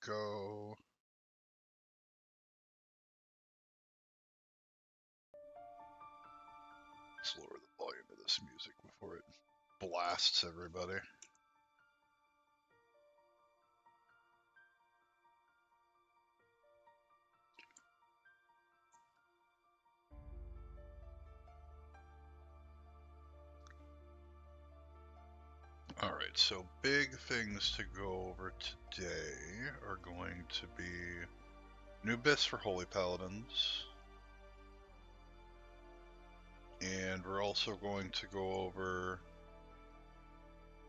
go. Let's lower the volume of this music before it blasts everybody. Alright, so big things to go over today are going to be new BiS for Holy Paladins. And we're also going to go over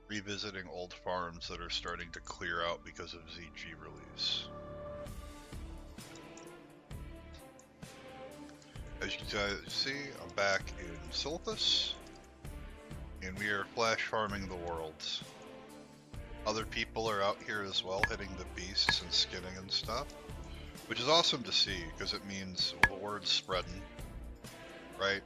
revisiting old farms that are starting to clear out because of ZG release. As you guys see, I'm back in Silithus, and we are flash farming the worlds. Other people are out here as well, hitting the beasts and skinning and stuff, which is awesome to see, because it means, well, the word's spreading, right?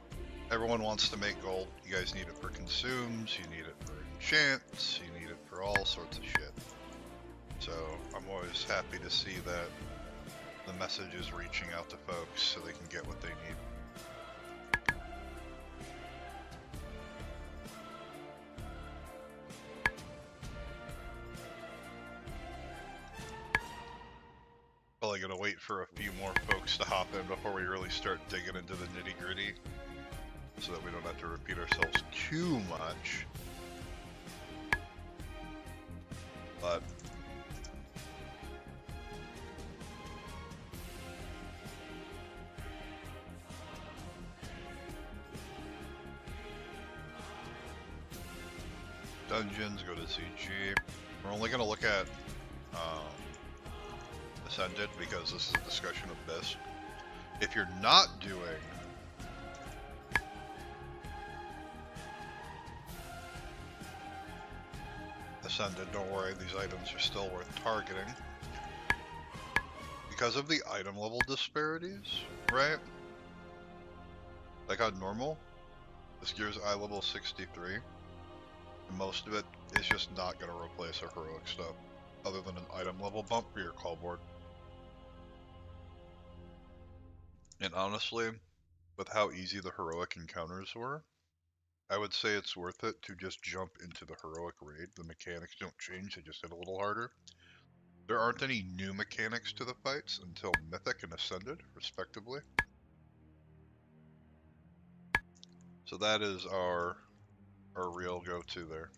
Everyone wants to make gold. You guys need it for consumes, you need it for enchants, you need it for all sorts of shit. So I'm always happy to see that the message is reaching out to folks so they can get what they need. Probably gonna wait for a few more folks to hop in before we really start digging into the nitty-gritty, so that we don't have to repeat ourselves too much. But dungeons, go to ZG. We're only gonna look at Ascended because this is a discussion of BiS. If you're not doing Ascended, don't worry, these items are still worth targeting. Because of the item level disparities, right? Like on normal, this gear's eye level 63, and most of it is just not going to replace our heroic stuff, other than an item level bump for your call board. And honestly, with how easy the heroic encounters were, I would say it's worth it to just jump into the heroic raid. The mechanics don't change, they just hit a little harder. There aren't any new mechanics to the fights until Mythic and Ascended, respectively. So that is our real go-to there.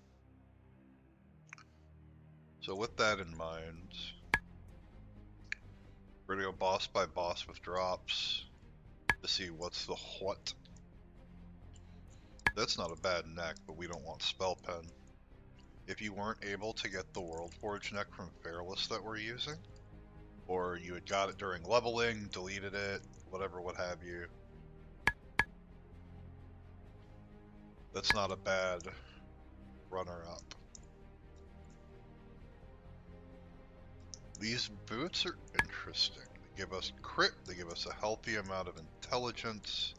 So with that in mind, we're gonna go boss by boss with drops to see what's the what. That's not a bad neck, but we don't want Spell Pen. If you weren't able to get the World Forge neck from Fairless that we're using, or you had got it during leveling, deleted it, whatever, what have you, that's not a bad runner-up. These boots are interesting. They give us crit, they give us a healthy amount of intelligence.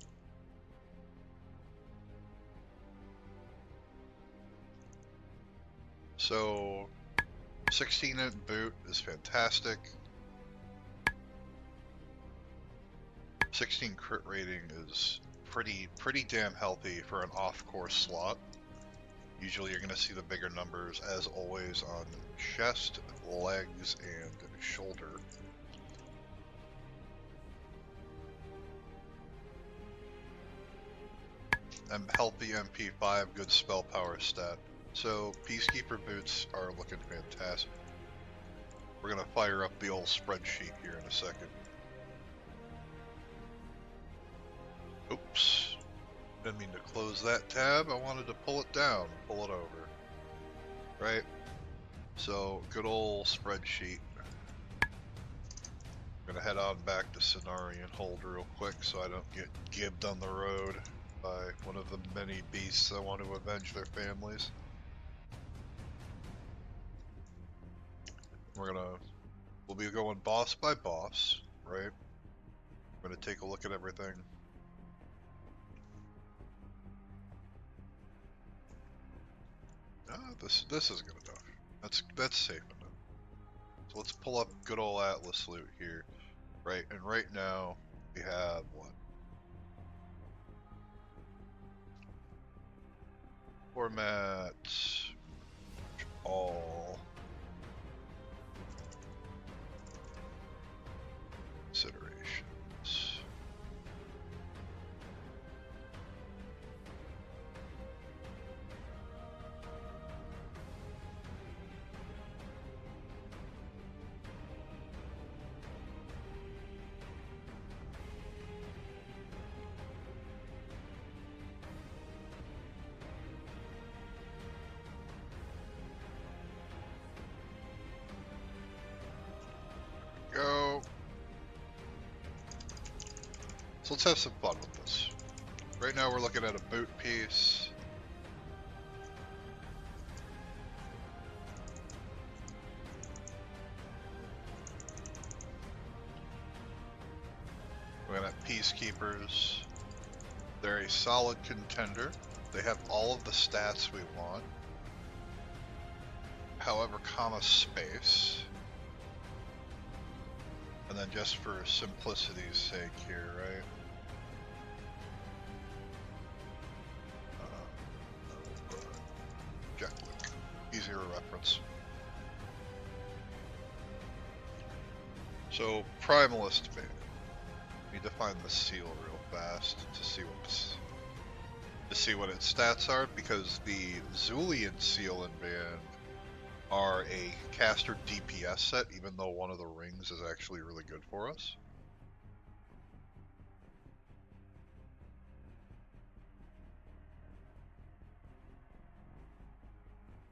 So, 16-inch boot is fantastic. 16 crit rating is pretty damn healthy for an off-course slot. Usually you're going to see the bigger numbers, as always, on chest, legs, and shoulder. And healthy MP5, good spell power stat. So Peacekeeper boots are looking fantastic. We're going to fire up the old spreadsheet here in a second. Oops. Didn't mean to close that tab. I wanted to pull it down, pull it over. Right? So, good old spreadsheet. I'm gonna head on back to Cenari and hold real quick so I don't get gibbed on the road by one of the many beasts that want to avenge their families. We'll be going boss by boss, right? We're gonna take a look at everything. This is good enough. That's safe enough. So let's pull up good old Atlas loot here, right? And right now we have what? Format all considerations. Go. So let's have some fun with this. Right now we're looking at a boot piece. We're gonna have Peacekeepers. They're a solid contender. They have all of the stats we want. However, comma space. And then just for simplicity's sake here, right? Jacklick. Easier reference. So, Primalist band. Need to find the seal real fast to see what its stats are, because the Zulian seal and band are a caster DPS set, even though one of the rings is actually really good for us.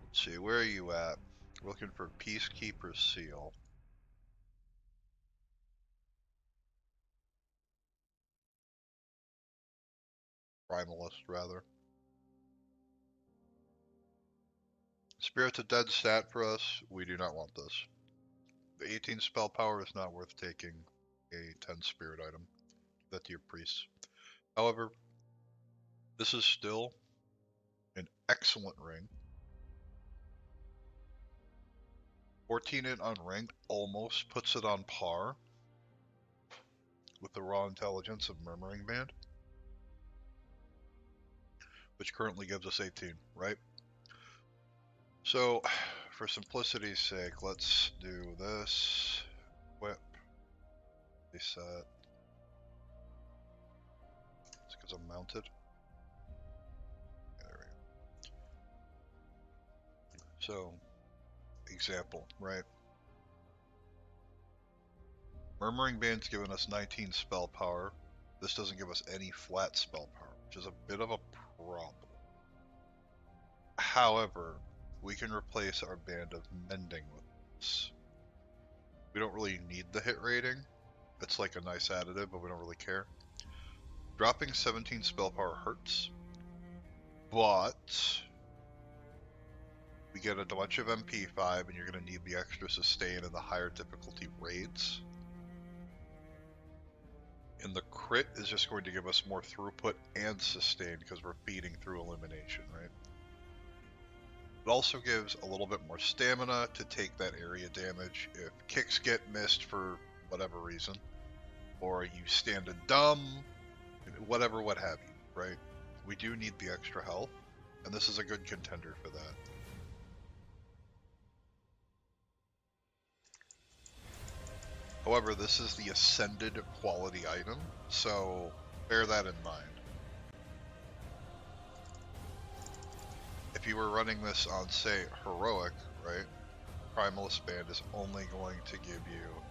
Let's see, where are you at? We're looking for Peacekeeper seal. Primalist, rather. Spirit's a dead stat for us. We do not want this. The 18 spell power is not worth taking a 10 spirit item. That to your priests. However, this is still an excellent ring. 14 in unranked almost puts it on par with the raw intelligence of Murmuring Band, which currently gives us 18, right? So, for simplicity's sake, let's do this. Whip. Reset. It's because I'm mounted. There we go. So, example, right? Murmuring Band's given us 19 spell power. This doesn't give us any flat spell power, which is a bit of a problem. However, we can replace our Band of Mending with this. We don't really need the hit rating. It's like a nice additive, but we don't really care. Dropping 17 spell power hurts, but we get a bunch of MP5, and you're going to need the extra sustain in the higher difficulty raids. And the crit is just going to give us more throughput and sustain because we're feeding through elimination, right? It also gives a little bit more stamina to take that area damage if kicks get missed for whatever reason, or you stand in dumb, whatever, what have you, right? We do need the extra health, and this is a good contender for that. However, this is the ascended quality item, so bear that in mind. If you were running this on, say, Heroic, right, Primalist Band is only going to give you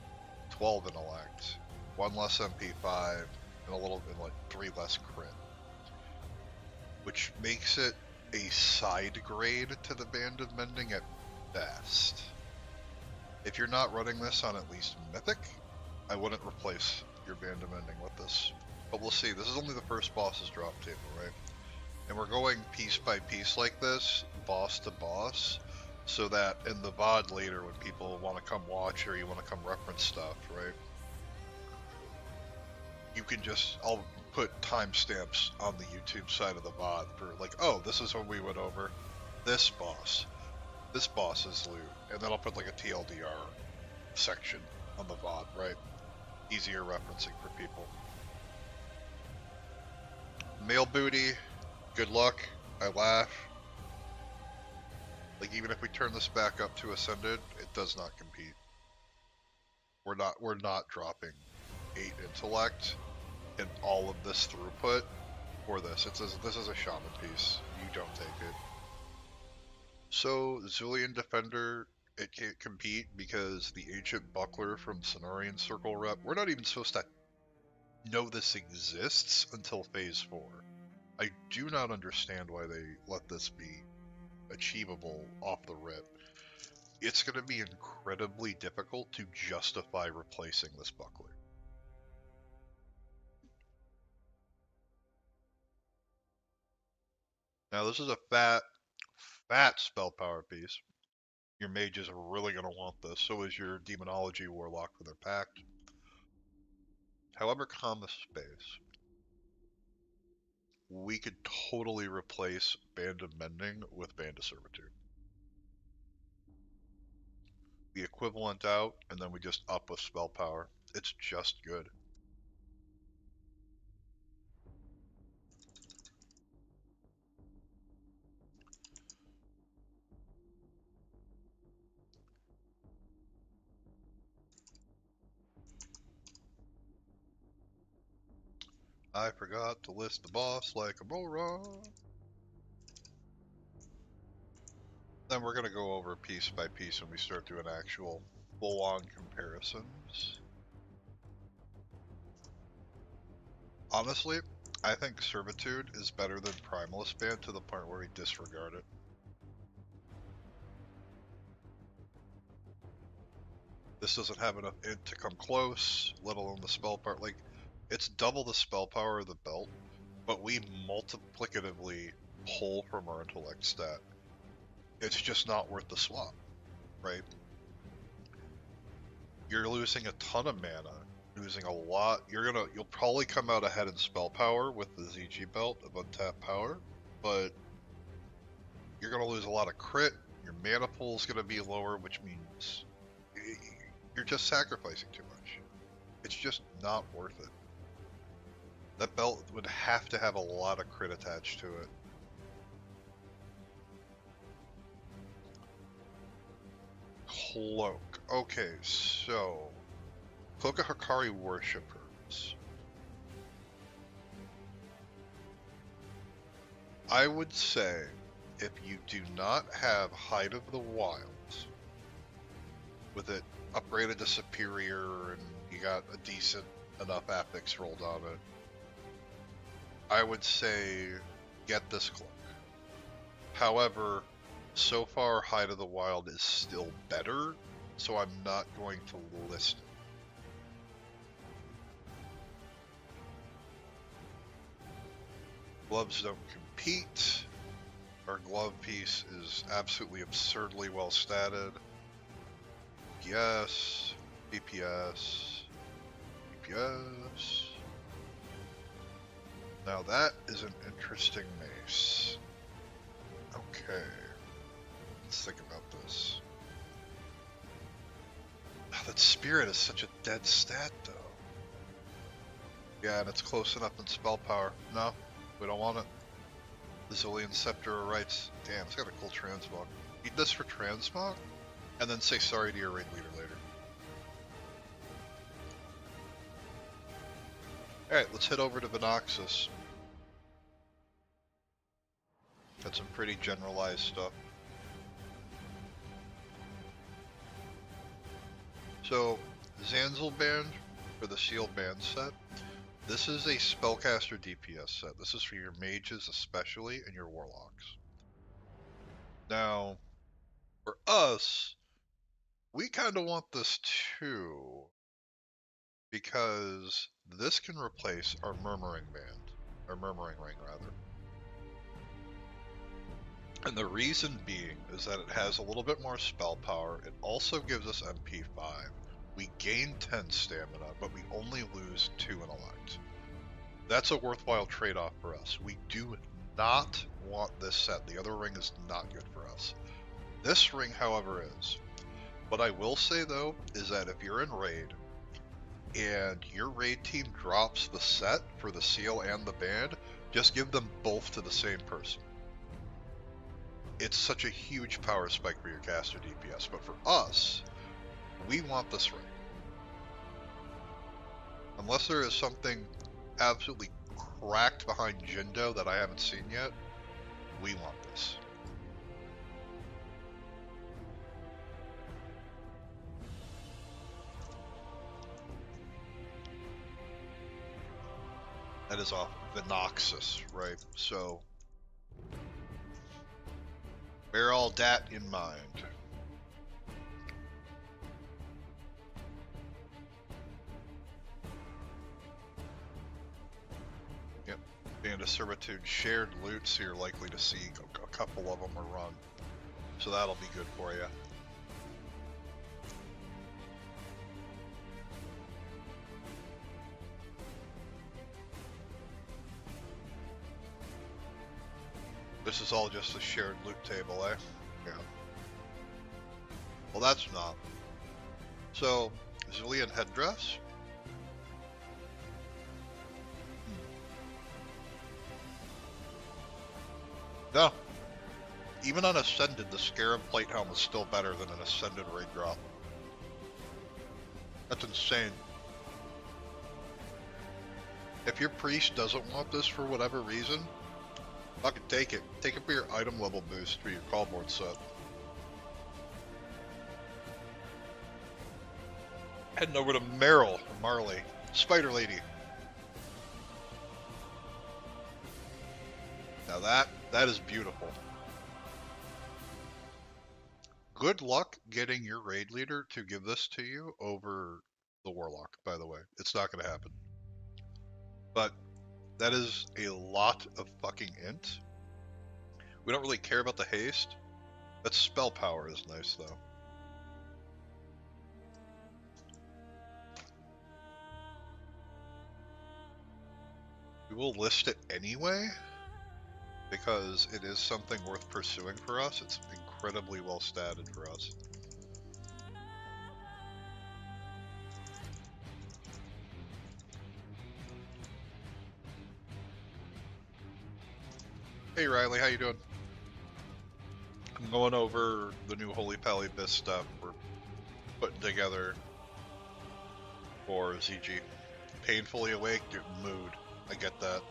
12 intellect, 1 less MP5, and like 3 less crit, which makes it a side grade to the Band of Mending at best. If you're not running this on at least Mythic, I wouldn't replace your Band of Mending with this. But we'll see. This is only the first boss's drop table, right? And we're going piece by piece like this, boss to boss, so that in the VOD later when people want to come watch or you want to come reference stuff, right? You can just, I'll put timestamps on the YouTube side of the VOD for like, oh, this is when we went over this boss's loot, and then I'll put like a TLDR section on the VOD, right? Easier referencing for people. Male booty, good luck. I laugh. Like, even if we turn this back up to Ascended, it does not compete. We're not dropping 8 intellect and all of this throughput for this. This is a shaman piece. You don't take it. So, Zulian Defender, it can't compete because the Ancient Buckler from Cenarian Circle Rep, we're not even supposed to know this exists until Phase 4. I do not understand why they let this be achievable off the rip. It's going to be incredibly difficult to justify replacing this buckler. Now, this is a fat spell power piece. Your mages are really going to want this. So is your Demonology Warlock for their pact. However, comma space. We could totally replace Band of Mending with Band of Servitude. The equivalent out, and then we just up with spell power. It's just good. I forgot to list the boss like a moron. Then we're going to go over piece by piece when we start doing actual full-on comparisons. Honestly, I think Servitude is better than Primalist Band to the point where we disregard it. This doesn't have enough int to come close, let alone the spell power. Like, it's double the spell power of the belt, but we multiplicatively pull from our intellect stat. It's just not worth the swap, right? You're losing a ton of mana, losing a lot. You'll probably come out ahead in spell power with the ZG belt of untapped power, but you're gonna lose a lot of crit. Your mana pool is gonna be lower, which means you're just sacrificing too much. It's just not worth it. That belt would have to have a lot of crit attached to it. Cloak. Okay, so Cloak of Hikari Worshippers. I would say if you do not have Hide of the Wilds, with it upgraded to Superior and you got a decent enough affix rolled on it, I would say get this cloak. However, so far Hide of the Wild is still better, so I'm not going to list it. Gloves don't compete. Our glove piece is absolutely absurdly well statted. DPS, DPS, DPS. Now that is an interesting mace. Okay, let's think about this. Oh, that spirit is such a dead stat though. Yeah, and it's close enough in spell power. No, we don't want it. The Zulian Scepter writes, damn, it's got a cool transmog. Eat this for transmog, and then say sorry to your raid leader later. Alright, let's head over to Venoxus. Got some pretty generalized stuff. So, Zanzil Band for the Sealed Band set. This is a Spellcaster DPS set. This is for your mages especially and your warlocks. Now, for us, we kind of want this too, because this can replace our Murmuring Band, or Murmuring Ring rather. And the reason being is that it has a little bit more spell power. It also gives us MP5. We gain 10 stamina, but we only lose 2 intellect. That's a worthwhile trade-off for us. We do not want this set. The other ring is not good for us. This ring, however, is. What I will say though is that if you're in raid and your raid team drops the set for the seal and the band, just give them both to the same person. It's such a huge power spike for your caster DPS, but for us, we want this raid. Unless there is something absolutely cracked behind Jindo that I haven't seen yet, we want this. That is off Venoxus, right? So, bear all that in mind. Yep, Band of Servitude shared loot, so you're likely to see a couple of them are run. So that'll be good for you. This is all just a shared loot table, eh? Yeah. Well, that's not. So, Zillion headdress. No. Even on Ascended, the Scarab Plate Helm is still better than an Ascended raid drop. That's insane. If your priest doesn't want this for whatever reason, fucking take it. Take it for your item level boost for your callboard set. Heading over to Marley, Spider Lady. Now that is beautiful. Good luck getting your raid leader to give this to you over the Warlock, by the way. It's not going to happen. But that is a lot of fucking int. We don't really care about the haste. That spell power is nice, though. We will list it anyway, because it is something worth pursuing for us. It's incredibly well statted for us. Hey Riley, how you doing? I'm going over the new Holy Pally BiS stuff we're putting together for ZG. Painfully awake, dude, mood. I get that.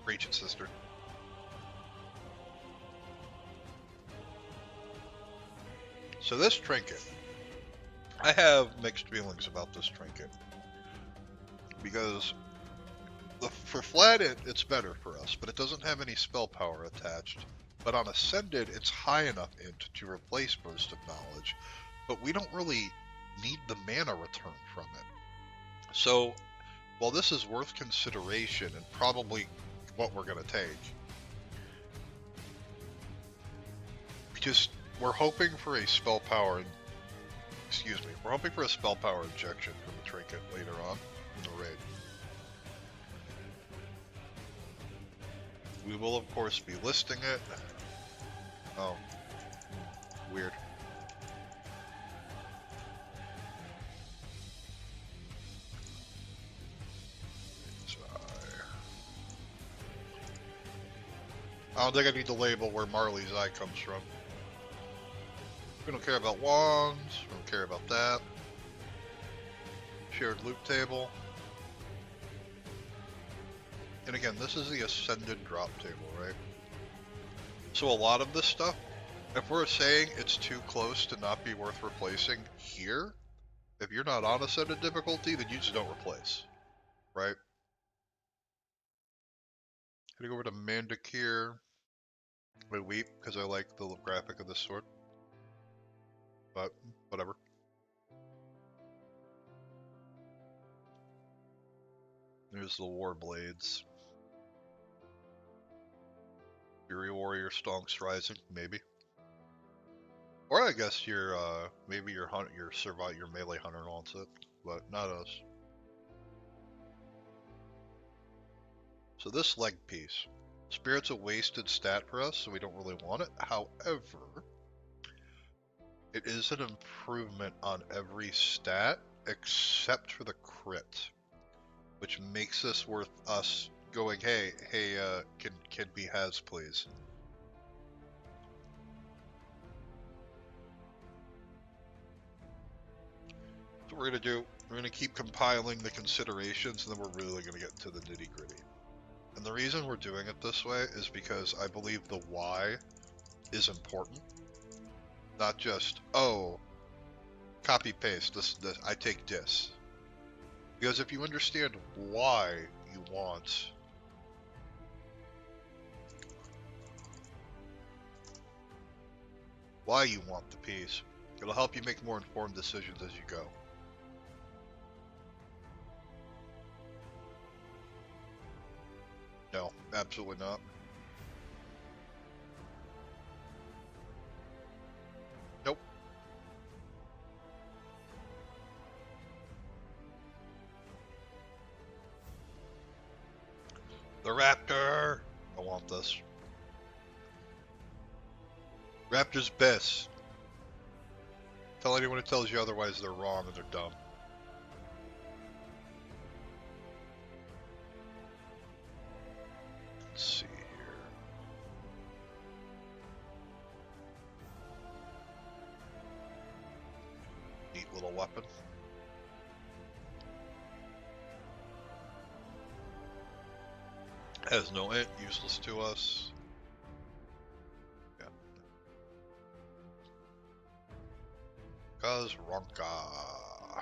Preach it, sister. So this trinket, I have mixed feelings about this trinket. Because for flat it's better for us, but it doesn't have any spell power attached. But on Ascended, it's high enough int to replace Burst of Knowledge, but we don't really need the mana return from it. So, while this is worth consideration and probably what we're going to take, we're hoping for a spell power, we're hoping for a spell power injection from the trinket later on in the raid. We will, of course, be listing it. Oh, weird. I don't think I need to label where Marley's eye comes from. We don't care about wands, we don't care about that. Shared loot table. And again, this is the Ascended drop table, right? So a lot of this stuff, if we're saying it's too close to not be worth replacing here, if you're not on Ascended difficulty, then you just don't replace, right? Heading over to Mandakir. I weep because I like the graphic of this sword. But, whatever. There's the War Blades. Fury Warrior, Stonks Rising, maybe. Or I guess your maybe your melee hunter wants it, but not us. So this leg piece, Spirit's a wasted stat for us, so we don't really want it. However, It is an improvement on every stat except for the crit, which makes this worth us going, hey, can be has please. So we're gonna do, we're gonna keep compiling the considerations, and then we're really gonna get to the nitty gritty. And the reason we're doing it this way is because I believe the why is important. Not just, oh, copy paste, this, I take this. Because if you understand why you want the piece, it'll help you make more informed decisions as you go. No, absolutely not. Nope. The raptor! I want this. Raptor's BiS. Tell anyone who tells you otherwise they're wrong and they're dumb. Let's see here. Neat little weapon. Has no int, useless to us. Yeah. Cause Ronka.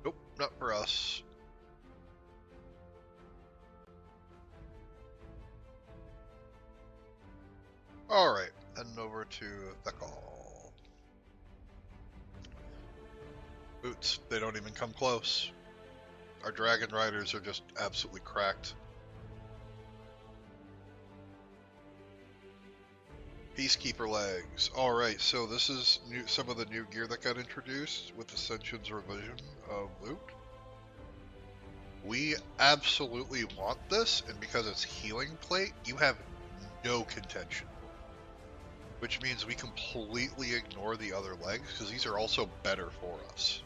Nope, not for us. Alright, heading over to Thekal. Boots, they don't even come close. Our Dragon Riders are just absolutely cracked. Peacekeeper legs. Alright, so this is new, some of the new gear that got introduced with Ascension's revision of loot. We absolutely want this, and because it's healing plate, you have no contention. Which means we completely ignore the other legs, because these are also better for us.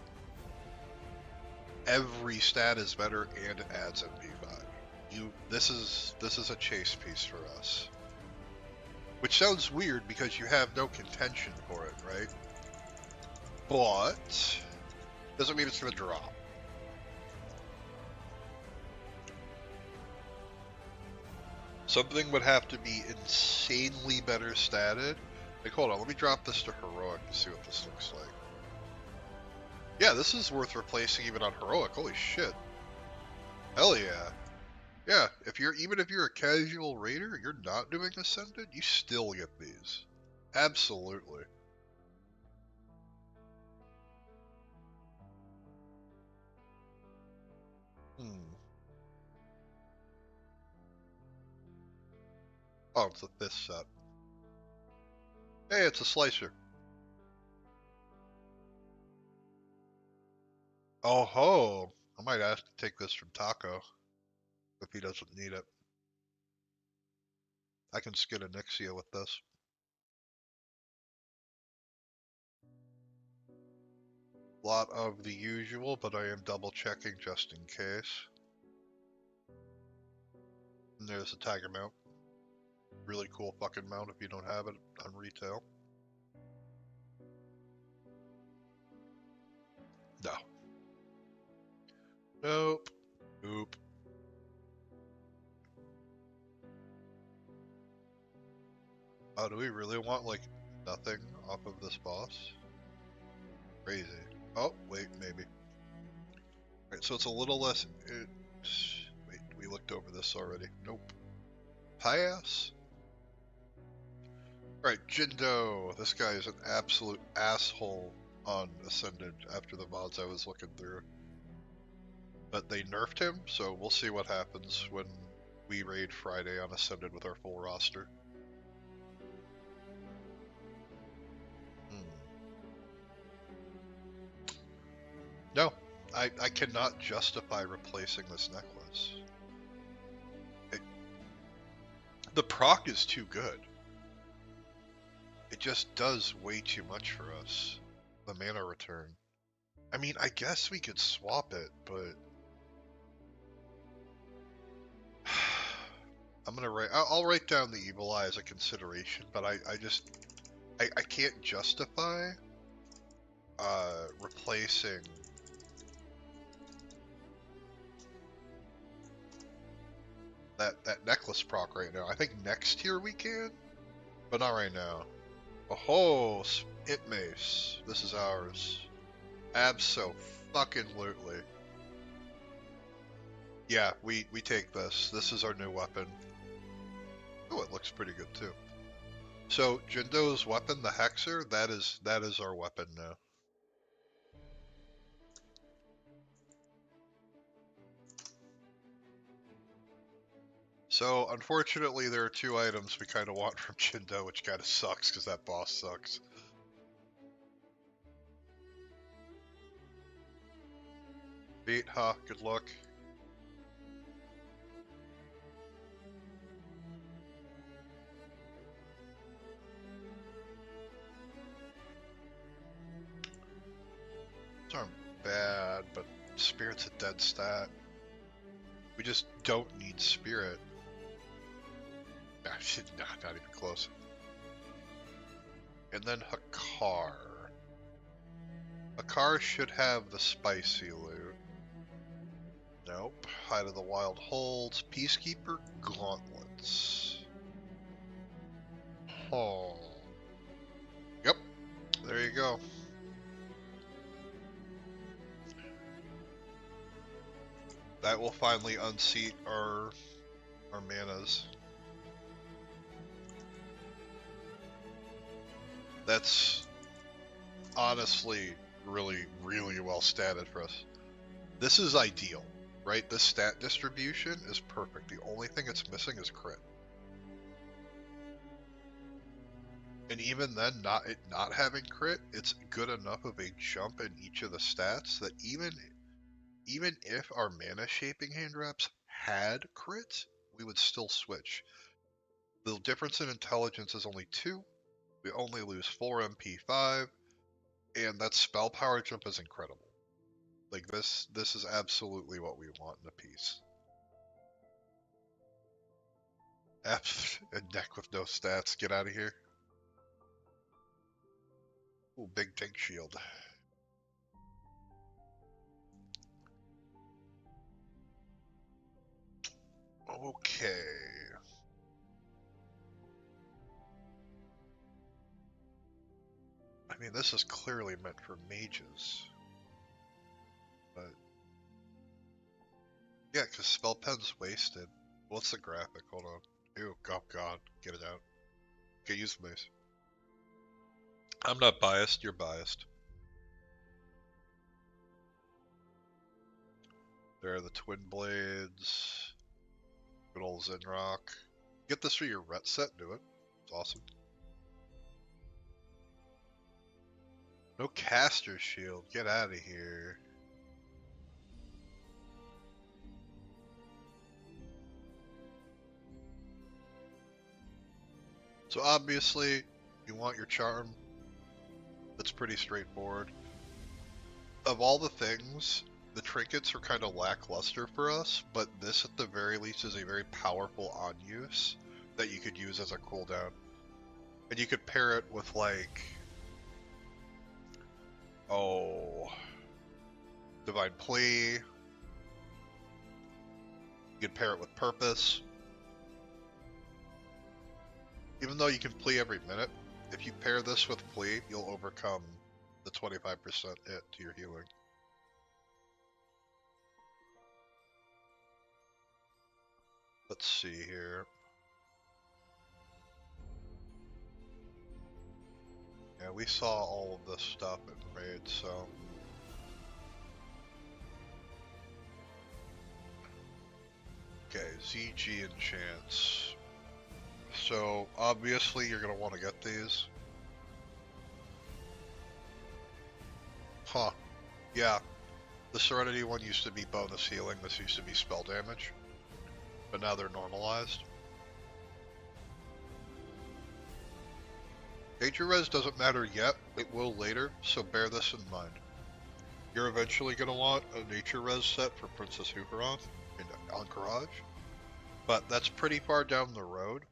Every stat is better, and it adds MP value. This is a chase piece for us. Which sounds weird because you have no contention for it, right? But doesn't mean it's gonna drop. Something would have to be insanely better statted. Like, hold on, let me drop this to Heroic to see what this looks like. Yeah, this is worth replacing even on Heroic. Holy shit. Hell yeah. Yeah, even if you're a casual raider, you're not doing Ascended, you still get these. Absolutely. Oh, it's a fist set. Hey, it's a slicer. Oh ho! I might ask to take this from Taco if he doesn't need it. I can skin a Nixia with this. Lot of the usual, but I am double checking just in case. And there's a Tiger mount. Really cool fucking mount if you don't have it on retail. No. Nope. Nope. Oh, do we really want, like, nothing off of this boss? Crazy. Oh, wait, maybe. Alright, so it's a little less... Wait, we looked over this already. Nope. Pass? Alright, Jindo. This guy is an absolute asshole on Ascended after the mods I was looking through. But they nerfed him, so we'll see what happens when we raid Friday on Ascended with our full roster. No, I cannot justify replacing this necklace. The proc is too good. It just does way too much for us. The mana return. I mean, I guess we could swap it, but I'm gonna write. I'll write down the Evil Eye as a consideration, but I can't justify replacing that necklace proc right now. I think next year we can, but not right now. Oh, it mace. This is ours. Abso-fucking-lutely. Yeah, we take this. This is our new weapon. Oh, it looks pretty good too. So Jindo's weapon, the Hexer, that is our weapon now. So unfortunately, there are two items we kind of want from Jindo, which kind of sucks because that boss sucks. Beat, huh? Good luck. These aren't bad, but Spirit's a dead stat. We just don't need Spirit. Nah, not even close. And then Hakar. Hakar should have the spicy loot. Nope. Hide of the Wild Holds. Peacekeeper Gauntlets. Oh. Yep. There you go. That will finally unseat our manas. That's honestly really, really well statted for us. This is ideal, right? This stat distribution is perfect. The only thing it's missing is crit. And even then, it not having crit, it's good enough of a jump in each of the stats that even if our mana shaping hand reps had crit, we would still switch. The difference in intelligence is only 2. We only lose 4 MP5, and that spell power jump is incredible. Like this is absolutely what we want in a piece. A deck with no stats, get out of here. Ooh, big tank shield. Okay. I mean, this is clearly meant for mages. But yeah, because spell pen's wasted. What's the graphic? Hold on. Ew, oh god, get it out. Okay, use the mace. I'm not biased, you're biased. There are the twin blades. Good old Zenrock. Get this for your ret set, do it. It's awesome. No caster shield, get out of here. So obviously, you want your charm. That's pretty straightforward. Of all the things, the trinkets are kind of lackluster for us, but this at the very least is a very powerful on use that you could use as a cooldown. And you could pair it with like, Divine Plea. You could pair it with Purpose. Even though you can plea every minute, if you pair this with plea, you'll overcome the 25% hit to your healing. Let's see here. Yeah, we saw all of this stuff in Raid, so... Okay, ZG enchants. So, obviously you're going to want to get these. Huh. Yeah. The Serenity one used to be bonus healing, this used to be spell damage. But now they're normalized. Nature res doesn't matter yet, it will later, so bear this in mind. You're eventually going to want a nature res set for Princess Huron in Encourage, but that's pretty far down the road.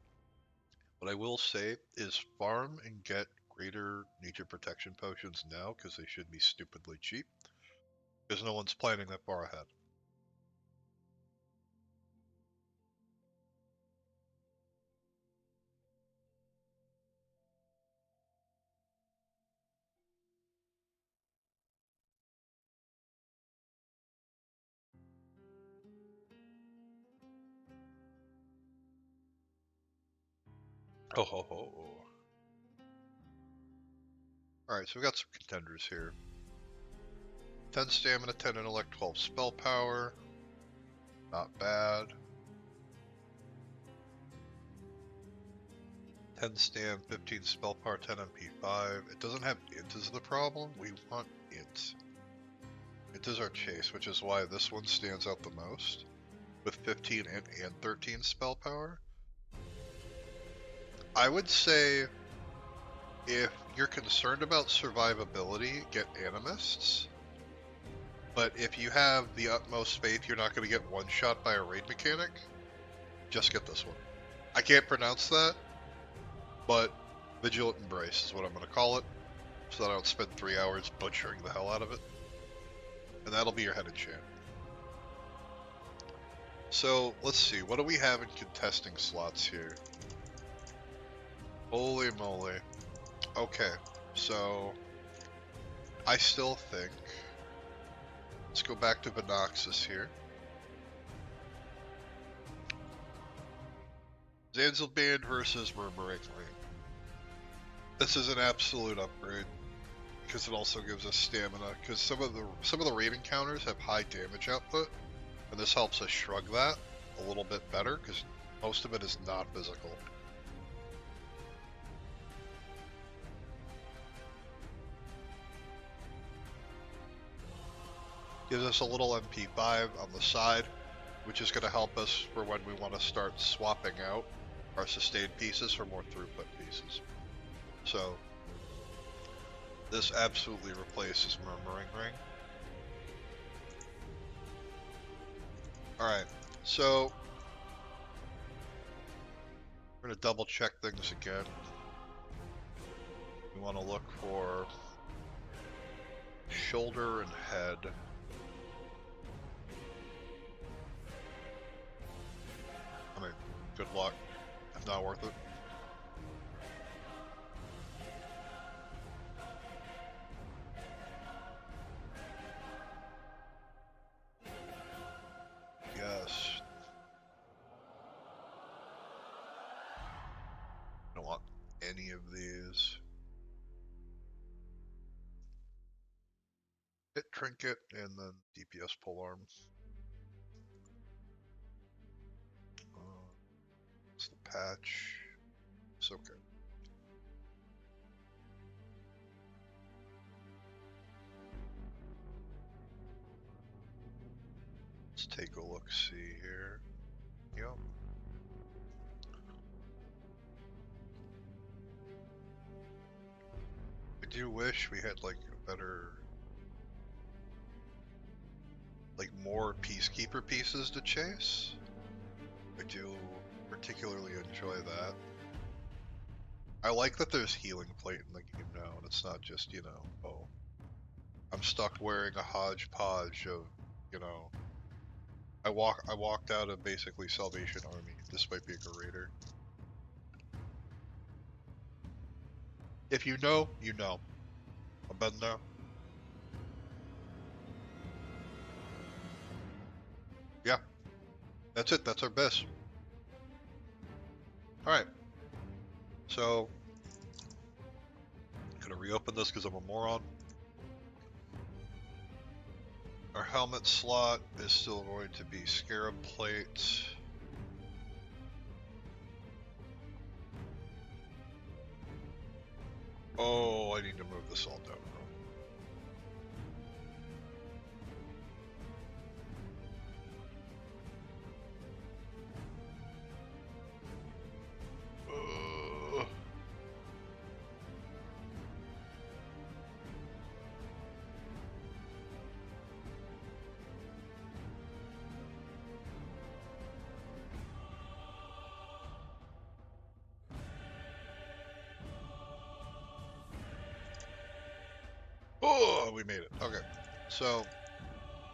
What I will say is farm and get greater nature protection potions now, because they should be stupidly cheap, because no one's planning that far ahead. Oh ho ho. Alright, so we got some contenders here. 10 stamina, 10 intellect, 12 spell power. Not bad. 10 stam, 15 spell power, 10 MP5. It doesn't have int is the problem. We want int. Int is our chase, which is why this one stands out the most. With 15 int and 13 spell power. I would say if you're concerned about survivability, get animists. But if you have the utmost faith you're not going to get one-shot by a raid mechanic, just get this one. I can't pronounce that, but Vigilant Embrace is what I'm going to call it, so that I don't spend 3 hours butchering the hell out of it. And that'll be your head enchant. So, let's see, what do we have in contesting slots here? Holy moly. Okay, so I still think, let's go back to Venoxus here. Zanzilband versus Murmuring Ring. This is an absolute upgrade because it also gives us stamina. Because some of the raid encounters have high damage output, and this helps us shrug that a little bit better because most of it is not physical. Gives us a little MP5 on the side, which is going to help us for when we want to start swapping out our sustained pieces for more throughput pieces. So, this absolutely replaces Murmuring Ring. Alright, so we're going to double check things again. We want to look for shoulder and head. I mean, good luck. Not worth it. Yes. Don't want any of these. Hit trinket and then DPS polearm. It's the patch. It's okay. Let's take a look, see here. Yep. I do wish we had like a better, like more Peacekeeper pieces to chase. I do particularly enjoy that. I like that there's healing plate in the game now, and it's not just, you know, oh, I'm stuck wearing a hodgepodge of, you know, I walked out of basically Salvation Army, despite being a raider. If you know, you know. I've been there. Yeah. That's it, that's our BiS. Alright. So, I'm gonna reopen this because I'm a moron. Our helmet slot is still going to be Scarab Plate. Oh, I need to move this all down. Oh, we made it. Okay. So,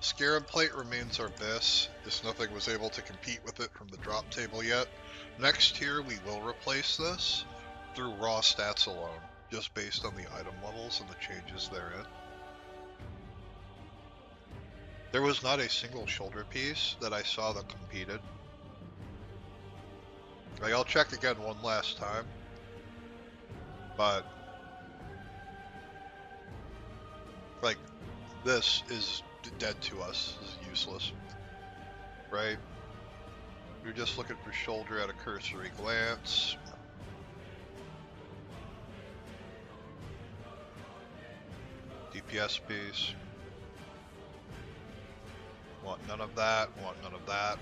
Scarab Plate remains our BiS, as nothing was able to compete with it from the drop table yet. Next tier, we will replace this through raw stats alone, just based on the item levels and the changes therein. There was not a single shoulder piece that I saw that competed. Like, I'll check again one last time, but like, this is dead to us. This is useless, right? You're just looking for shoulder at a cursory glance. DPS piece. Want none of that, want none of that.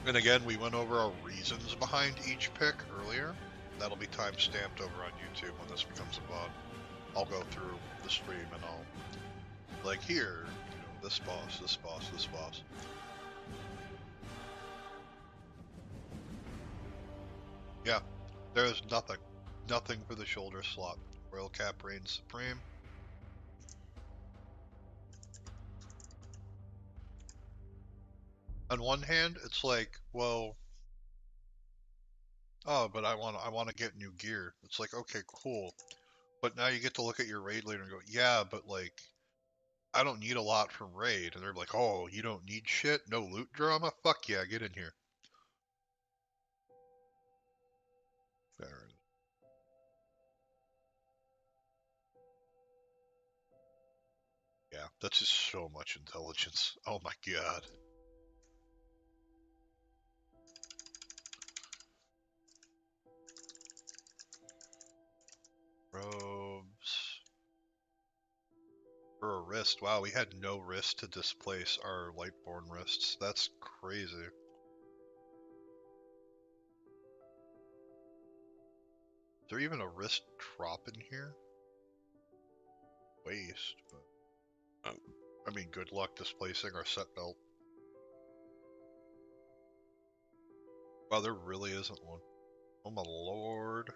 And again, we went over our reasons behind each pick earlier. That'll be time stamped over on YouTube when this becomes a VOD. I'll go through the stream and I'll, like, here, you know, this boss, this boss, this boss. Yeah, there is nothing. Nothing for the shoulder slot. Royal Cap reigns supreme. On one hand, it's like, well, oh, but I want to get new gear. It's like, okay, cool. But now you get to look at your raid leader and go, yeah, but like, I don't need a lot from raid. And they're like, oh, you don't need shit? No loot drama? Fuck yeah, get in here. There it is. Yeah, that's just so much intelligence. Oh my god. Robes. For a wrist. Wow, we had no wrist to displace our Lightborn wrists. That's crazy. Is there even a wrist drop in here? Waste, but I mean, good luck displacing our set belt. Wow, there really isn't one. Oh my lord.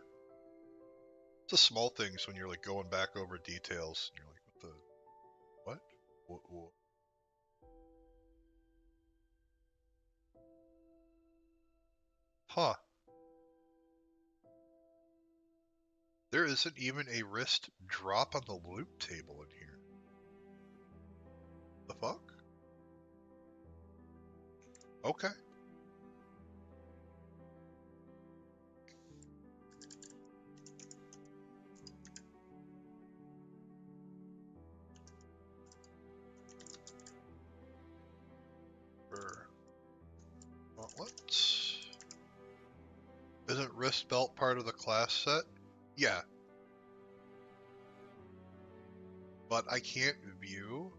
It's the small things when you're like going back over details. And you're like, what? What? Huh. There isn't even a wrist drop on the loot table in here. The fuck? Okay. Gauntlets. Isn't wrist belt part of the class set? Yeah. But I can't view.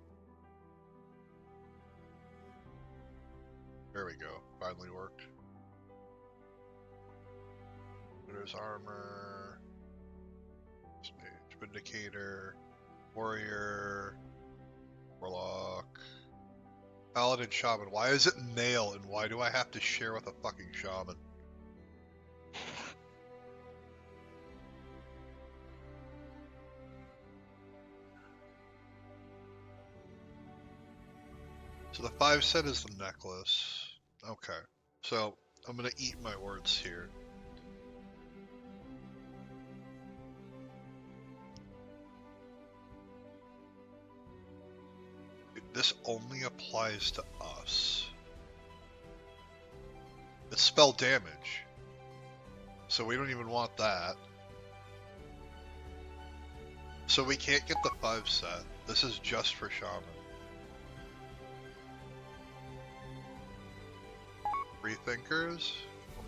There we go. Finally worked. There's armor. Mage, Vindicator. Warrior. Warlock. Paladin Shaman. Why is it male and why do I have to share with a fucking shaman? So the 5 set is the necklace. Okay. So I'm gonna eat my words here. This only applies to us. It's spell damage. So we don't even want that. So we can't get the 5 set. This is just for shaman. Freethinkers?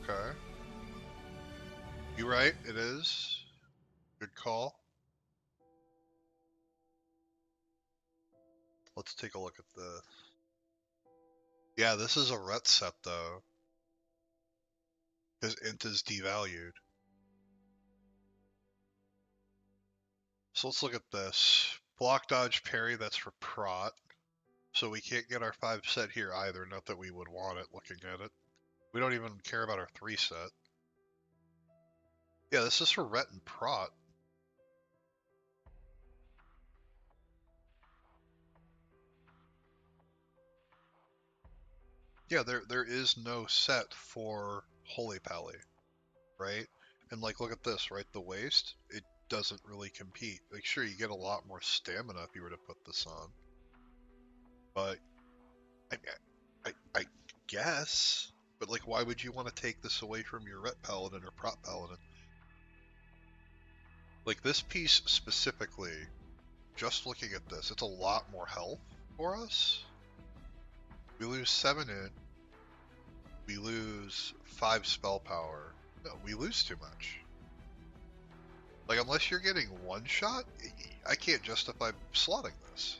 Okay. You're right, it is. Good call. Let's take a look at this. Yeah, this is a ret set though. Because int is devalued. So let's look at this. Block dodge parry, that's for prot. So we can't get our 5 set here either, not that we would want it looking at it. We don't even care about our 3 set. Yeah, this is for Ret and Prot. Yeah, there is no set for Holy Pally, right? And like, look at this, right? The waste, it doesn't really compete. Like, sure, you get a lot more stamina if you were to put this on, but I, I guess. But like, why would you want to take this away from your Ret Paladin or Prot Paladin? Like this piece specifically, just looking at this, it's a lot more health for us. We lose 7 int, we lose 5 spell power. No, we lose too much. Like, unless you're getting one shot, I can't justify slotting this.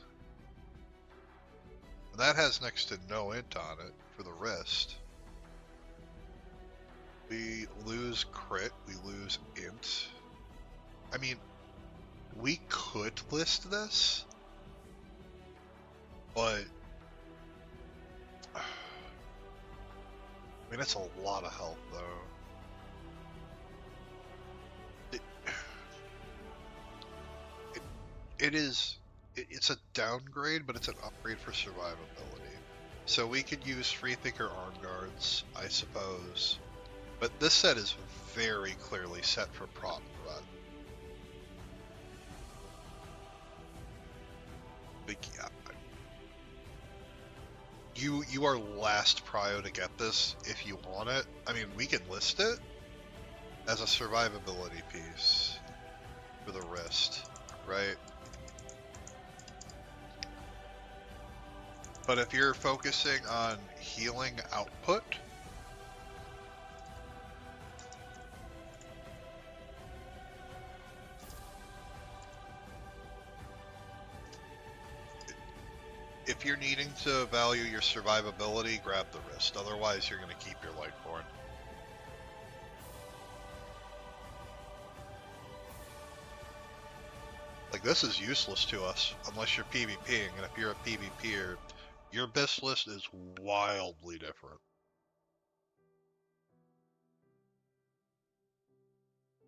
And that has next to no int on it for the wrist. We lose crit, we lose int. I mean, we could list this, but I mean, it's a lot of health, though. It's a downgrade, but it's an upgrade for survivability. So we could use Freethinker Arm Guards, I suppose. But this set is very clearly set for Prot and Rut. Like, you are last prio to get this if you want it. I mean, we can list it as a survivability piece for the wrist, right? But if you're focusing on healing output, if you're needing to value your survivability, grab the wrist. Otherwise, you're going to keep your Lightborn. Like, this is useless to us unless you're PvPing, and if you're a PvPer, your BiS list is wildly different.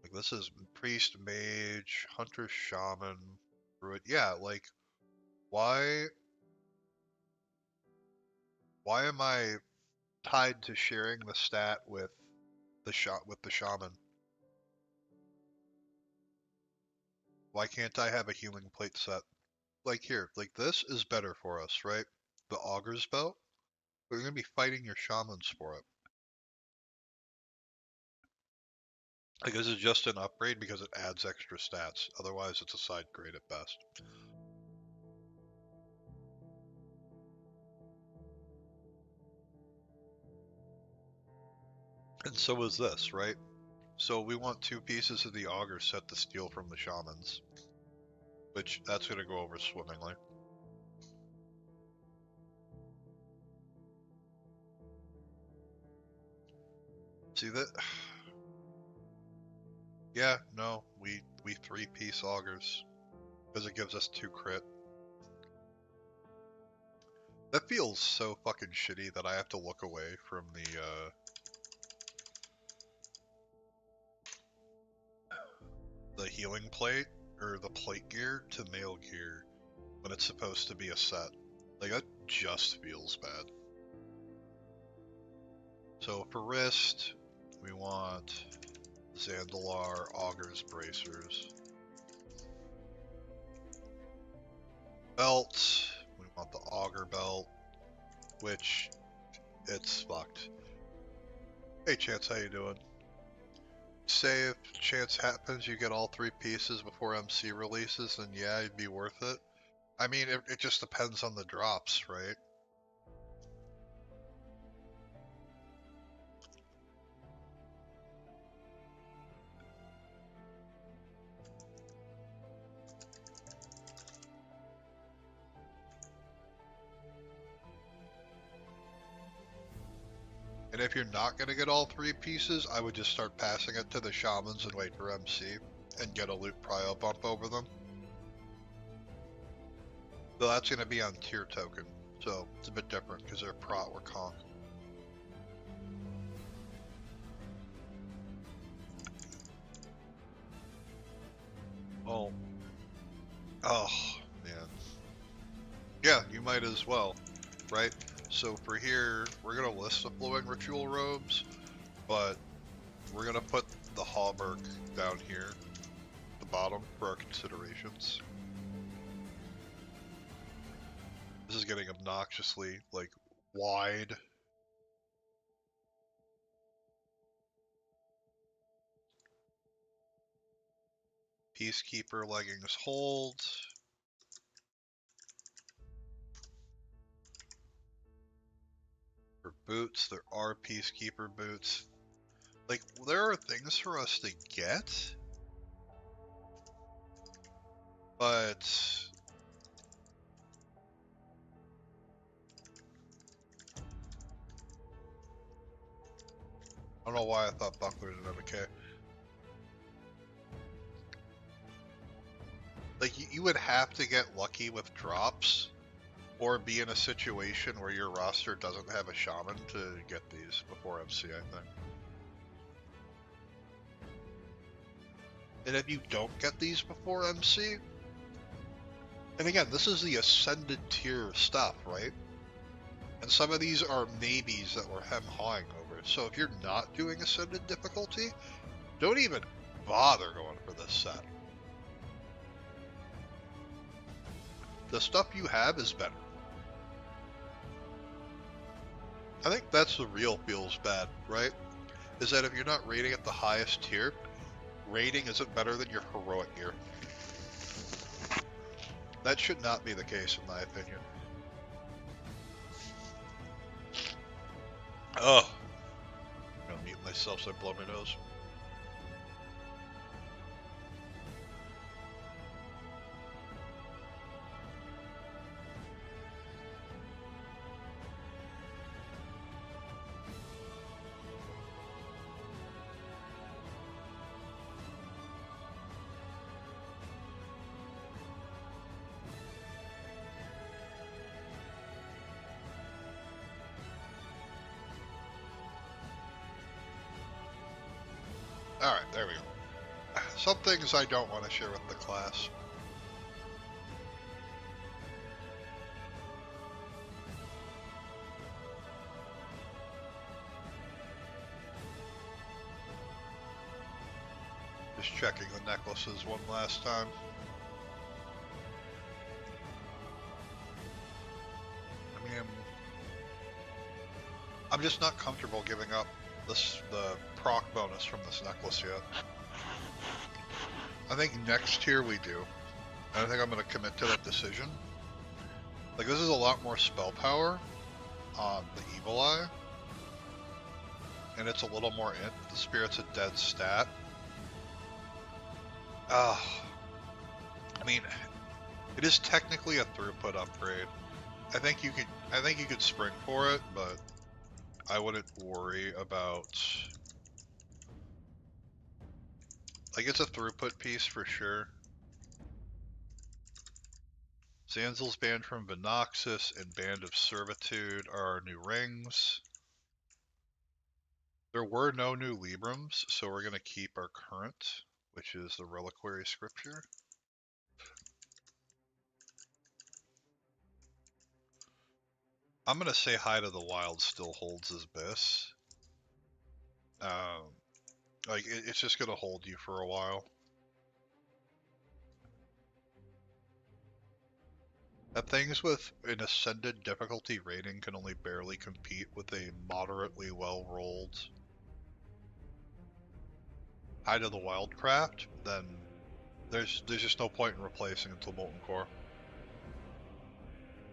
Like, this is Priest, Mage, Hunter, Shaman, Druid. Yeah, like, why am I tied to sharing the stat with the Shaman? Why can't I have a healing plate set? Like here, like this is better for us, right? The Augur's Belt, we're going to be fighting your Shamans for it. Like this is just an upgrade because it adds extra stats. Otherwise, it's a side grade at best. And so is this, right? So we want 2 pieces of the Augur set to steal from the Shamans. Which, that's going to go over swimmingly. See that? Yeah, no, we 3-piece Augurs. Because it gives us 2 crit. That feels so fucking shitty that I have to look away from the healing plate, or the plate gear, to mail gear, when it's supposed to be a set. Like, that just feels bad. So for wrist, we want Zandalar, Augurs, Bracers. Belt, we want the Augur belt, which, it's fucked. Hey Chance, how you doing? Say if chance happens you get all 3 pieces before MC releases, then yeah, it'd be worth it. I mean, it just depends on the drops, right? And if you're not going to get all 3 pieces, I would just start passing it to the Shamans and wait for MC, and get a loot prio bump over them. So that's going to be on tier token, so it's a bit different because they're Prot or Conk. Well, oh, man. Yeah, you might as well, right? So for here, we're gonna list the flowing ritual robes, but we're gonna put the hauberk down here, at the bottom, for our considerations. This is getting obnoxiously, like, wide. Peacekeeper leggings hold. For boots, there are Peacekeeper boots. Like, there are things for us to get, but I don't know why I thought bucklers would have a K. Like, you would have to get lucky with drops, or be in a situation where your roster doesn't have a shaman to get these before MC, I think. And if you don't get these before MC, and again, this is the ascended tier stuff, right? And some of these are maybes that we're hem-hawing over. So if you're not doing ascended difficulty, don't even bother going for this set. The stuff you have is better. I think that's the real feels bad, right? Is that if you're not rating at the highest tier, rating isn't better than your heroic gear. That should not be the case, in my opinion. Oh, I'm gonna mute myself so I blow my nose. Alright, there we go. Some things I don't want to share with the class. Just checking the necklaces one last time. I mean, I'm just not comfortable giving up the proc bonus from this necklace yet. I think next tier we do. And I think I'm going to commit to that decision. Like, this is a lot more spell power on the Evil Eye. And it's a little more int. The Spirit's a dead stat. I mean, it is technically a throughput upgrade. I think you could spring for it, but I wouldn't worry about, like, it's a throughput piece for sure. Zanzil's banned from Venoxus and Band of Servitude are our new rings. There were no new Librams, so we're going to keep our current, which is the Reliquary Scripture. I'm going to say High to the Wild still holds as BiS. Like, it's just going to hold you for a while. Things with an ascended difficulty rating can only barely compete with a moderately well-rolled High to the Wildcraft, then there's just no point in replacing until Molten Core.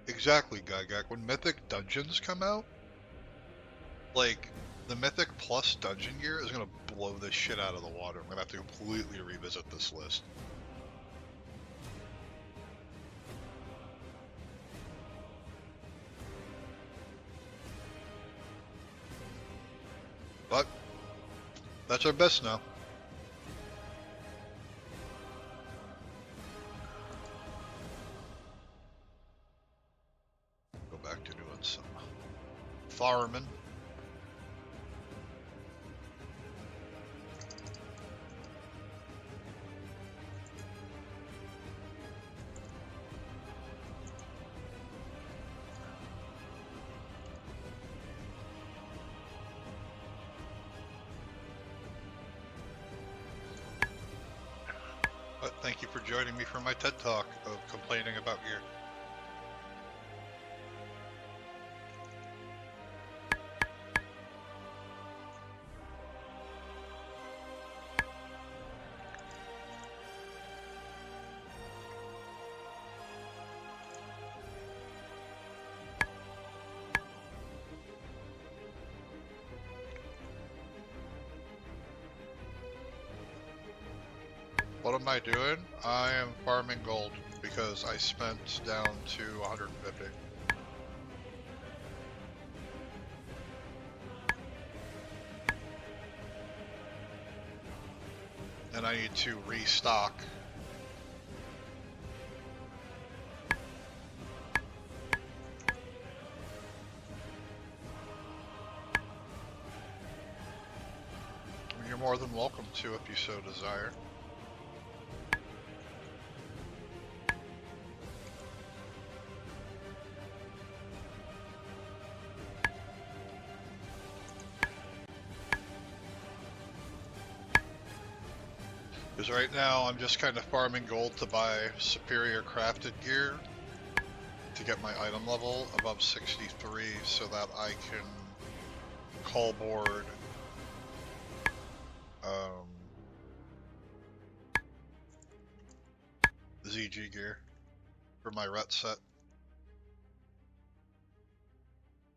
Exactly, Gygax. When Mythic Dungeons come out, like, the Mythic Plus Dungeon Gear is going to blow this shit out of the water. I'm going to have to completely revisit this list. But that's our best now. Go back to doing some farming. Thank you for joining me for my TED Talk of complaining about gear. What am I doing? I am farming gold because I spent down to 150. And I need to restock. You're more than welcome to if you so desire. Because right now I'm just kind of farming gold to buy superior crafted gear to get my item level above 63 so that I can call board ZG gear for my ret set.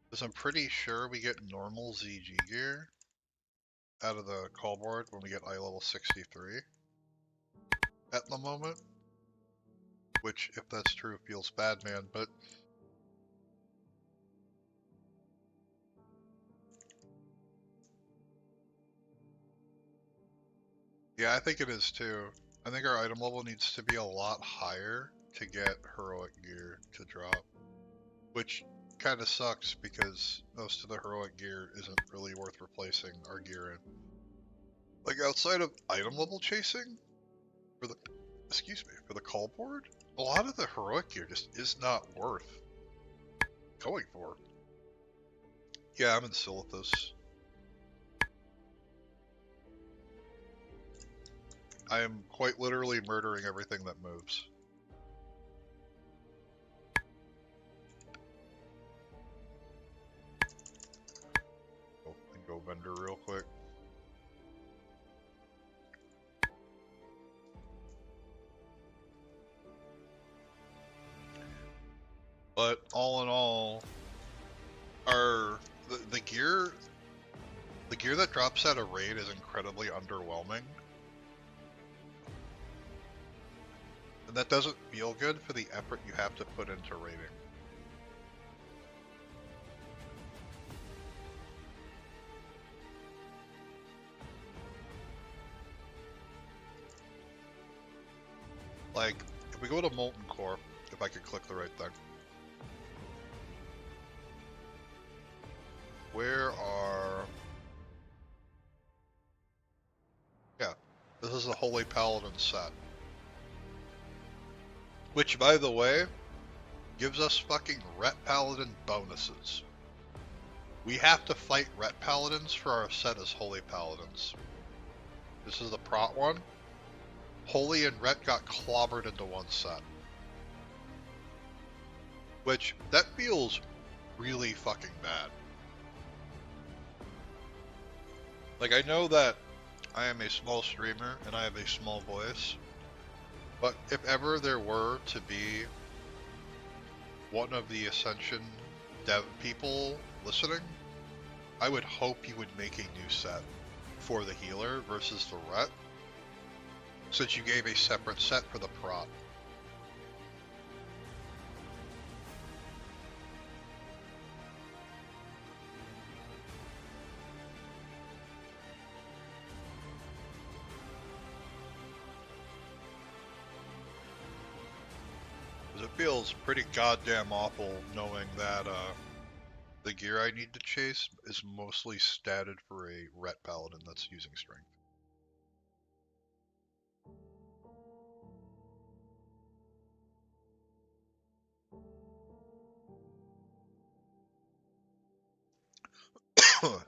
Because I'm pretty sure we get normal ZG gear out of the call board when we get eye level 63 at the moment. Which, if that's true, feels bad, man, but yeah, I think it is too. I think our item level needs to be a lot higher to get heroic gear to drop. Which kind of sucks because most of the heroic gear isn't really worth replacing our gear in. Like outside of item level chasing, for the, for the call board, a lot of the heroic gear just is not worth going for. Yeah, I'm in Silithus. I am quite literally murdering everything that moves. Oh, and go vendor real quick. But all in all, the gear that drops at a raid is incredibly underwhelming. And that doesn't feel good for the effort you have to put into raiding. Like, if we go to Molten Core, if I could click the right thing. Where are... Yeah, this is the Holy Paladin set. Which, by the way, gives us fucking Ret Paladin bonuses. We have to fight Ret Paladins for our set as Holy Paladins. This is the Prot one. Holy and Ret got clobbered into one set. Which, that feels really fucking bad. Like, I know that I am a small streamer and I have a small voice, but if ever there were to be one of the Ascension dev people listening, I would hope you would make a new set for the healer versus the Ret, since you gave a separate set for the Prot. It feels pretty goddamn awful knowing that the gear I need to chase is mostly statted for a Ret Paladin that's using strength.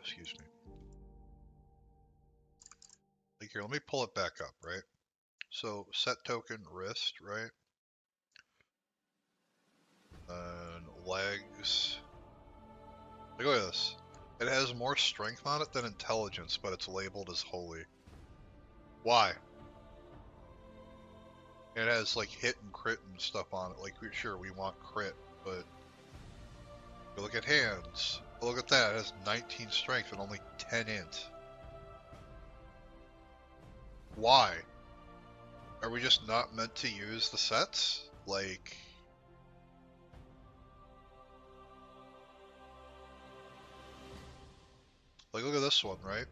Excuse me. Like here, let me pull it back up, right? So set token wrist, right? And legs. Look at this. It has more strength on it than intelligence, but it's labeled as holy. Why? It has like hit and crit and stuff on it. Like, sure, we want crit, but you look at hands. Look at that. It has 19 strength and only 10 int. Why? Are we just not meant to use the sets? Like, look at this one, right?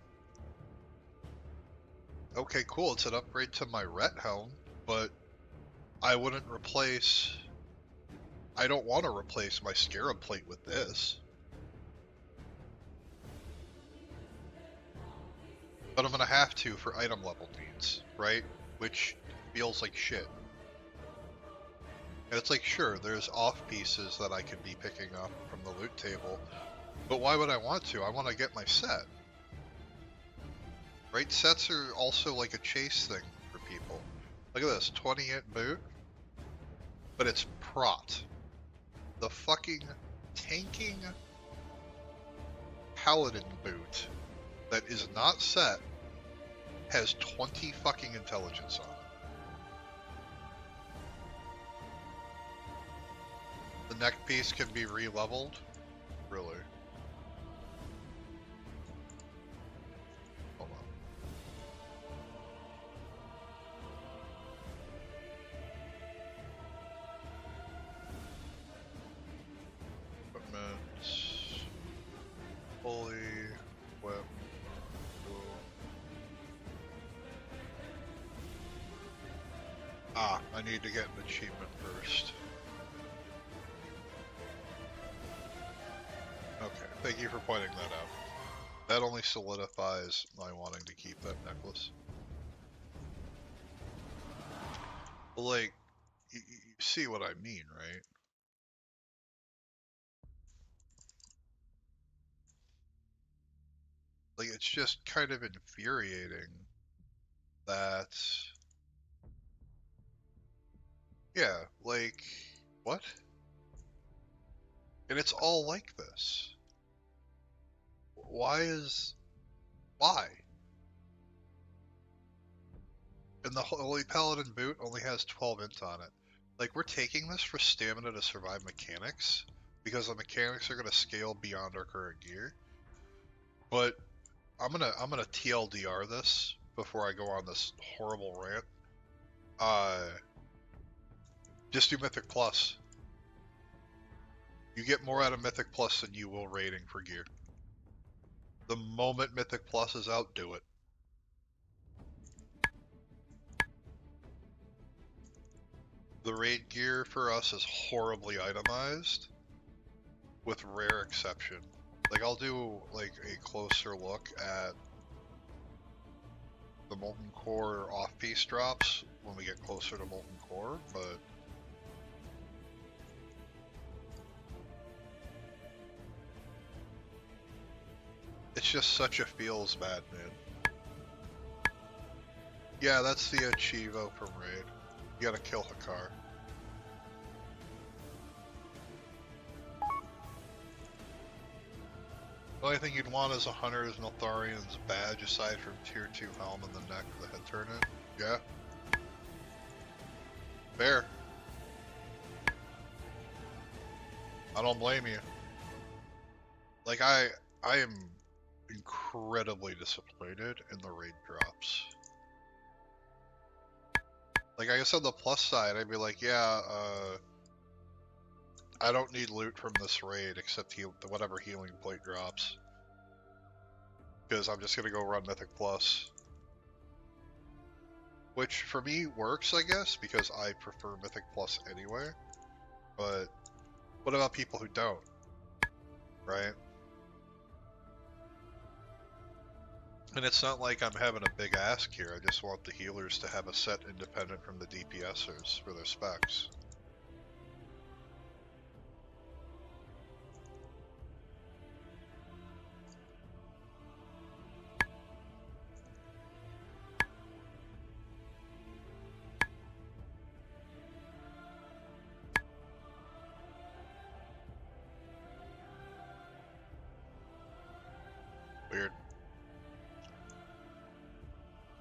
Okay, cool. It's an upgrade to my Ret helm, but I wouldn't replace. I don't want to replace my Scarab plate with this. But I'm gonna have to for item level needs, right? Which feels like shit. And it's like, sure, there's off pieces that I could be picking up from the loot table, but why would I want to? I want to get my set. Right? Sets are also like a chase thing for people. Look at this, 20 int boot, but it's prot. The fucking tanking Paladin boot that is not set has 20 fucking intelligence on it. The neck piece can be re-leveled? Really? Hold on. Equipment. Fully equipped. Ah, I need to get an achievement first. Okay, thank you for pointing that out. That only solidifies my wanting to keep that necklace. Like, you see what I mean, right? Like, it's just kind of infuriating that... Yeah, like, what? And it's all like this. Why? And the Holy Paladin boot only has 12 int on it. Like, we're taking this for stamina to survive mechanics, because the mechanics are gonna scale beyond our current gear. But I'm gonna TLDR this before I go on this horrible rant. Just do Mythic Plus. You get more out of Mythic Plus than you will rating for gear. The moment Mythic Plus is out, do it. The raid gear for us is horribly itemized, with rare exception. Like, I'll do like a closer look at the Molten Core off-piece drops when we get closer to Molten Core, but it's just such a feels bad, man. Yeah, that's the Achievo from raid. You gotta kill Hakar. The only thing you'd want as a hunter is Neltharian's badge, aside from tier 2 helm and the neck for the head turret. Yeah. Fair. I don't blame you. Like, I am incredibly disappointed in the raid drops. Like, I guess on the plus side, I'd be like, yeah, I don't need loot from this raid except whatever healing plate drops. Because I'm just gonna go run Mythic Plus. Which, for me, works, I guess, because I prefer Mythic Plus anyway. But, what about people who don't? Right? And it's not like I'm having a big ask here, I just want the healers to have a set independent from the DPSers for their specs.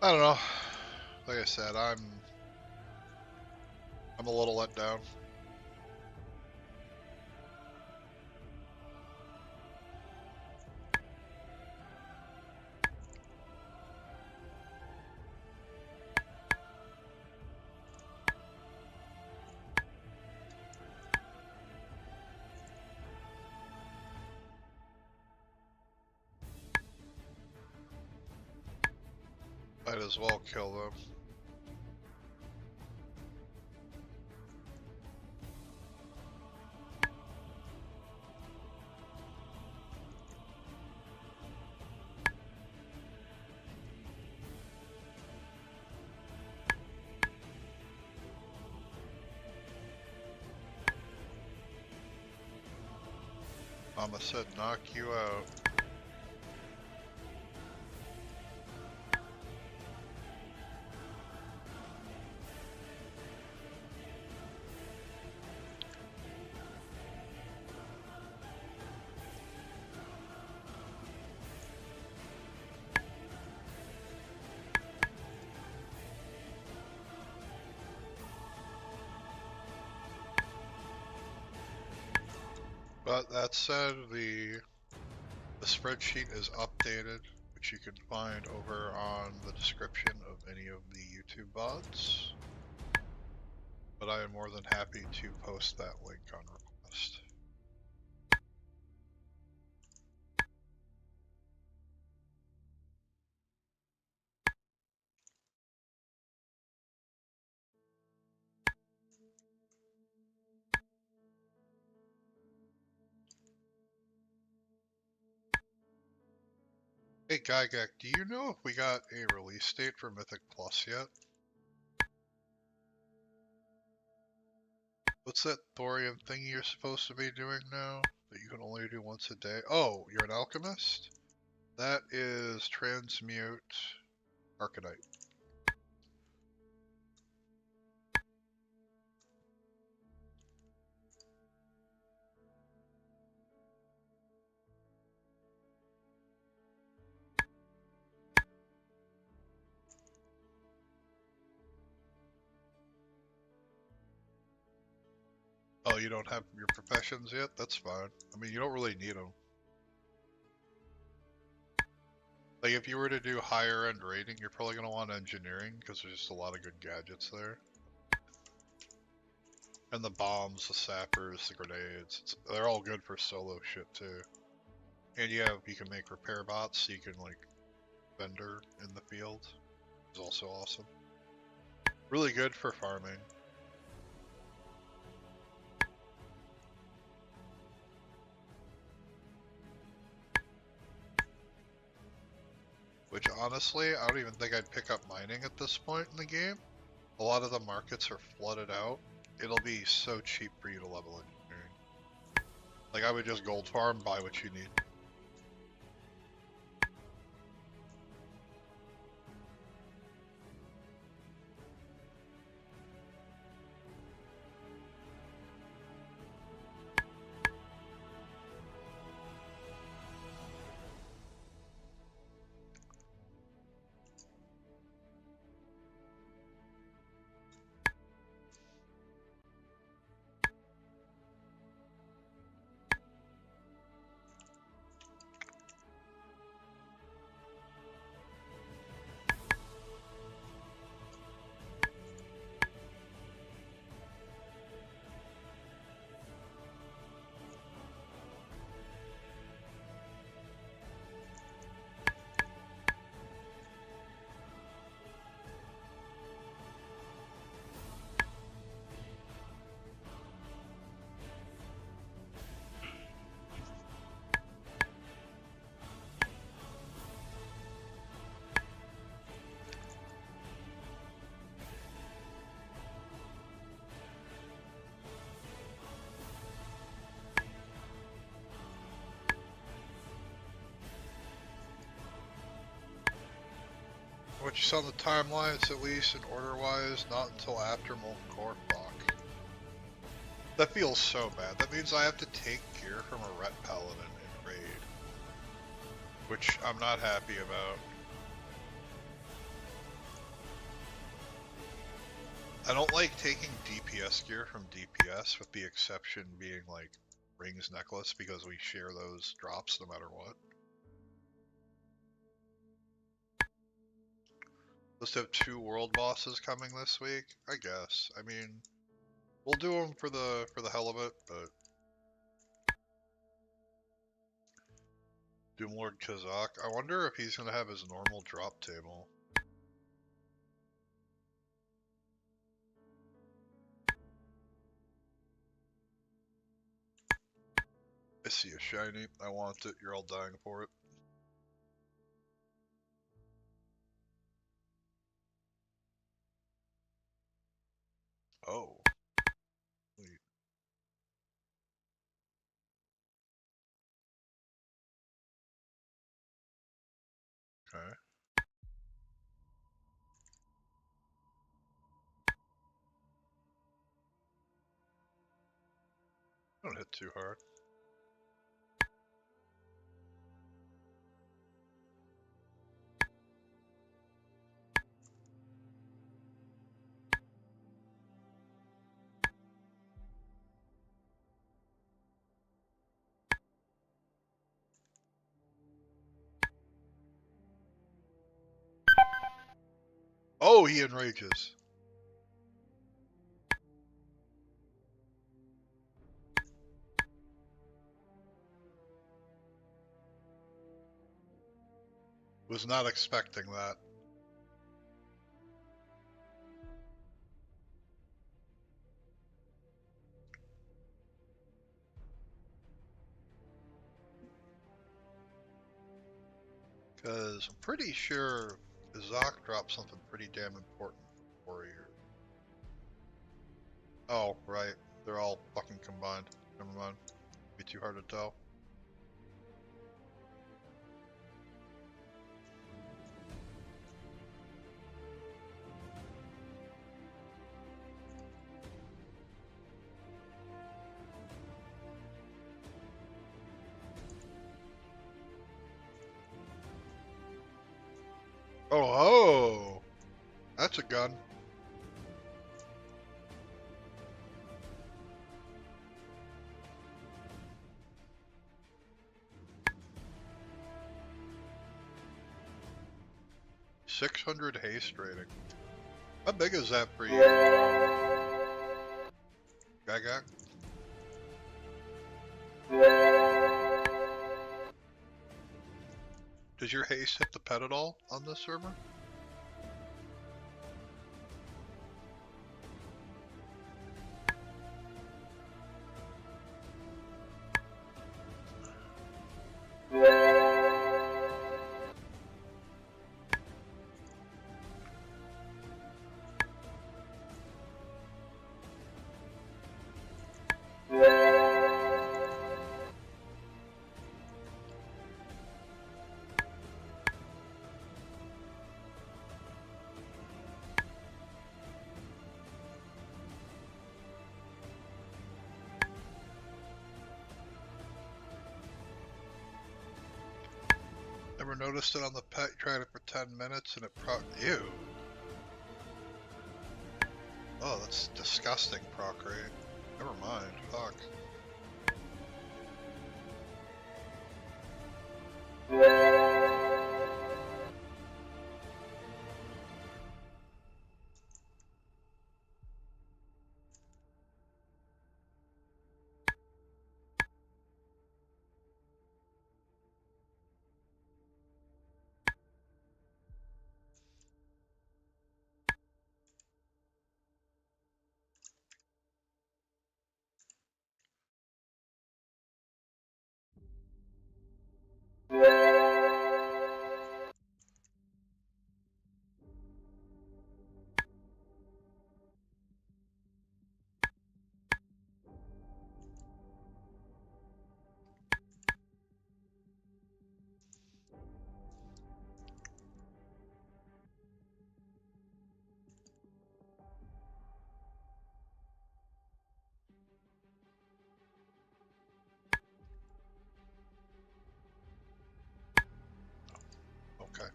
I don't know. Like I said, I'm a little let down. Might as well kill them. Mama said knock you out. But that said, the spreadsheet is updated, which you can find over on the description of any of the YouTube VODs. But I am more than happy to post that link on request. Hey Gygax, do you know if we got a release date for Mythic Plus yet? What's that thorium thing you're supposed to be doing now? That you can only do once a day? Oh, you're an alchemist? That is transmute Arcanite. Oh, you don't have your professions yet? That's fine. I mean, you don't really need them. Like, if you were to do higher end rating, you're probably going to want engineering, because there's just a lot of good gadgets there. And the bombs, the sappers, the grenades, they're all good for solo shit, too. And you can make repair bots, so you can, like, vendor in the field. Is also awesome. Really good for farming. Which, honestly, I don't even think I'd pick up mining at this point in the game. A lot of the markets are flooded out. It'll be so cheap for you to level engineering. Like, I would just gold farm, buy what you need. What you saw in the timeline, it's at least in order-wise, not until after Molten Core. Fuck. That feels so bad. That means I have to take gear from a Ret Paladin in raid. Which I'm not happy about. I don't like taking DPS gear from DPS, with the exception being like Rings Necklace, because we share those drops no matter what. Let's have 2 world bosses coming this week, I guess. I mean, we'll do them for the hell of it, but Doom Lord Kazak. I wonder if he's gonna have his normal drop table. I see a shiny. I want it. You're all dying for it. Oh. Wait. Okay. Don't hit too hard. Oh, he enrages. Was not expecting that. Because I'm pretty sure Kazak dropped something pretty damn important for Warrior. Oh, right. They're all fucking combined. Never mind. Be too hard to tell. Oh, that's a gun. $600 haste rating. How big is that for you? Gagak? Does your haste hit the pet at all on this server? Never noticed it on the pet. You tried it for 10 minutes and it Ew. Oh, that's disgusting, proc rate. Never mind. Fuck. Okay.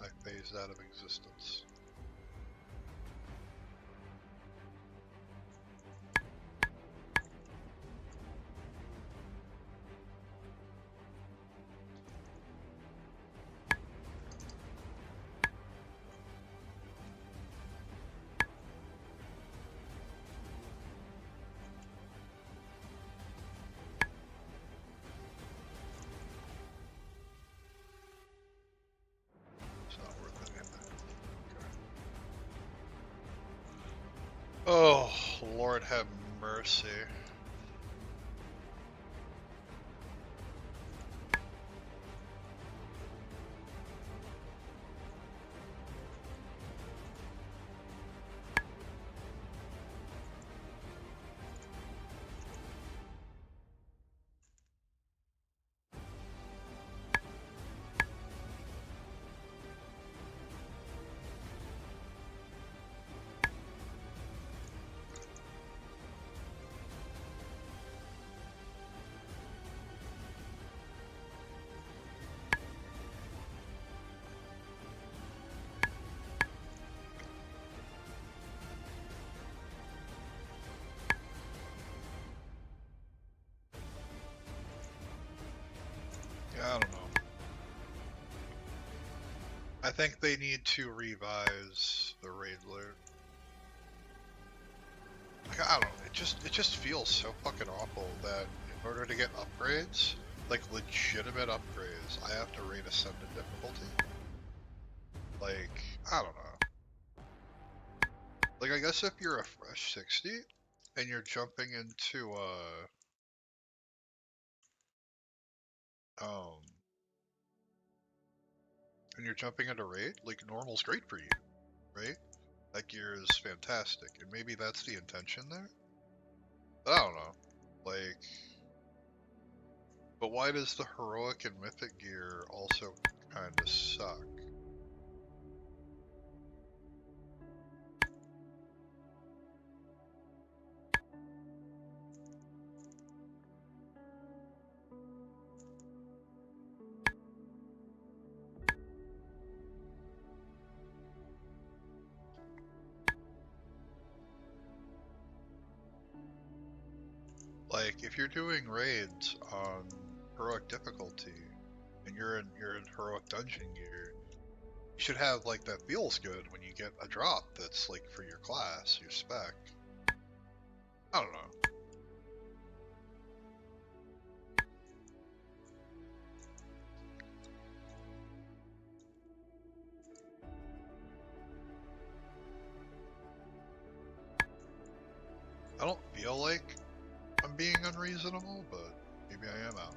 I phased out of existence. Oh, Lord have mercy. Yeah, I don't know. I think they need to revise the raid loot. Like, I don't know, it just feels so fucking awful that in order to get upgrades, like legitimate upgrades, I have to raid Ascended difficulty. Like, I don't know. Like, I guess if you're a fresh 60 and you're jumping into and you're jumping into raid, like normal's great for you, right? That gear is fantastic, and maybe that's the intention there. But I don't know. Like, but why does the heroic and mythic gear also kind of suck? Like, if you're doing raids on heroic difficulty and you're in heroic dungeon gear, you should have like that feels good when you get a drop that's like for your class, your spec. I don't know. I don't feel like I'm being unreasonable, but maybe I am out.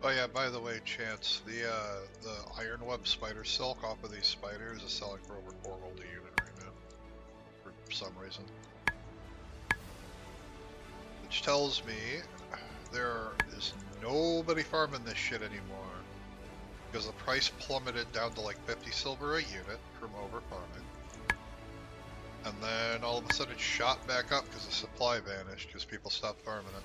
Oh yeah, by the way, Chance, the iron web spider silk off of these spiders is selling for over 4 gold a unit right now, for some reason. Which tells me there is nobody farming this shit anymore, because the price plummeted down to like 50 silver a unit from over farming. And then all of a sudden it shot back up because the supply vanished because people stopped farming it.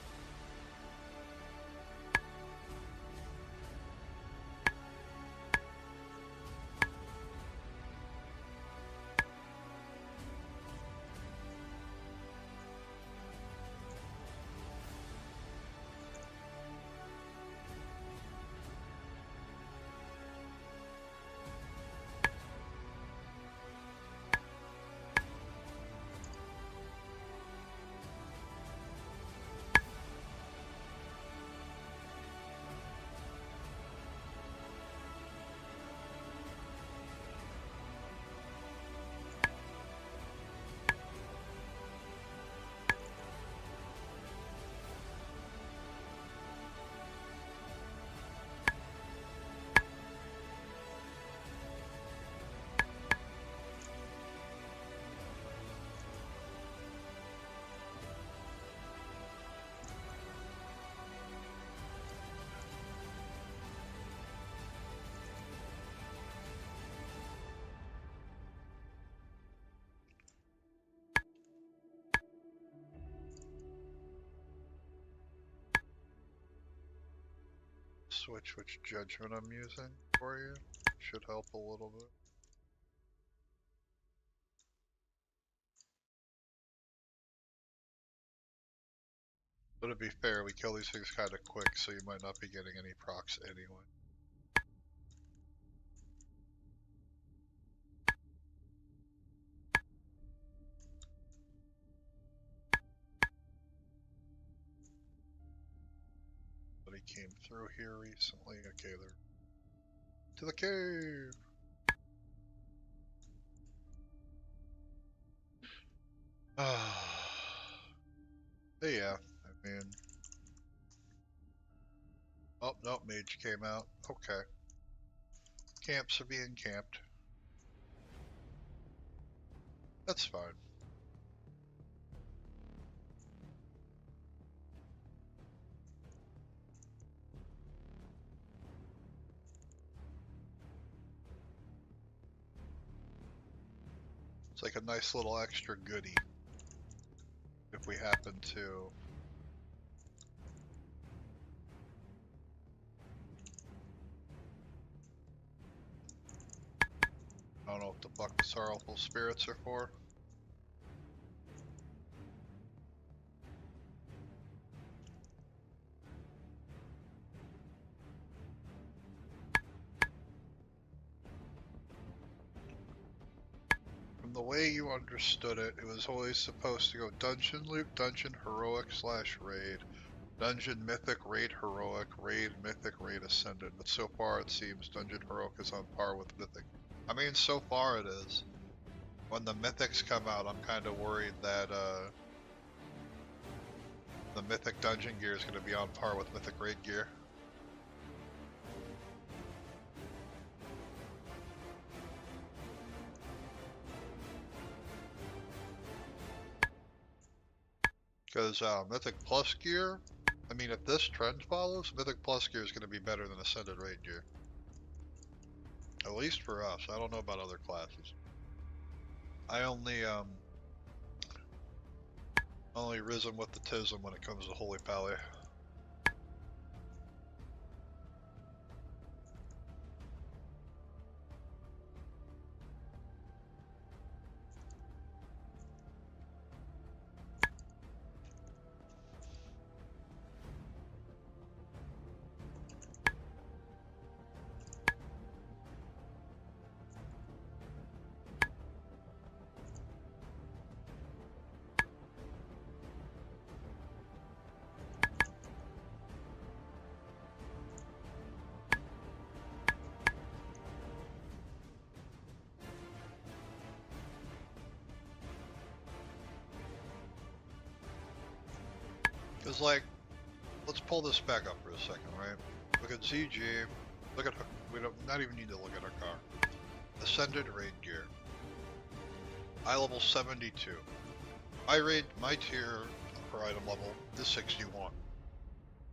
Switch which judgment I'm using for you. Should help a little bit. But to be fair, we kill these things kind of quick, so you might not be getting any procs anyway. But he came through here recently. Okay, they're to the cave. Yeah, I mean, oh no, mage came out. Okay, camps are being camped. That's fine. It's like a nice little extra goodie if we happen to. I don't know what the fuck the sorrowful spirits are for. From the way you understood it, it was always supposed to go dungeon loot, dungeon heroic / raid, dungeon mythic, raid heroic, raid mythic, raid ascendant. But so far it seems dungeon heroic is on par with mythic. I mean, so far it is. When the mythics come out, I'm kind of worried that the mythic dungeon gear is going to be on par with mythic raid gear. Because mythic plus gear, I mean, if this trend follows, mythic plus gear is going to be better than ascended raid gear. At least for us. I don't know about other classes. I only risen with the tism when it comes to Holy Pally. Because, like, let's pull this back up for a second, right? Look at ZG, look at, we don't, not even need to look at our car. Ascended raid gear. I level 72. My tier per item level is 61.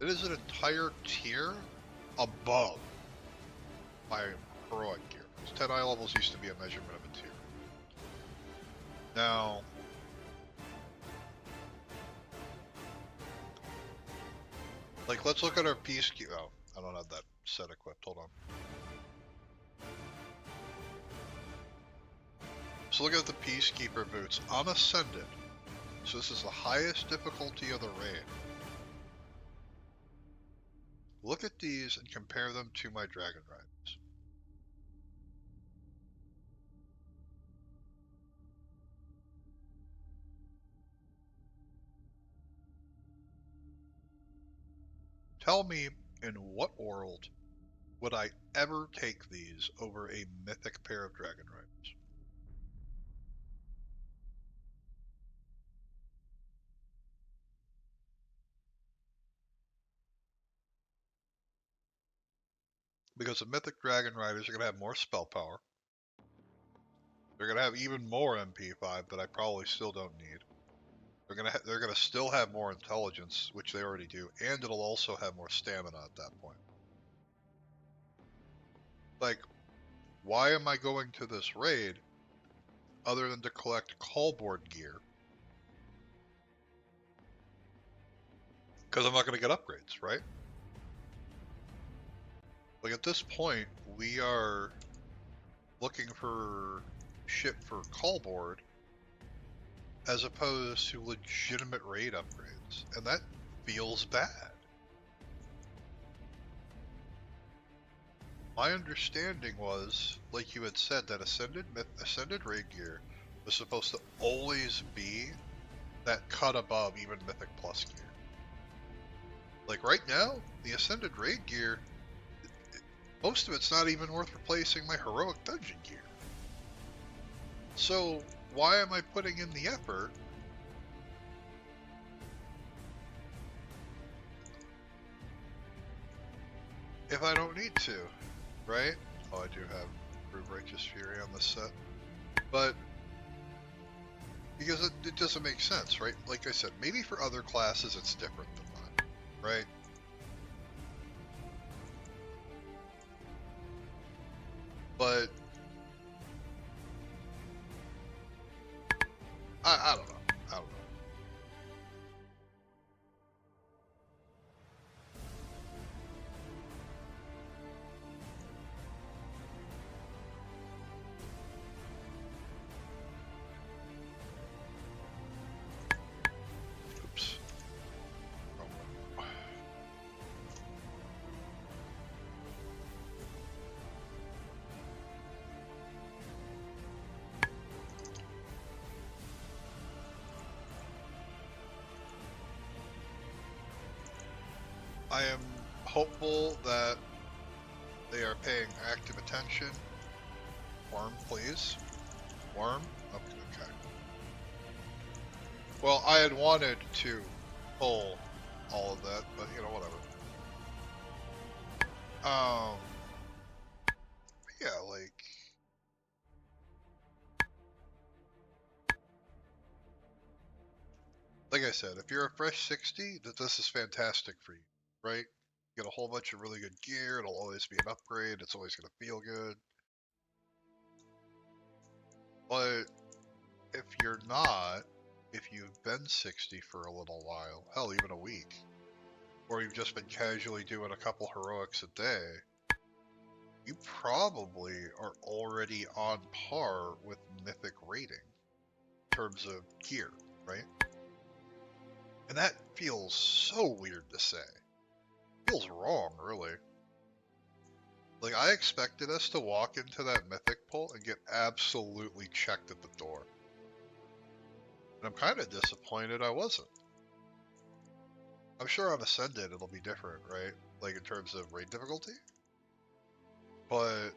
It is an entire tier above my heroic gear. 10 eye levels used to be a measurement of a tier. Now, like, let's look at our peacekeeper. Oh, I don't have that set equipped. Hold on. So look at the peacekeeper boots. I'm ascended. So this is the highest difficulty of the raid. Look at these and compare them to my dragon riders. Tell me, in what world would I ever take these over a mythic pair of dragon riders? Because the mythic dragon riders are going to have more spell power. They're going to have even more MP5 that I probably still don't need. They're gonna still have more intelligence, which they already do, and it'll also have more stamina at that point. Like, why am I going to this raid other than to collect callboard gear? Because I'm not going to get upgrades, right? Like, at this point, we are looking for shit for callboard as opposed to legitimate raid upgrades. And that feels bad. My understanding was, like you had said, that Ascended raid gear was supposed to always be that cut above even Mythic Plus gear. Like right now, the Ascended raid gear, most of it's not even worth replacing my heroic dungeon gear. So why am I putting in the effort if I don't need to, right? Oh, I do have Prove Righteous Fury on this set, but because it doesn't make sense, right? Like I said, maybe for other classes it's different than mine, right? But I don't know. I don't know. Oops. Oh. I am hopeful that they are paying active attention. Worm, please. Worm? Okay. Well, I had wanted to pull all of that, but you know, whatever. Yeah, like I said, if you're a fresh 60, this is fantastic for you, right? You get a whole bunch of really good gear, it'll always be an upgrade, it's always gonna feel good. But if you're not, if you've been 60 for a little while, hell, even a week, or you've just been casually doing a couple heroics a day, you probably are already on par with Mythic rating in terms of gear, right? And that feels so weird to say. It feels wrong, really. Like, I expected us to walk into that Mythic pull and get absolutely checked at the door. And I'm kind of disappointed I wasn't. I'm sure on Ascended it'll be different, right? Like, in terms of raid difficulty? But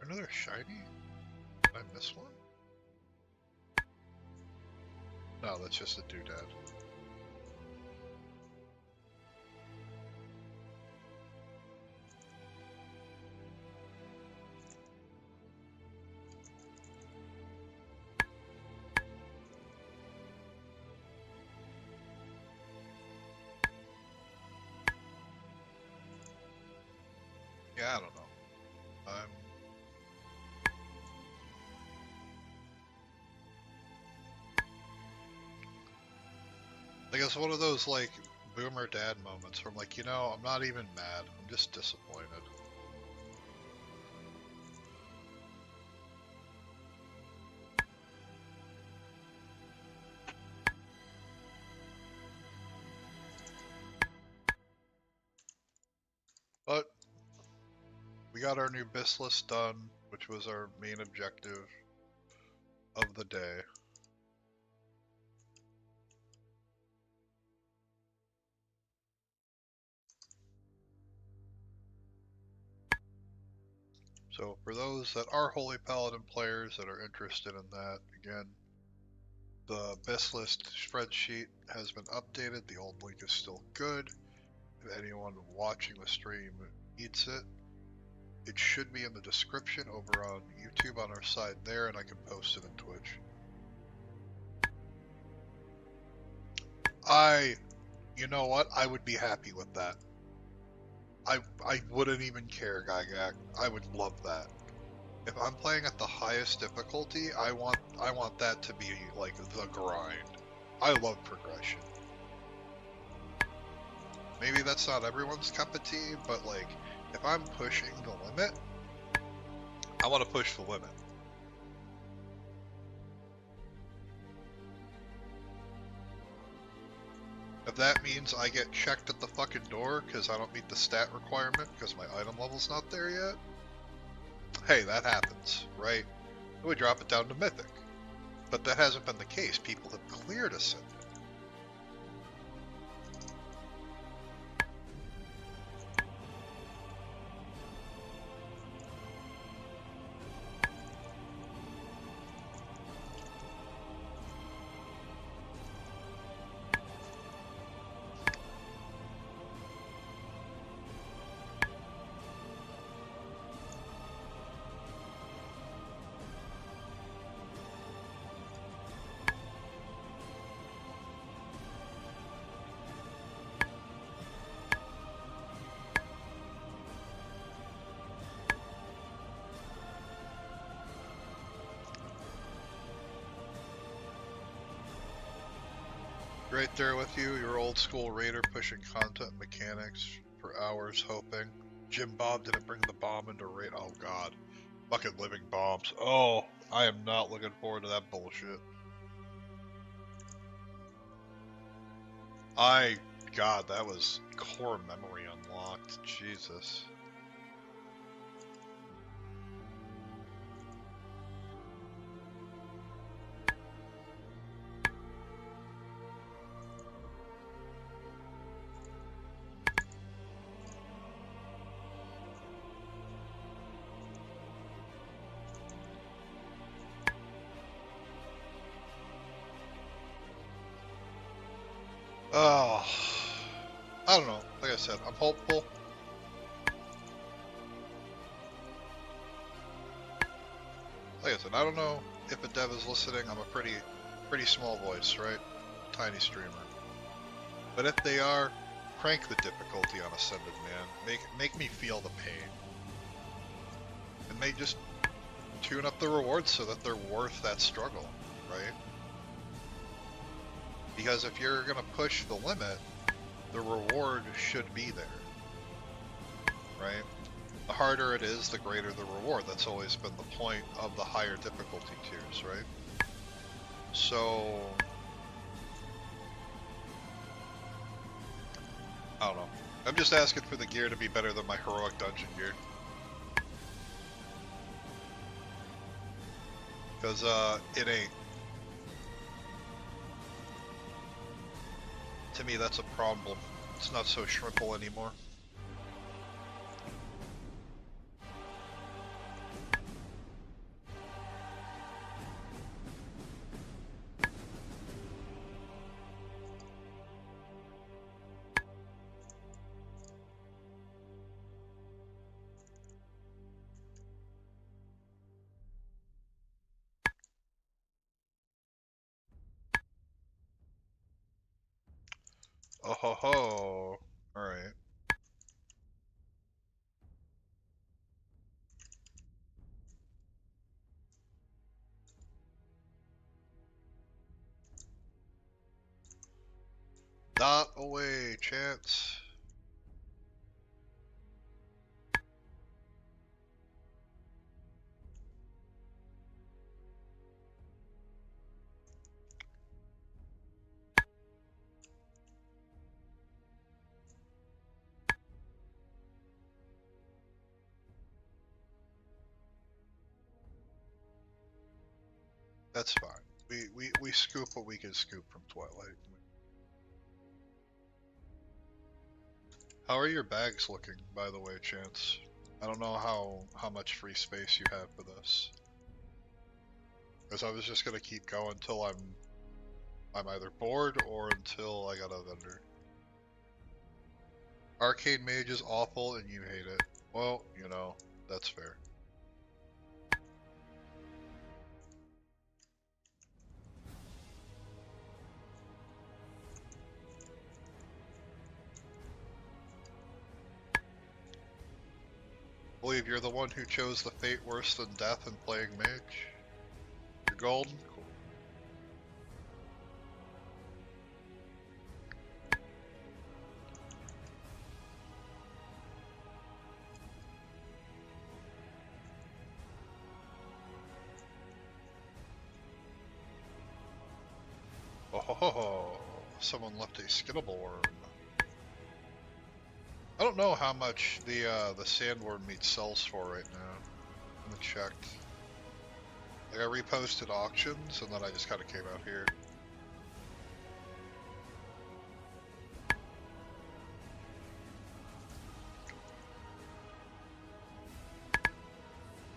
another shiny? Did I miss one? No, that's just a doodad. Yeah, I don't know. I guess one of those, like, boomer dad moments where I'm like, you know, I'm not even mad. I'm just disappointed. But we got our new BiS List done, which was our main objective of the day. So for those that are Holy Paladin players that are interested in that, again, the BiS List spreadsheet has been updated. The old link is still good. If anyone watching the stream needs it, it should be in the description over on YouTube on our side there, and I can post it in Twitch. I You know what? I would be happy with that. I wouldn't even care, Gygax. I would love that. If I'm playing at the highest difficulty, I want that to be like the grind. I love progression. Maybe that's not everyone's cup of tea, but like if I'm pushing the limit, I want to push the limit. If that means I get checked at the fucking door because I don't meet the stat requirement because my item level's not there yet, hey, that happens, right? It would drop it down to Mythic. But that hasn't been the case. People have cleared Ascendant. Right there with you, your old school raider pushing content mechanics for hours hoping. Jim Bob didn't bring the bomb into raid. Oh god. Fucking living bombs. Oh, I am not looking forward to that bullshit. God, that was core memory unlocked. Jesus. Oh, I don't know. Like I said, I'm hopeful. Like I said, I don't know if a dev is listening. I'm a pretty small voice, right? Tiny streamer. But if they are, crank the difficulty on Ascended, man. Make me feel the pain. And they just tune up the rewards so that they're worth that struggle, right? Because if you're gonna push the limit, the reward should be there, right? The harder it is, the greater the reward. That's always been the point of the higher difficulty tiers, right? So, I don't know. I'm just asking for the gear to be better than my heroic dungeon gear. Because, it ain't. To me, that's a problem. It's not so shrimpable anymore. Oh ho ho. Alright. Dot away, chance. That's fine. We scoop what we can scoop from Twilight. How are your bags looking, by the way, Chance? I don't know how much free space you have for this. Because I was just gonna keep going until I'm either bored or until I got a vendor. Arcade Mage is awful and you hate it. Well, you know, that's fair. believe you're the one who chose the fate worse than death in playing mage. You're golden? Cool. Oh ho ho ho! Someone left a skittable worm. I don't know how much the sandworm meat sells for right now. I haven't checked. Like I reposted auctions and then I just kind of came out here.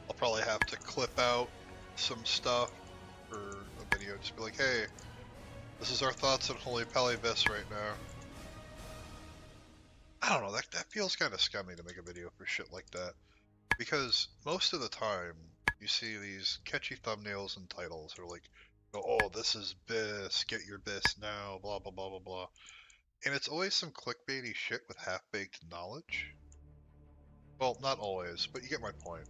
I'll probably have to clip out some stuff for a video. Just be like, hey, this is our thoughts on Holy BiS right now. I don't know, that feels kind of scummy to make a video for shit like that. Because most of the time, you see these catchy thumbnails and titles are like, oh, this is BiS, get your BiS now, blah, blah, blah, blah, blah. And it's always some clickbaity shit with half-baked knowledge. Well, not always, but you get my point,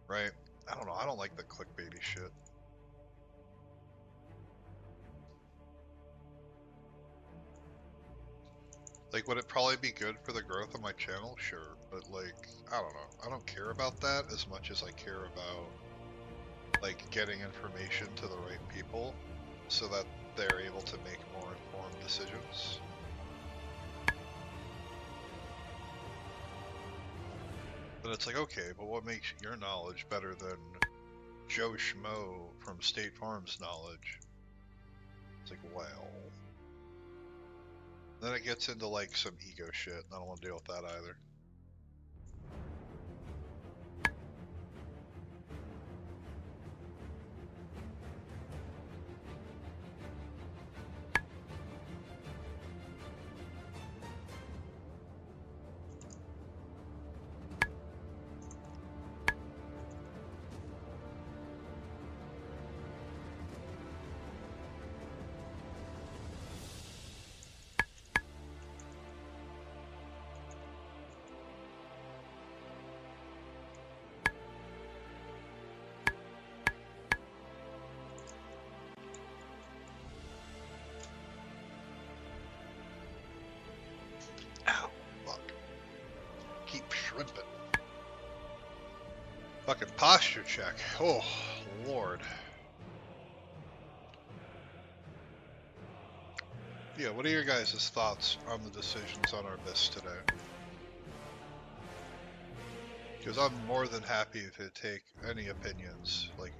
right? I don't know, I don't like the clickbaity shit. Like, would it probably be good for the growth of my channel? Sure, but like, I don't know. I don't care about that as much as I care about, like, getting information to the right people so that they're able to make more informed decisions. But it's like, okay, but what makes your knowledge better than Joe Schmo from State Farm's knowledge? It's like, well... Then it gets into, like, some ego shit, and I don't want to deal with that either. Ow, fuck. Keep shrimping. Fucking posture check. Oh, Lord. Yeah, what are your guys' thoughts on the decisions on our BiS today? Because I'm more than happy to take any opinions. Like,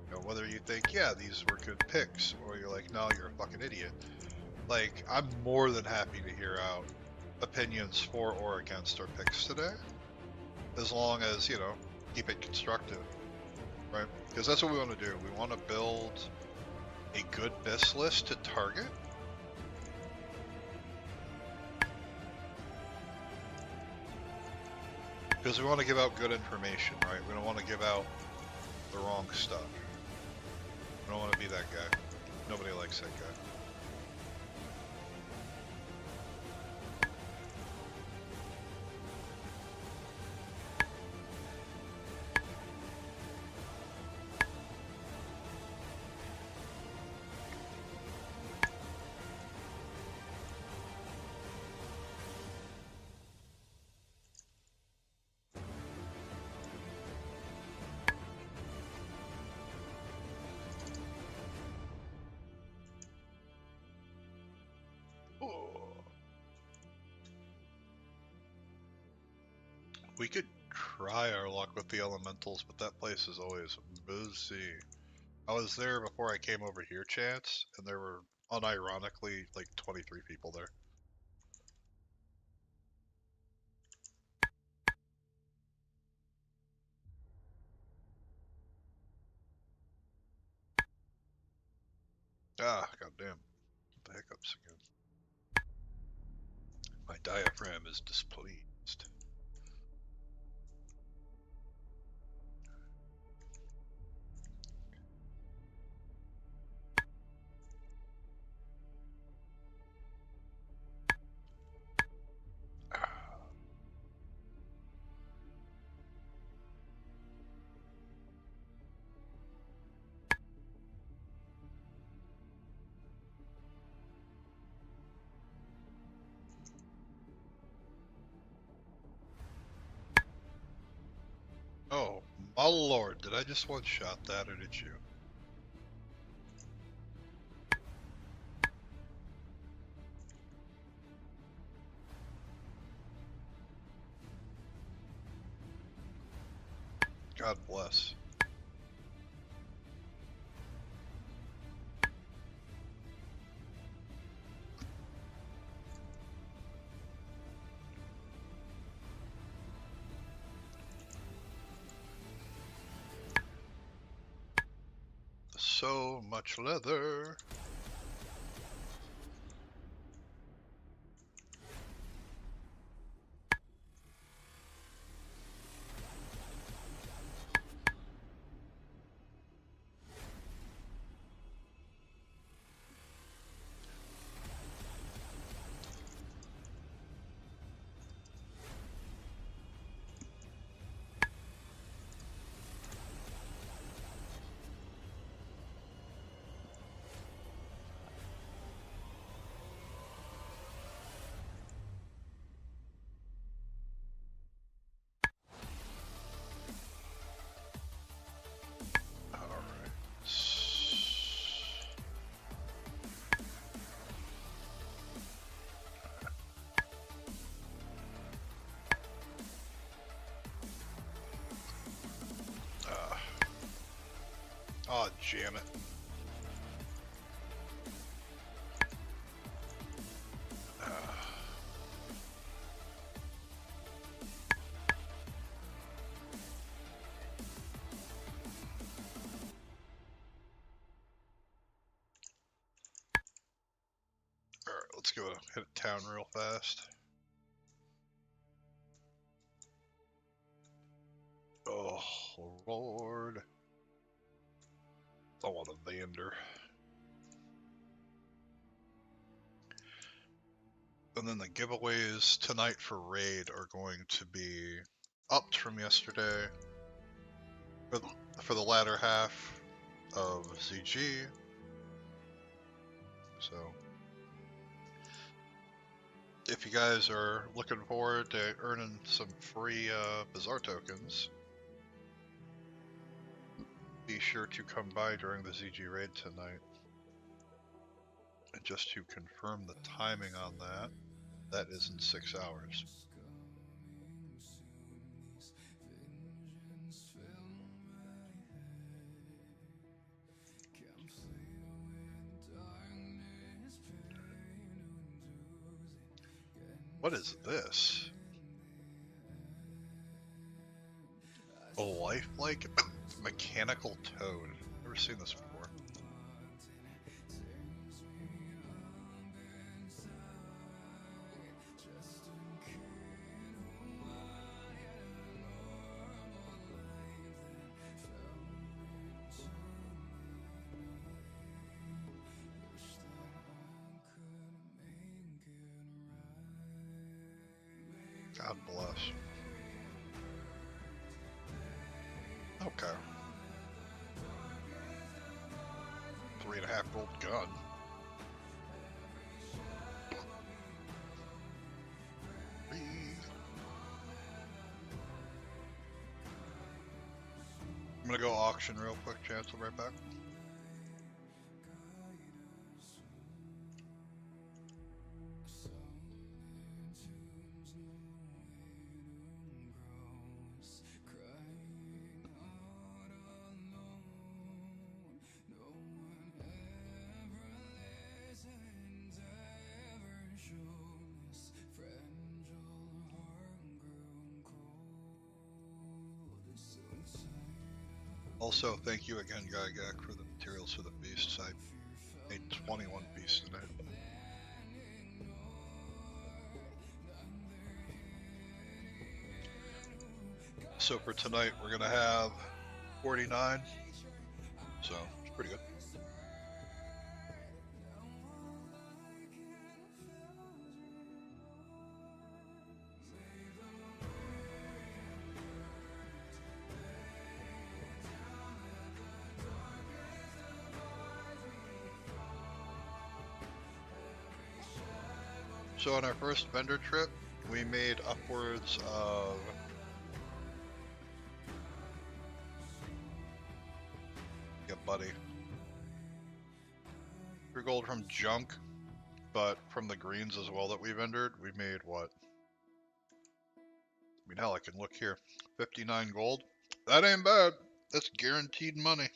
you know, whether you think, yeah, these were good picks, or you're like, no, you're a fucking idiot. Like, I'm more than happy to hear out opinions for or against our picks today. As long as, you know, keep it constructive, right? Because that's what we want to do. We want to build a good BiS list to target. Because we want to give out good information, right? We don't want to give out the wrong stuff. We don't want to be that guy. Nobody likes that guy. We could try our luck with the elementals, but that place is always busy. I was there before I came over here, Chance, and there were unironically like 23 people there. Ah, goddamn. The hiccups again. My diaphragm is displeased. Oh lord, did I just one-shot that or did you? God bless. So much leather. Oh, jam it. Alright, let's go hit town real fast. Oh, lord. I want a Vander. And then the giveaways tonight for Raid are going to be upped from yesterday for the latter half of ZG. So, if you guys are looking forward to earning some free Bazaar tokens, be sure to come by during the ZG Raid tonight. And just to confirm the timing on that, that is in 6 hours. What is this? A lifelike mechanical toad. Never seen this before. God bless. Okay. 3.5 gold gun. I'm gonna go auction real quick, Chance. I'll be right back. Also, thank you again, Gygax, for the materials for the beasts. I made 21 beasts tonight. So for tonight, we're gonna have 49. So it's pretty good. So on our first vendor trip, we made upwards of buddy. 3 gold from junk, but from the greens as well that we've entered, we made what? I mean, hell, I can look here. 59 gold. That ain't bad. That's guaranteed money.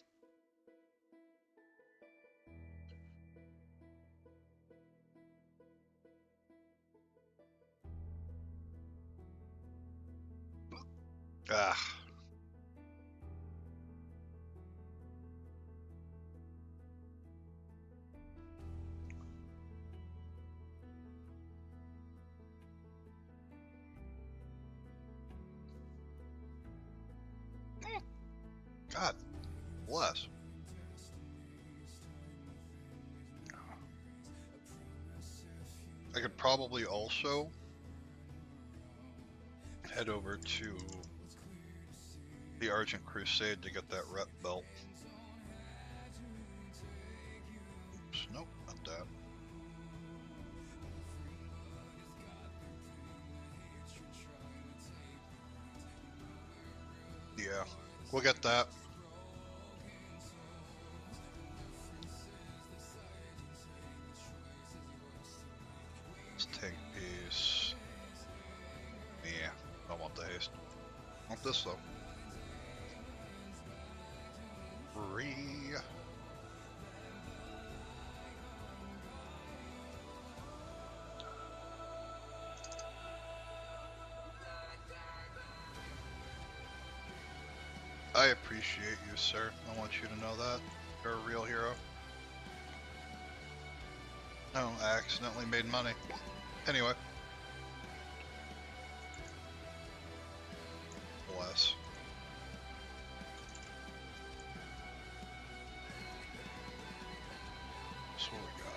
Ah. God bless. I could probably also head over to the Argent Crusade to get that rep belt. Oops, nope, not that. Yeah, we'll get that. Let's take piece. Yeah, don't want the haste. Want this though. Free. I appreciate you, sir. I want you to know that. You're a real hero. No, I accidentally made money. Anyway. Bless. So we got...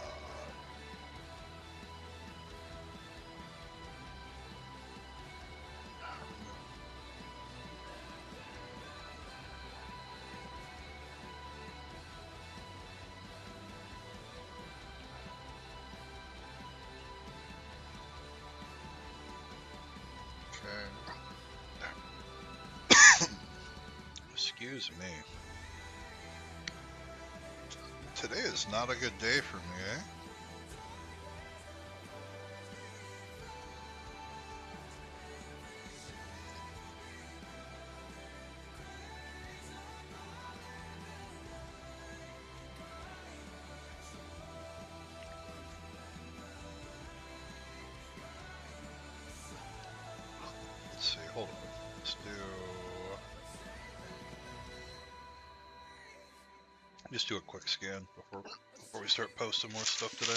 Excuse me. Today is not a good day for me, eh? Let's see, hold on. Let's just do a quick scan before we start posting more stuff today.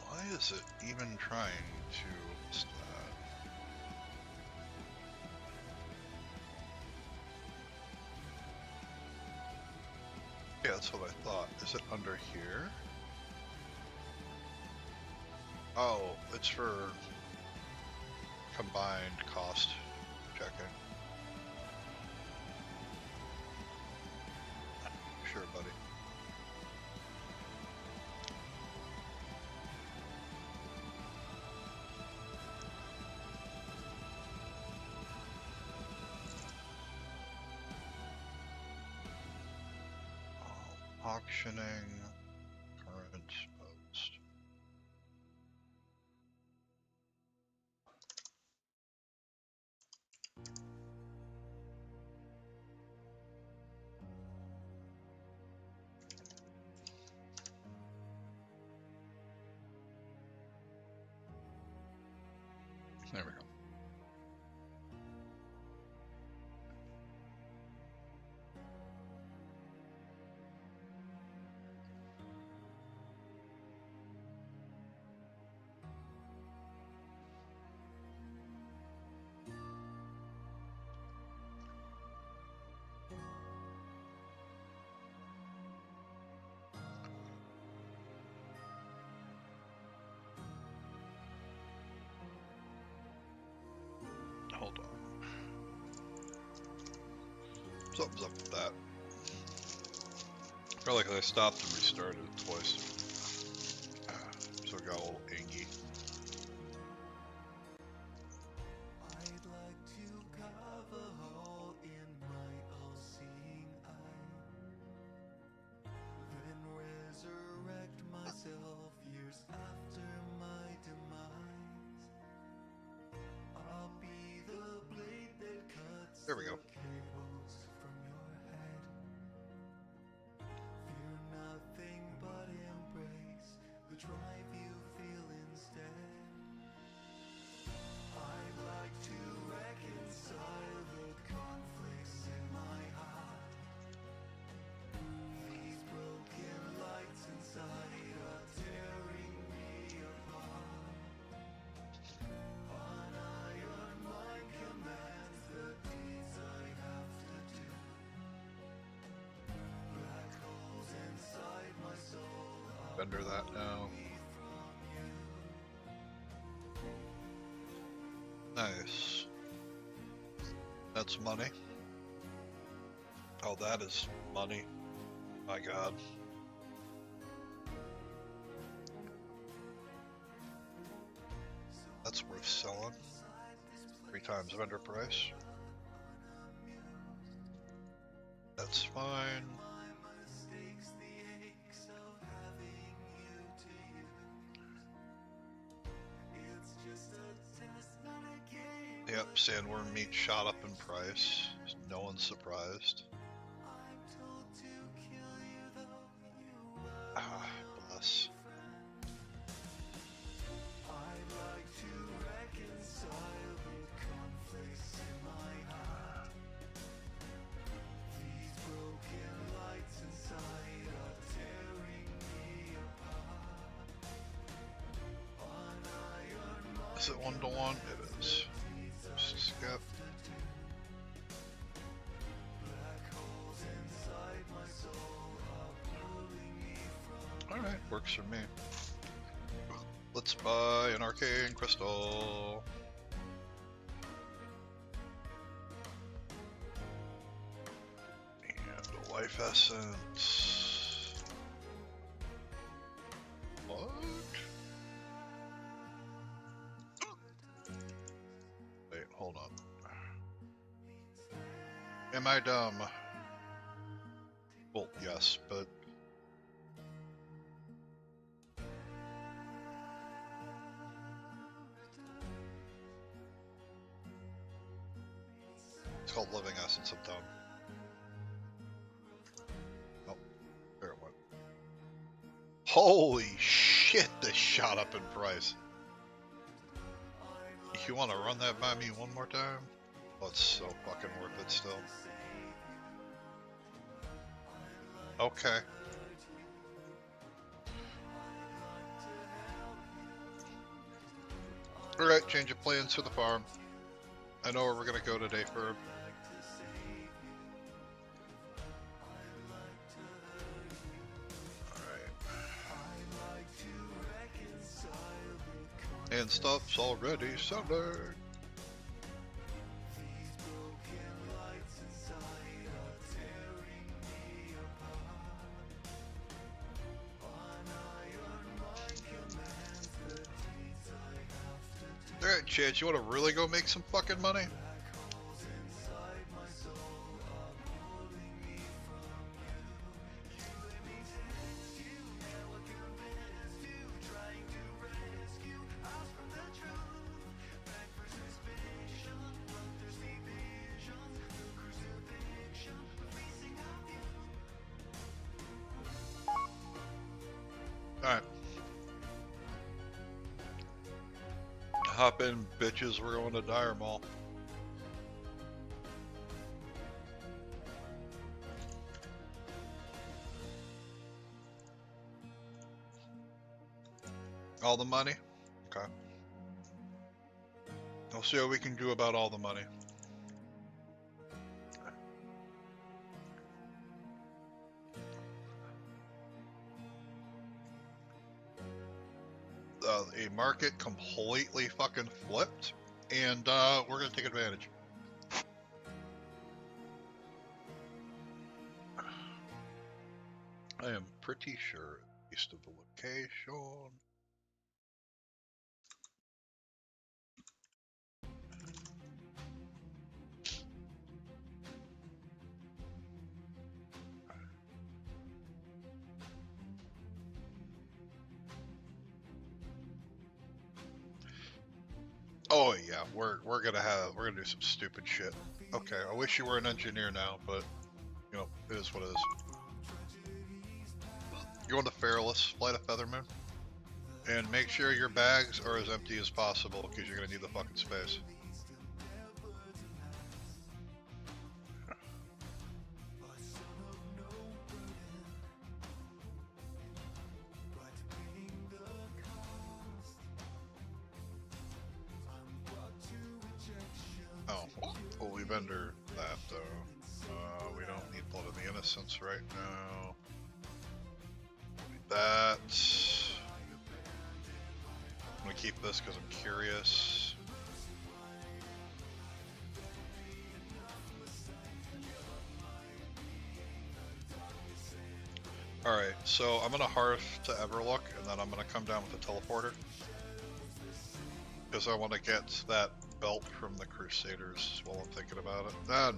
Why is it even trying to Yeah, that's what I thought. Is it under here? Oh, it's for combined cost checking. Sure, buddy. Auctioning, current post. There we go. Hold on. Something's up with that. Or like I stopped and restarted it twice. So it got a little ingy. There we go. Vendor that now. Nice. That's money. Oh, that is money. My God. That's worth selling. 3 times vendor price. That's fine. Yep, sandworm meat shot up in price. No one's surprised. Ah, bless. Is it 1-to-1? It is. Skip. Alright, works for me. Let's buy an arcane crystal. And a life essence. What? Wait, hold on. Am I dumb? Well, yes, but... It's called Living Essence of Dumb. Oh, there it went. Holy shit, this shot up in price. You want to run that by me one more time? Oh, it's so fucking worth it still. Okay. Alright, change of plans for the farm. I know where we're gonna go today, Ferb. And stuff's already selling. Alright, Chad, you wanna really go make some fucking money? Alright. Hop in, bitches, we're going to Dire Mall. All the money? Okay. We'll see what we can do about all the money. A market completely fucking flipped, and we're gonna take advantage. I am pretty sure east of the location. Oh yeah, we're gonna do some stupid shit. Okay, I wish you were an engineer now, but you know, it is what it is. Go into Feralus, flight a Feathermoon, and make sure your bags are as empty as possible because you're gonna need the fucking space. Oh, we'll leave under that though. We don't need Blood of the Innocents right now. That. I'm gonna keep this because I'm curious. Alright, so I'm gonna hearth to Everlook, and then I'm gonna come down with the teleporter. Because I want to get that belt from the Crusaders while I'm thinking about it. No.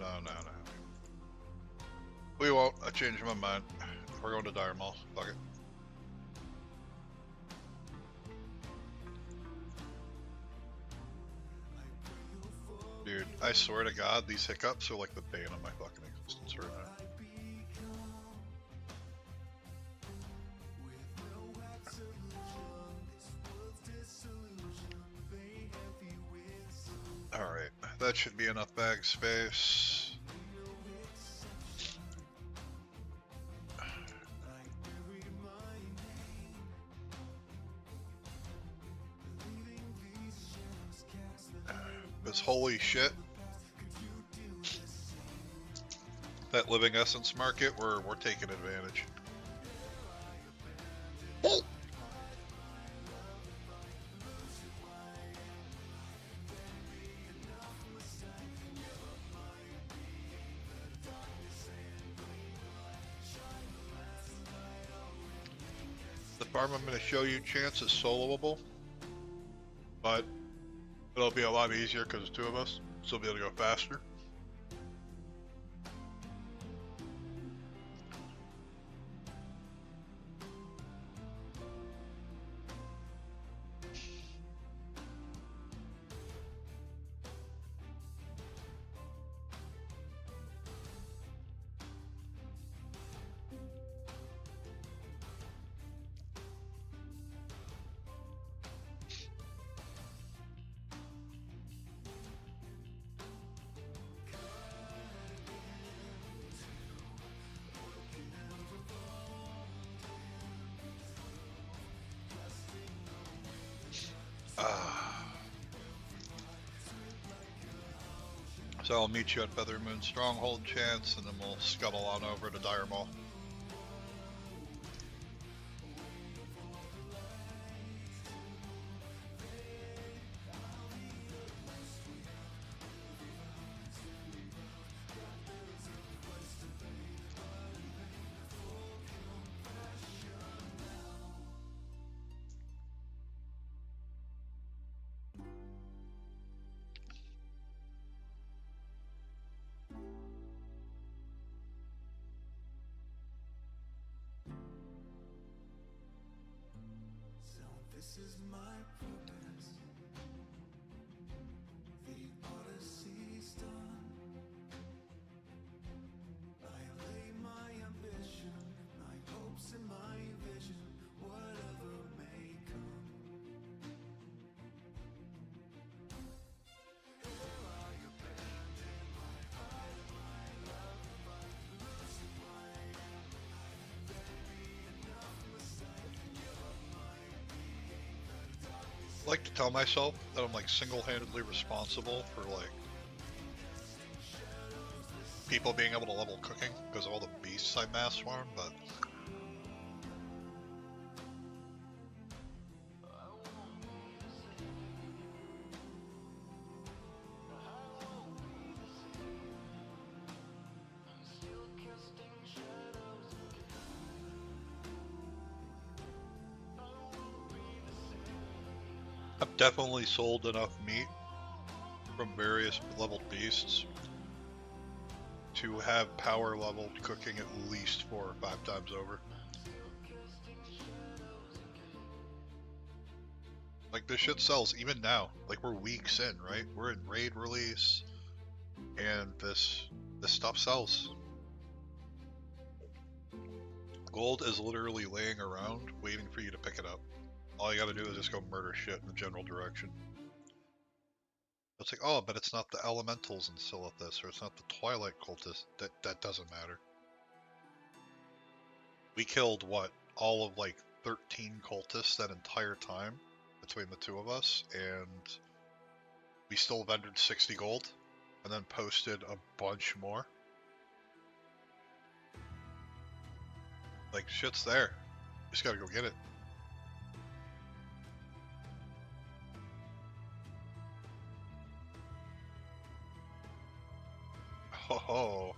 We won't. I changed my mind. We're going to Dire Maul. Fuck it. Dude, I swear to God, these hiccups are like the bane of my fucking existence right now. Alright, that should be enough bag space. Because holy shit, that living essence market, we're taking advantage. The farm I'm going to show you, Chance, is soloable, but it'll be a lot easier because there's two of us, so we'll be able to go faster. So I'll meet you at Feathermoon Stronghold, Chance, and then we'll scuttle on over to Dire Maul. This is my progress. The Odyssey's done. I lay my ambition, my hopes and my vision, whatever may come. Here I abandon my heart, my love, my losing my am. There be enough mistake, give up my I like to tell myself that I'm like single-handedly responsible for like people being able to level cooking because of all the beasts I mass farm, but I've definitely sold enough meat from various leveled beasts to have power leveled cooking at least 4 or 5 times over. Like, this shit sells even now. Like, we're weeks in, right? We're in raid release, and this stuff sells. Gold is literally laying around waiting for you to pick it up. All you gotta do is just go murder shit in the general direction. It's like, oh, but it's not the elementals in Silithus, or it's not the Twilight cultists. That doesn't matter. We killed, what, all of like 13 cultists that entire time between the two of us, and we still vendored 60 gold, and then posted a bunch more. Like, shit's there. You just gotta go get it. Ho ho.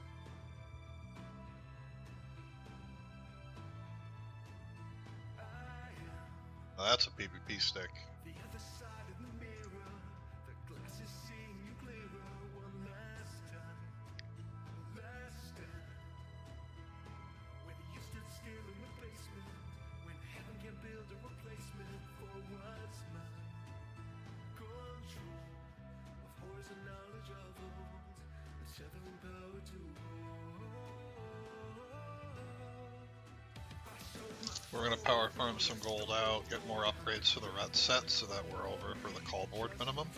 Now that's a PvP stick. The other side of the mirror, the glass is seeing you clearer one last time. When you stood still in the basement, when heaven can build a replacement for what's mine. Control of horrors and knowledge of old, the severing power to We're gonna power farm some gold out, get more upgrades to the red set so that we're over for the call board minimum.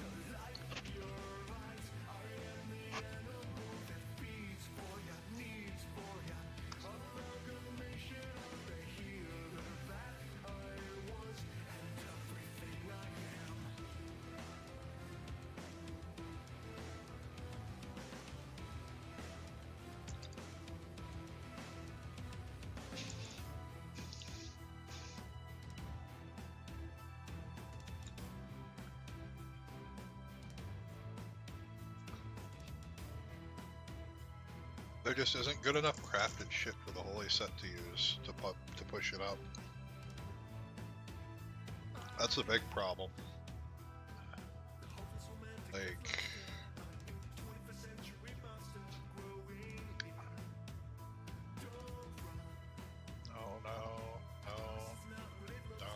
There just isn't good enough crafted shit for the holy set to use to push it up. That's a big problem. Like, no.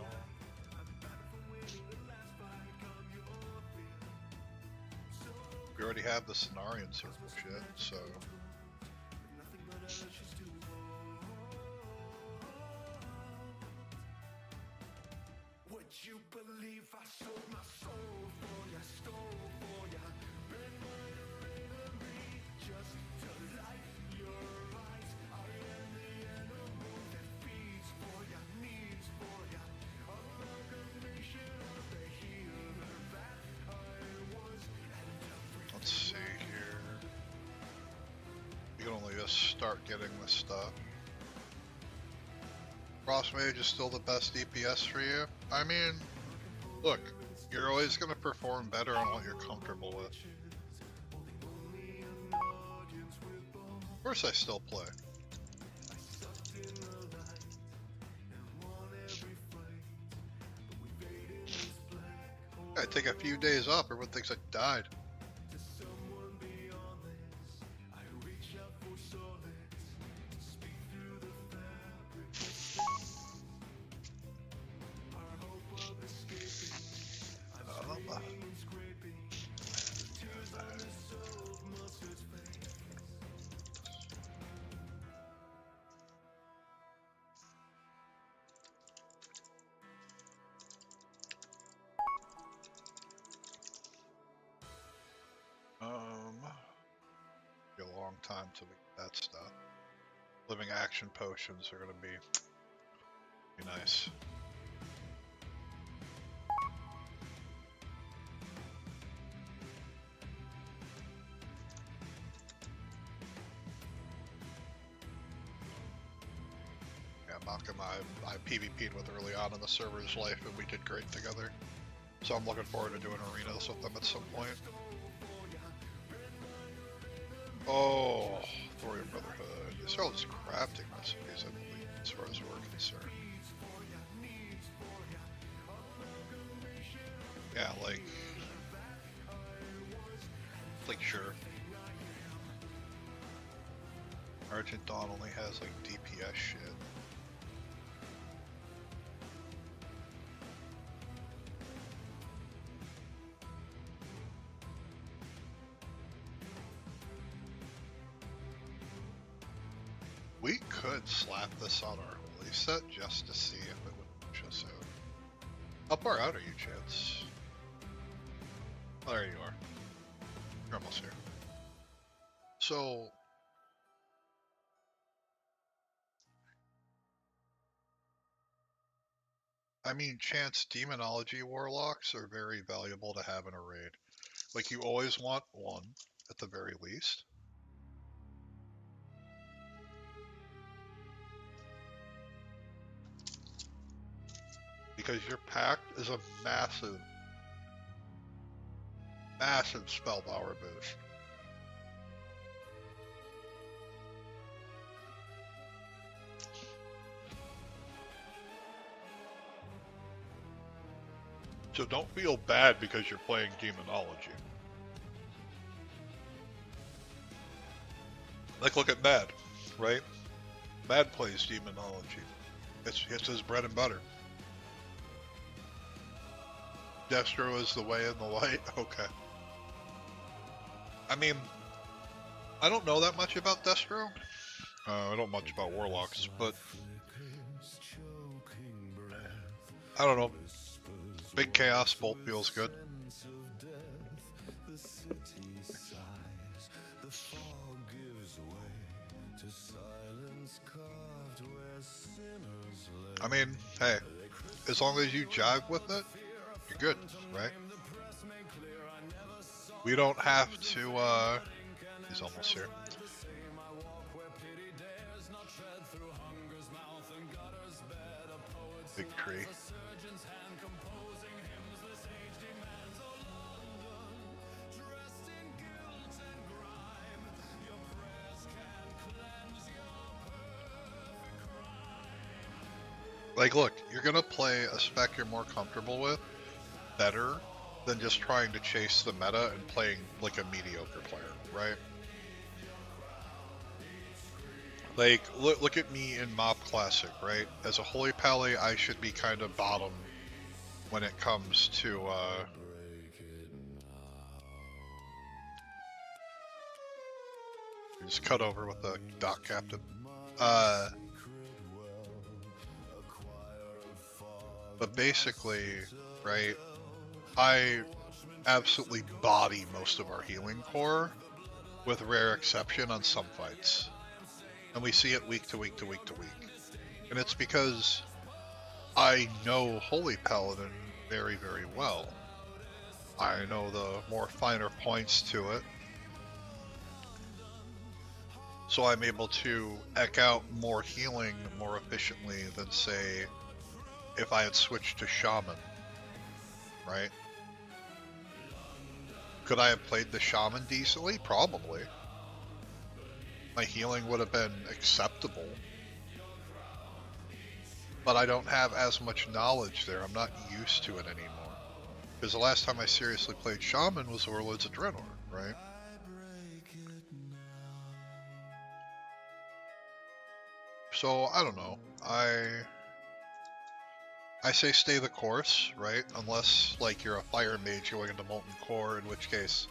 We already have the Cenarian circle shit, so. Would you believe I sold my soul for ya, stole for ya, been my enemy just to light your eyes. I am the animal that feeds for ya, needs for ya, amalgamation of the healer that I was, and everything. Let's see here. You can only just start getting this stuff. Frost Mage is still the best DPS for you. I mean, look, you're always going to perform better on what you're comfortable with. Of course I still play. I take a few days off, everyone thinks I died. Be a long time to make that stuff. Living action potions are gonna be nice. Yeah, Malcolm, I PvP'd with early on in the server's life, and we did great together. So I'm looking forward to doing arenas with them at some point. Oh, Thorium Brotherhood. These are all just crafting recipes, I believe, as far as we're concerned. Yeah, like sure. Argent Dawn only has like DPS shit. We could slap this on our holy set just to see if it would push us out. How far out are you, Chance? Oh, there you are. You're almost here. So, I mean, Chance, Demonology Warlocks are very valuable to have in a raid. Like, you always want one, at the very least. Because your pact is a massive, massive spell power boost. So don't feel bad because you're playing Demonology. Like, look at Mad, right? Mad plays Demonology. It's his bread and butter. Destro is the way and the light? Okay. I mean, I don't know that much about Destro. I don't much about Warlocks, but I don't know. Big Chaos Bolt feels good. I mean, hey, as long as you jive with it, you're good, right? We don't have to, he's almost here. Big tree. Like, look, you're gonna play a spec you're more comfortable with better than just trying to chase the meta and playing like a mediocre player, right? Like, look at me in Mob Classic, right? As a Holy Pally, I should be kind of bottom when it comes to, just cut over with the dock captain. But basically, right, I absolutely body most of our healing core, with rare exception on some fights. And we see it week to week to week to week. And it's because I know Holy Paladin very, very well. I know the more finer points to it. So I'm able to eke out more healing more efficiently than, say, if I had switched to Shaman, right? Could I have played the Shaman decently? Probably. My healing would have been acceptable. But I don't have as much knowledge there. I'm not used to it anymore. Because the last time I seriously played Shaman was Warlords of Draenor, right? So, I don't know. I say stay the course, right? Unless, like, you're a fire mage going into Molten Core, in which case,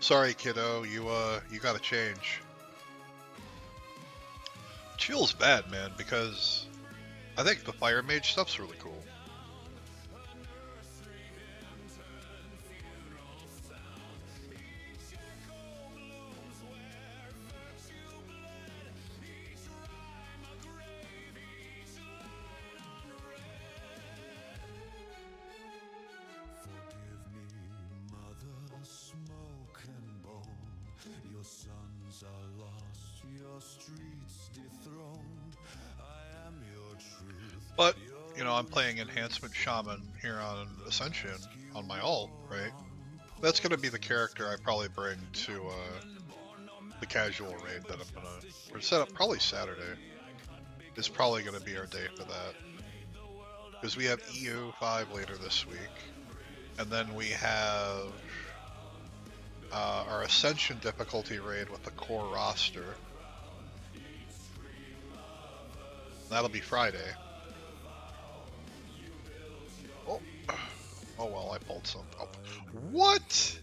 sorry, kiddo, you gotta change. Which feels bad, man, because I think the fire mage stuff's really cool. But, you know, I'm playing Enhancement Shaman here on Ascension, on my ult, right? That's going to be the character I probably bring to the casual raid that I'm going to set up. Probably Saturday is probably going to be our day for that. Because we have EU 5 later this week. And then we have our Ascension difficulty raid with the core roster. That'll be Friday. Oh, oh well, I pulled some. Oh. What?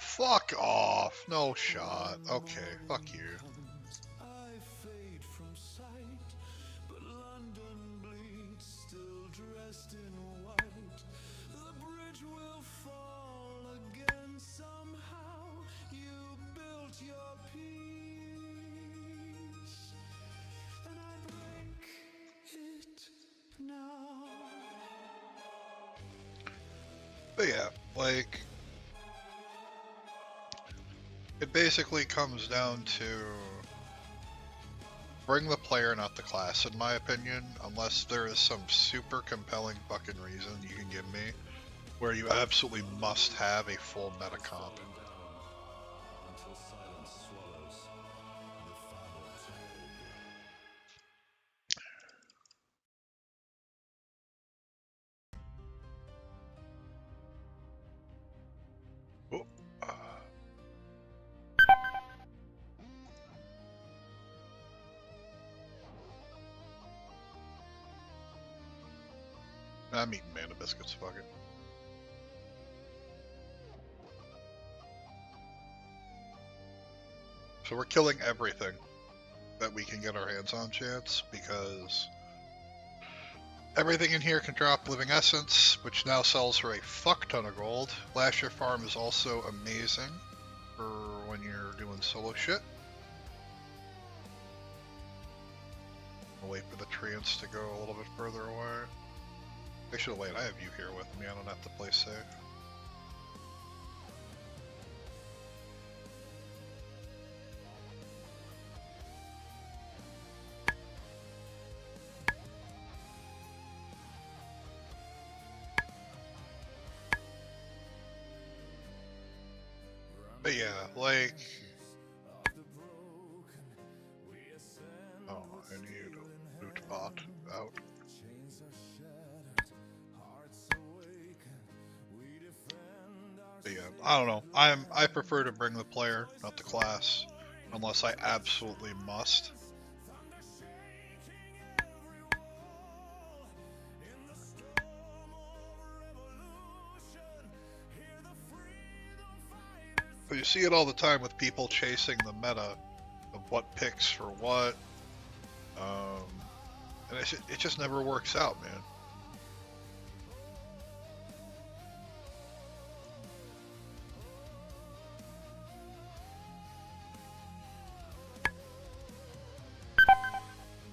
Fuck off. No shot. Okay, fuck you. I fade from sight, but London bleeds, still dressed in white. The bridge will fall again somehow. You built your peace, and I break it now. But yeah, like, it basically comes down to bring the player, not the class, in my opinion, unless there is some super compelling fucking reason you can give me where you absolutely must have a full meta comp. Until silence swallows the father child. Oh, I'm eating mana biscuits, fuck it. So we're killing everything that we can get our hands on, Chance, because everything in here can drop Living Essence, which now sells for a fuck ton of gold. Lasher Farm is also amazing for when you're doing solo shit. I'll wait for the treants to go a little bit further away. I should wait, I have you here with me, I don't have to play safe. But yeah, like... Oh, I need a loot bot out. But yeah, I don't know. I prefer to bring the player, not the class, unless I absolutely must. But you see it all the time with people chasing the meta of what picks for what, and it just never works out, man.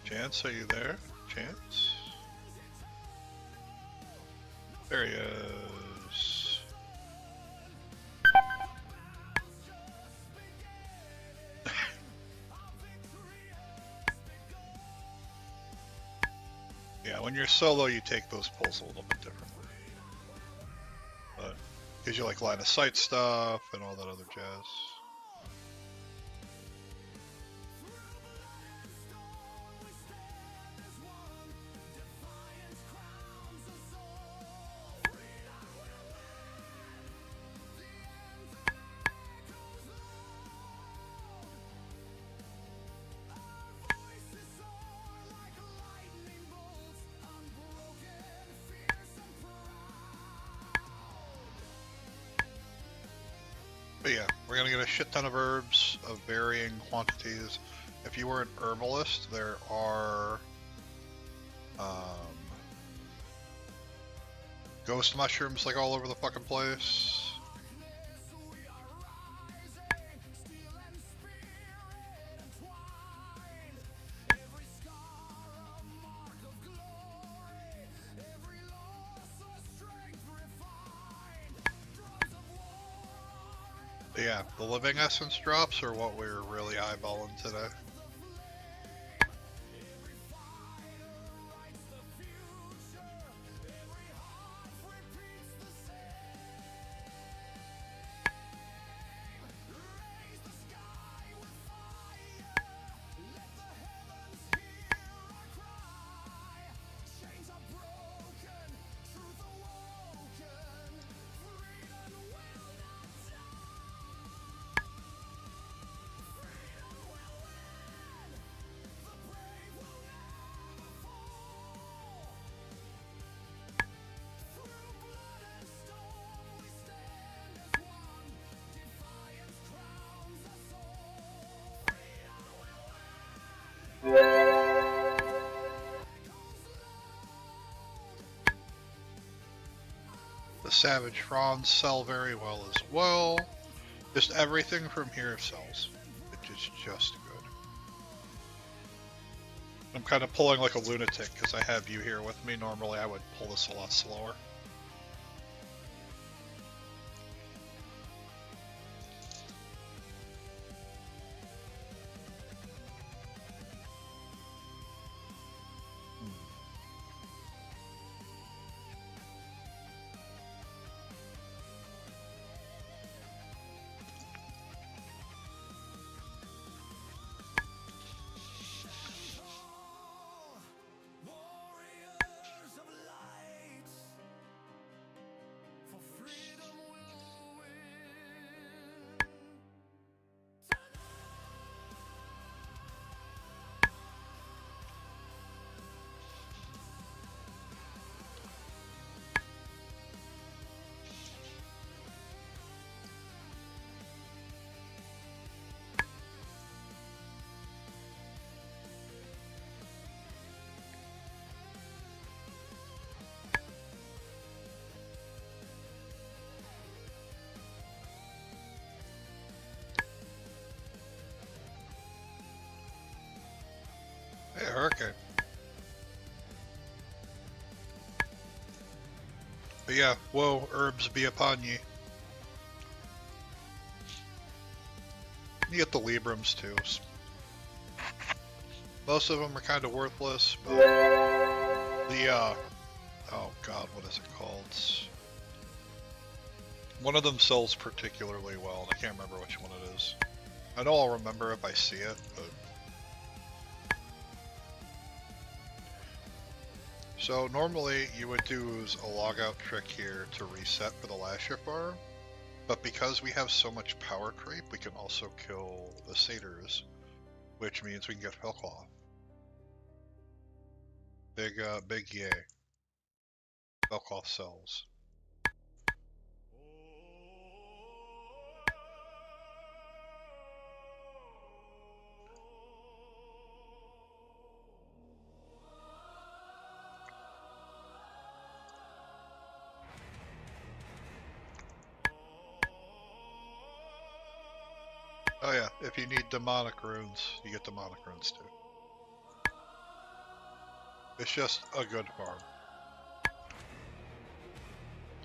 Chance, are you there? Chance? There he is. Yeah, when you're solo, you take those pulls a little bit differently. But, because you like line of sight stuff and all that other jazz. But yeah, we're gonna get a shit ton of herbs of varying quantities. If you were an herbalist, there are ghost mushrooms like all over the fucking place. But yeah, the living essence drops are what we're really eyeballing today. Savage Fronds sell very well as well. Just everything from here sells, which is just good. I'm kind of pulling like a lunatic because I have you here with me. Normally I would pull this a lot slower. Warriors of light, for freedom will win. Hey, Hurricane. But yeah, whoa, herbs be upon ye. You get the Librams too. Most of them are kind of worthless, but the, oh god, what is it called? One of them sells particularly well, and I can't remember which one it is. I know I'll remember if I see it, but... So normally you would use a logout trick here to reset for the last shift bar, but because we have so much power creep, we can also kill the satyrs, which means we can get Hellclaw. Big yay. Hellclaw sells. Oh yeah, if you need demonic runes, you get demonic runes too. It's just a good farm.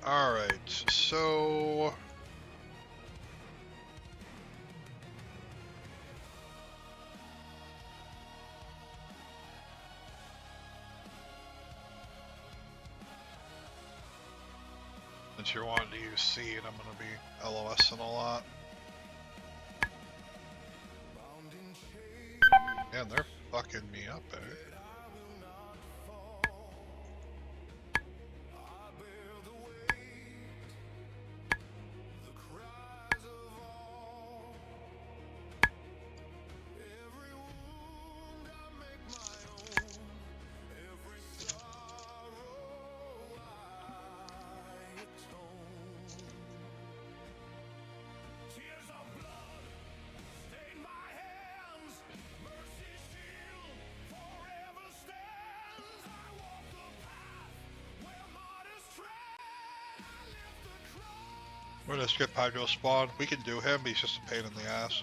Alright, so... Since you're wanting to use seed, I'm going to be LOSing a lot. Man, they're fucking me up, eh? We're gonna skip Hydro Spawn. We can do him, but he's just a pain in the ass.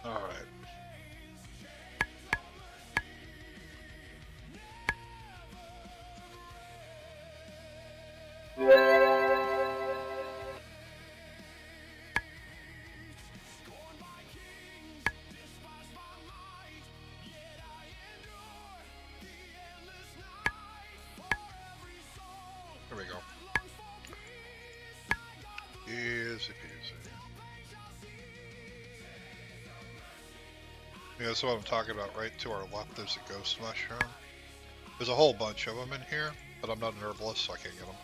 Alright. There we go. Easy peasy. Yeah, that's what I'm talking about. Right to our left, there's a ghost mushroom. There's a whole bunch of them in here, but I'm not an herbalist, so I can't get them.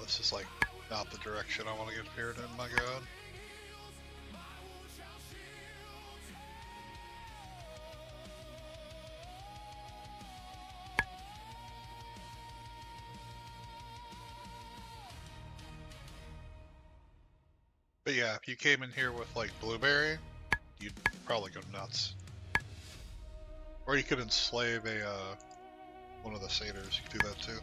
this is like not the direction I want to get paired in, my god. But yeah, if you came in here with like Blueberry, you'd probably go nuts. Or you could enslave a one of the satyrs. You could do that too.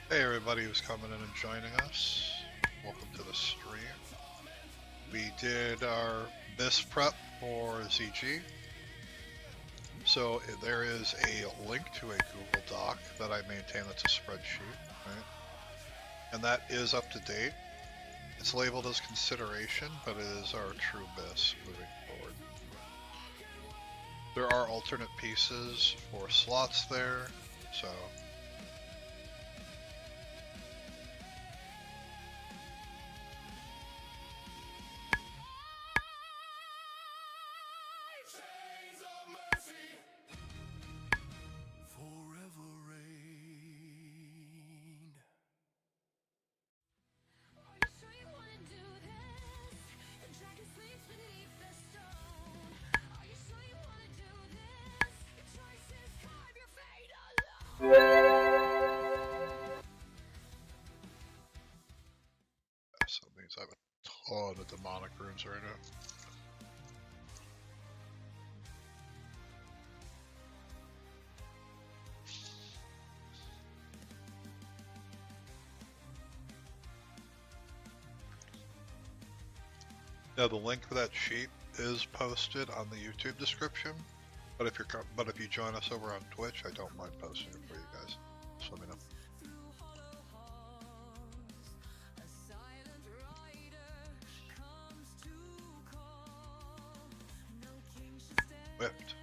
Hey everybody who's coming in and joining us. Welcome to the stream. We did our BiS prep for ZG. So there is a link to a Google Doc that I maintain that's a spreadsheet, right? And that is up to date. It's labeled as consideration, but it is our true BiS moving forward. There are alternate pieces for slots there, so so it means I have a ton of demonic runes right now. Now the link for that sheet is posted on the YouTube description, but if you join us over on Twitch, I don't mind posting it for you guys. Just let me know. Whipped.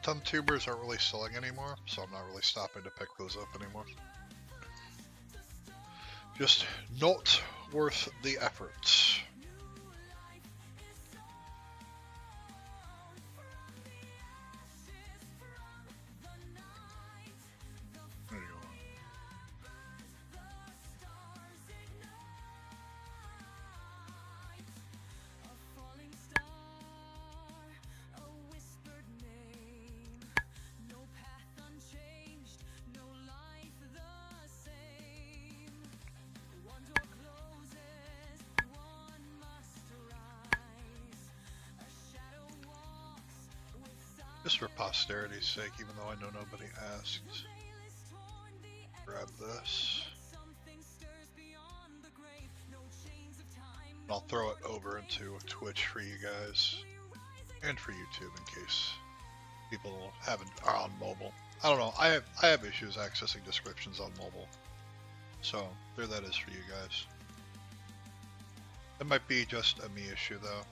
Tum tubers aren't really selling anymore, so I'm not really stopping to pick those up anymore. Just not worth the effort. There you go. Just for posterity's sake, even though I know nobody asked. Grab this. I'll throw it over into Twitch for you guys. And for YouTube in case people are on mobile. I don't know, I have issues accessing descriptions on mobile. So there that is for you guys. It might be just a me issue though.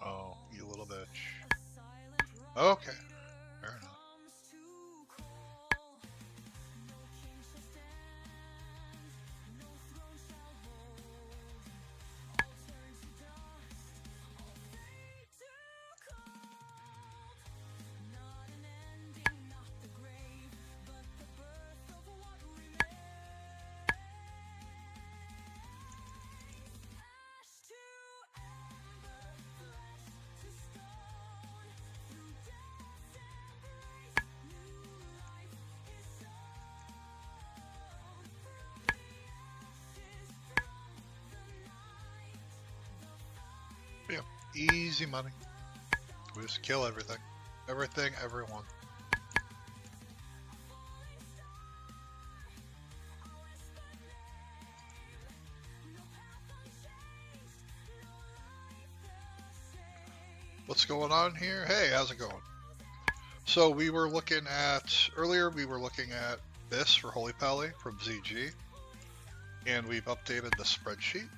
Oh, you little bitch. Okay, fair enough. Easy money. We just kill everything. Everything, everyone. What's going on here? Hey, how's it going? So we were looking at, earlier we were looking at BiS for Holy Pally from ZG, and we've updated the spreadsheet.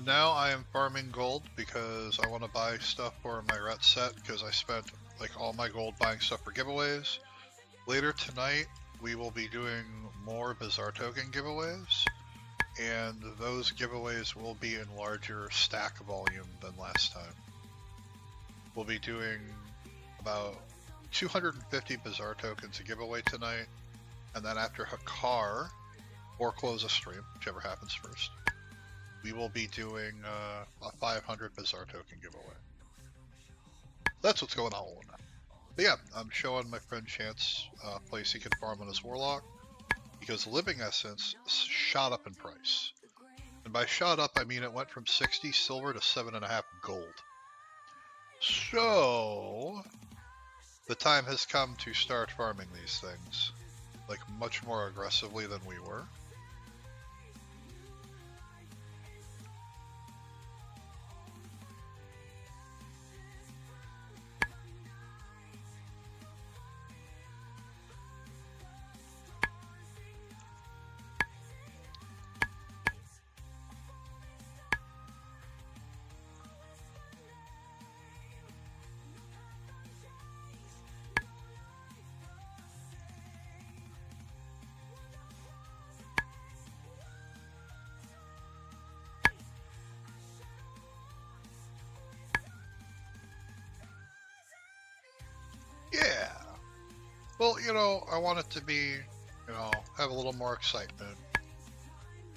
Now I am farming gold because I want to buy stuff for my ret set because I spent like all my gold buying stuff for giveaways. Later tonight we will be doing more Bizarre Token giveaways, and those giveaways will be in larger stack volume than last time. We'll be doing about 250 Bizarre Tokens a giveaway tonight, and then after Hakar, or close a stream, whichever happens first, we will be doing a 500 Bizarre Token giveaway. That's what's going on with that. But yeah, I'm showing my friend Chance a place he can farm on his Warlock, because Living Essence shot up in price. And by shot up, I mean it went from 60 silver to 7.5 gold. So, the time has come to start farming these things, like much more aggressively than we were. Yeah. Well, you know, I want it to be, you know, have a little more excitement.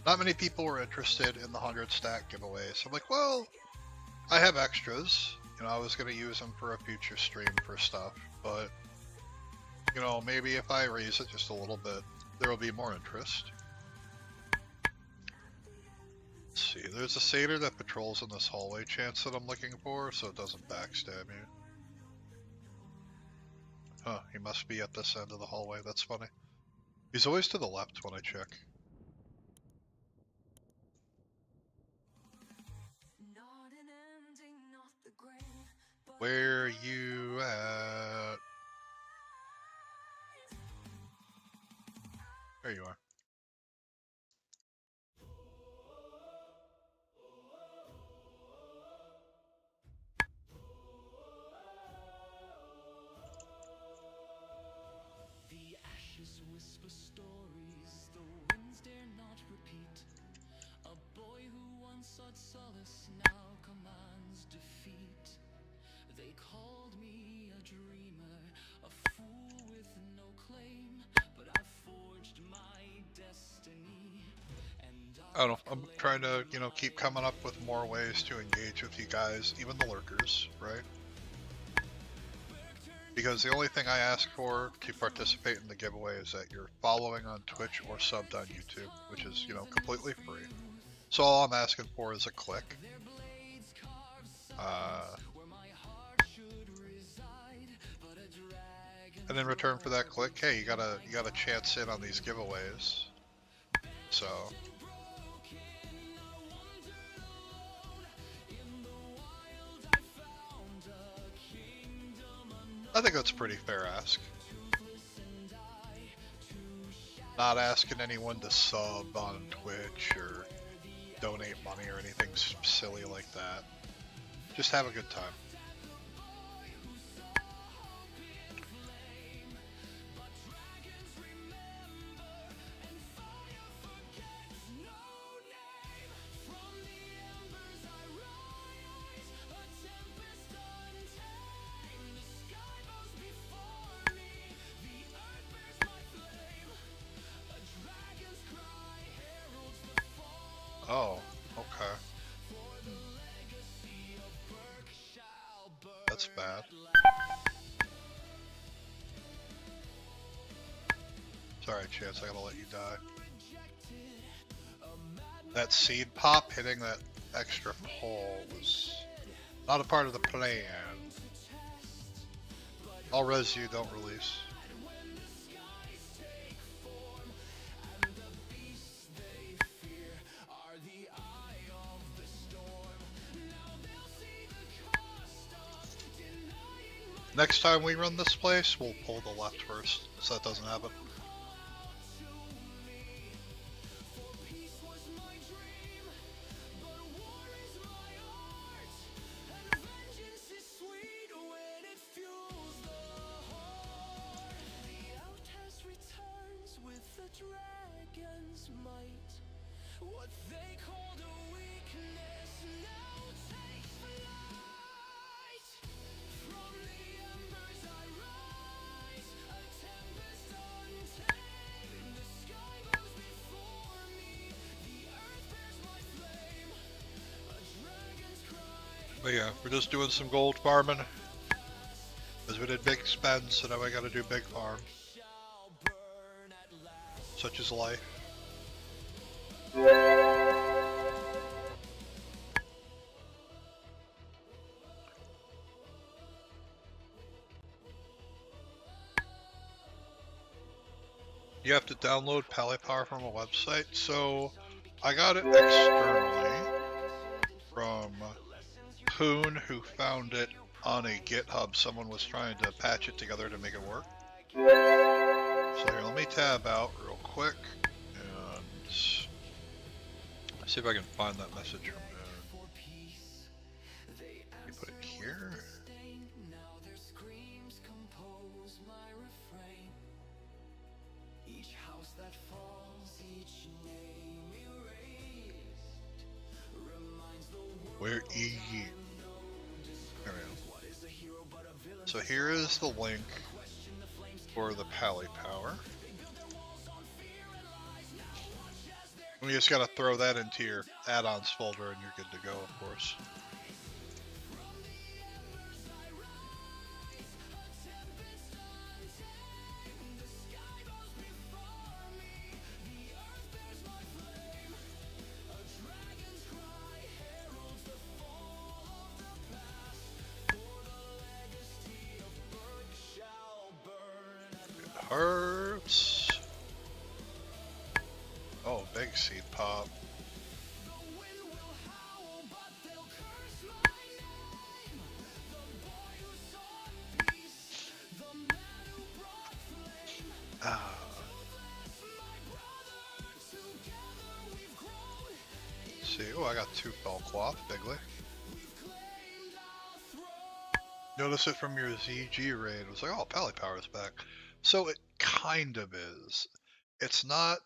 Not many people were interested in the 100 stack giveaway, so I'm like, well, I have extras. You know, I was going to use them for a future stream for stuff, but, you know, maybe if I raise it just a little bit, there will be more interest. Let's see, there's a satyr that patrols in this hallway, Chance, that I'm looking for, so it doesn't backstab you. Huh, he must be at this end of the hallway, that's funny. He's always to the left when I check. Where you at? There you are. The ashes whisper stories the winds dare not repeat. A boy who once sought solace now commands defeat. They called me a dreamer, a fool with no claim, but I forged my destiny. I don't know, I'm trying to, you know, keep coming up with more ways to engage with you guys, even the lurkers, right? Because the only thing I ask for to participate in the giveaway is that you're following on Twitch or subbed on YouTube, which is, you know, completely free. So all I'm asking for is a click. And in return for that click, hey, you got a chance in on these giveaways. So I think that's a pretty fair ask. Not asking anyone to sub on Twitch or donate money or anything silly like that. Just have a good time. Oh, okay. That's bad. Sorry, Chance, I gotta let you die. That seed pop hitting that extra coal was not a part of the plan. I'll res you, don't release. Next time we run this place, we'll pull the left first, so that doesn't happen. What they called a weakness now takes flight. From the embers I rise, a tempest untamed. The sky goes before me, the earth bears my flame. A dragon's cry. But yeah, we're just doing some gold farming. Because we did big spends, so now I gotta do big farm. Such is life. You have to download Power from a website, so I got it externally from Poon, who found it on a GitHub. Someone was trying to patch it together to make it work. So here, let me tab out real quick and see if I can find that message from Poon. You put it here. Where E? There we go. So here is the link for the Power. And you just gotta throw that into your add-ons folder and you're good to go, of course. Hurts. Oh, big seed pop. Ah. Let's see. Oh, I got 2 fell cloth, bigly. Notice it from your ZG raid. It was like, oh, Power's back. So it kind of is. It's not.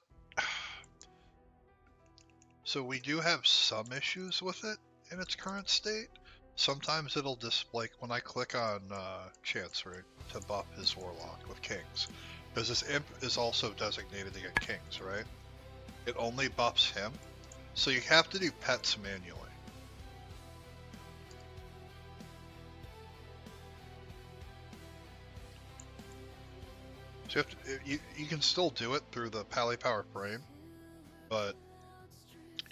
So we do have some issues with it in its current state. Sometimes it'll just, like, when I click on Chancery to buff his Warlock with Kings, because his Imp is also designated to get Kings, right? It only buffs him, so you have to do pets manually. So you can still do it through the Power frame, but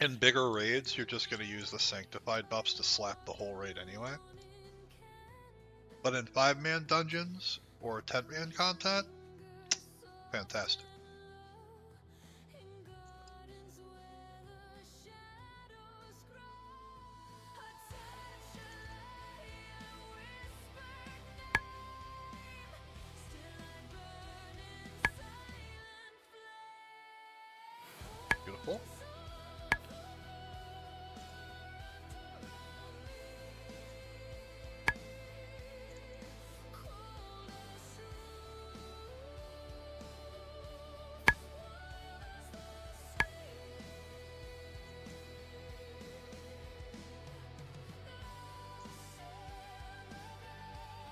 in bigger raids, you're just going to use the Sanctified buffs to slap the whole raid anyway. But in 5-man dungeons or 10-man content, fantastic. Beautiful.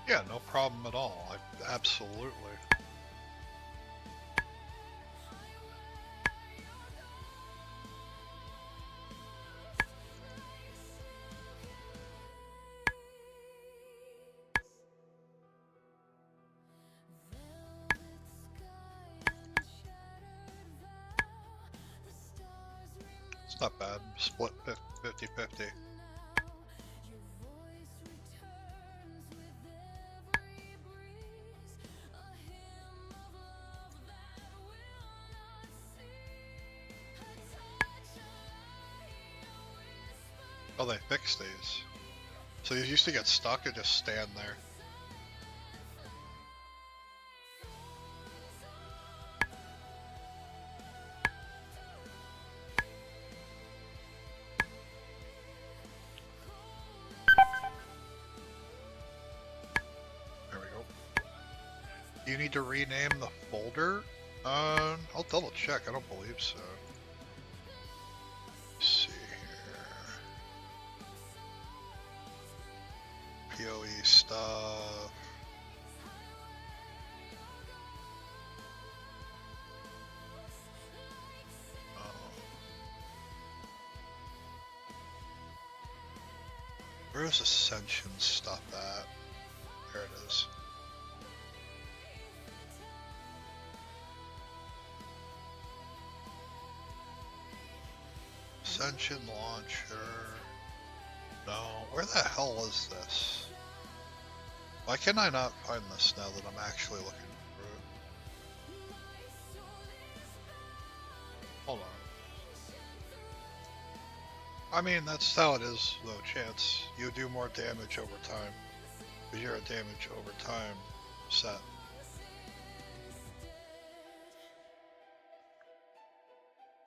Yeah, no problem at all. Absolutely. It's not bad. Split 50-50. Oh, they fixed these. So these used to get stuck and just stand there. There we go. Do you need to rename the folder? I'll double check. I don't believe so. Let's see here. PoE stuff. Where's Ascension stuff at? There it is. Ascension launcher. No, where the hell is this? Why can I not find this now that I'm actually looking for it? Hold on. I mean, that's how it is, though, Chance. You do more damage over time. Because you're a damage over time set.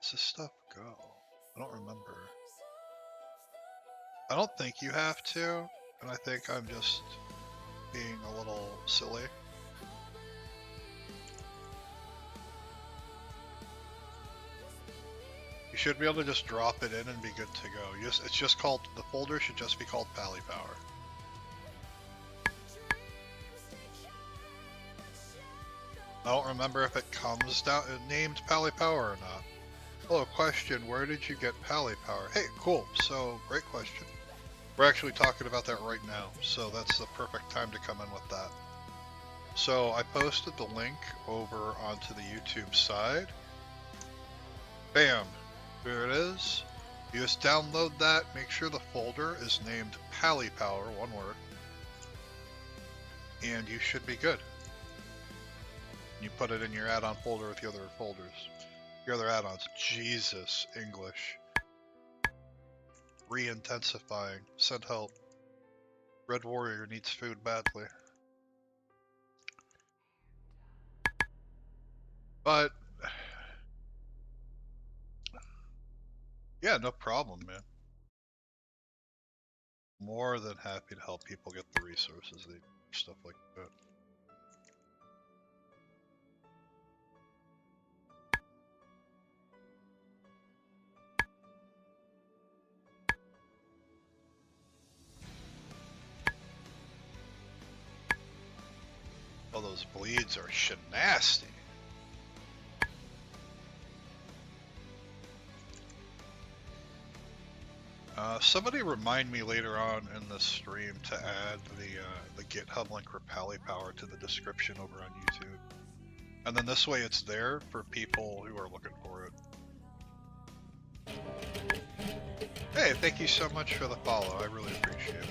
Does this stuff go? I don't remember. I don't think you have to, and I think I'm just being a little silly. You should be able to just drop it in and be good to go. It's just called, the folder should just be called Pally Power. I don't remember if it comes down named Pally Power or not. Hello, question, where did you get Pally Power? Hey, cool, so great question. We're actually talking about that right now, so that's the perfect time to come in with that. So I posted the link over onto the YouTube side. Bam, there it is. You just download that, make sure the folder is named Pally Power, one word, and you should be good. You put it in your add-on folder with the other folders. Your other add-ons. Jesus, English. Re-intensifying. Send help. Red Warrior needs food badly. But yeah, no problem, man. More than happy to help people get the resources they need, stuff like that. Oh, those bleeds are nasty. Somebody remind me later on in the stream to add the GitHub link for Pally Power to the description over on YouTube. And then this way it's there for people who are looking for it. Hey, thank you so much for the follow. I really appreciate it.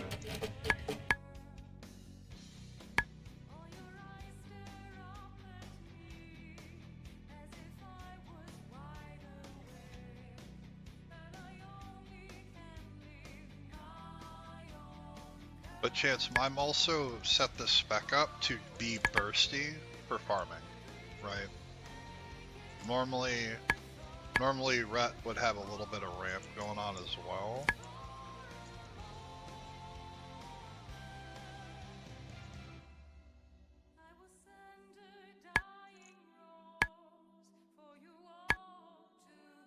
But Chance, I'm also set this spec up to be bursty for farming, right? Normally Ret would have a little bit of ramp going on as well.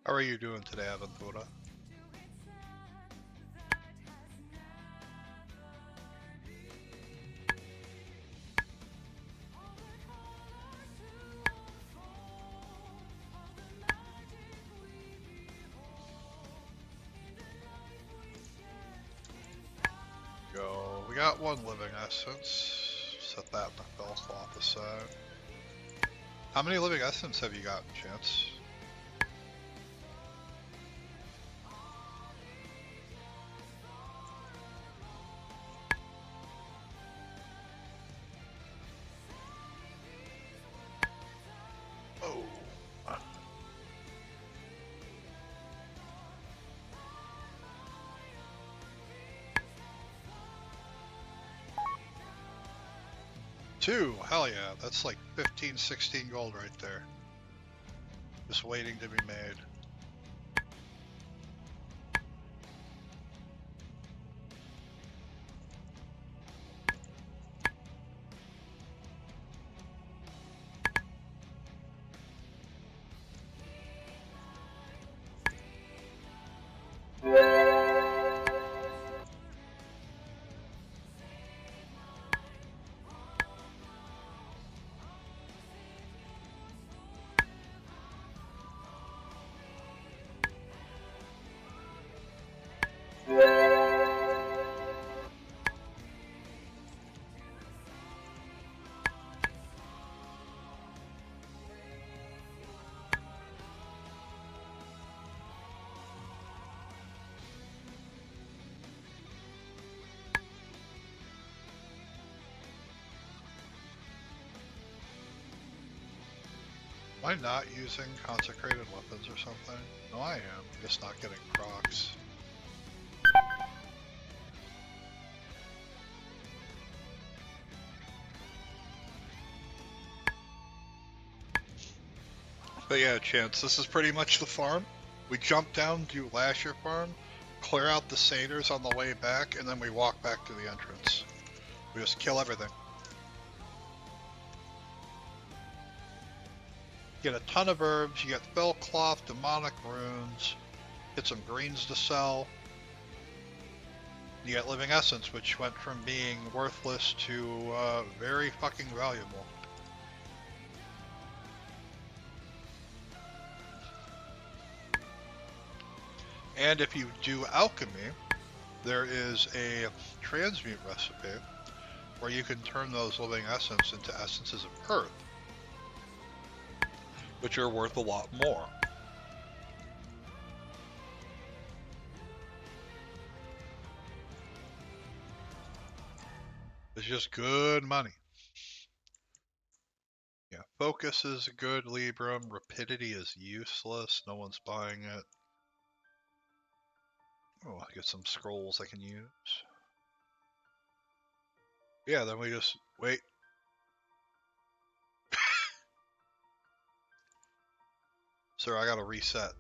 How are you doing today, Aventura? Go. We got one living essence. Set that in the fell cloth aside. How many living essence have you gotten, Chance? 2, hell yeah, that's like 15, 16 gold right there. Just waiting to be made. Am I not using consecrated weapons or something? No, I am. Just not getting procs. But yeah, Chance, this is pretty much the farm. We jump down, do Lasher farm, clear out the satyrs on the way back, and then we walk back to the entrance. We just kill everything. Get a ton of herbs, you get fell cloth, demonic runes, get some greens to sell. You get living essence, which went from being worthless to very fucking valuable. And if you do alchemy, there is a transmute recipe where you can turn those living essence into essences of earth, which are worth a lot more. It's just good money. Yeah, focus is good, Libram. Rapidity is useless. No one's buying it. Oh, I get some scrolls I can use. Yeah, then we just wait. Sir, I gotta reset.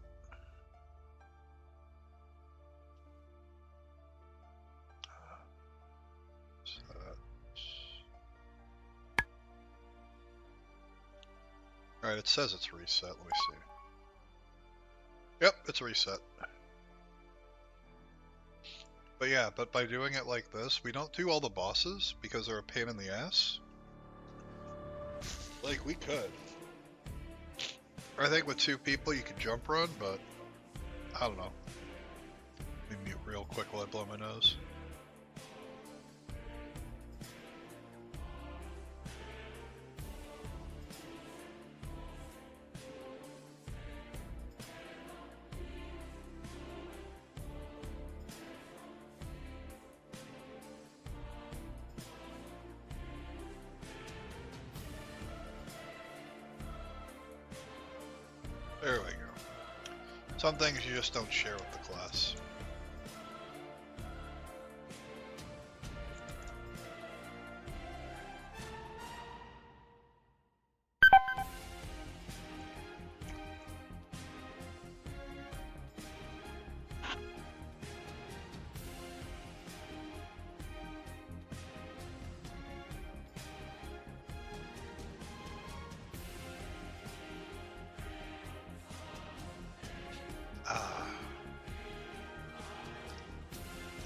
Alright, it says it's reset. Let me see. Yep, it's reset. But yeah, but by doing it like this, we don't do all the bosses because they're a pain in the ass. Like, we could. I think with 2 people you could jump run, but I don't know. Let me mute real quick while I blow my nose. There we go. Some things you just don't share with the class.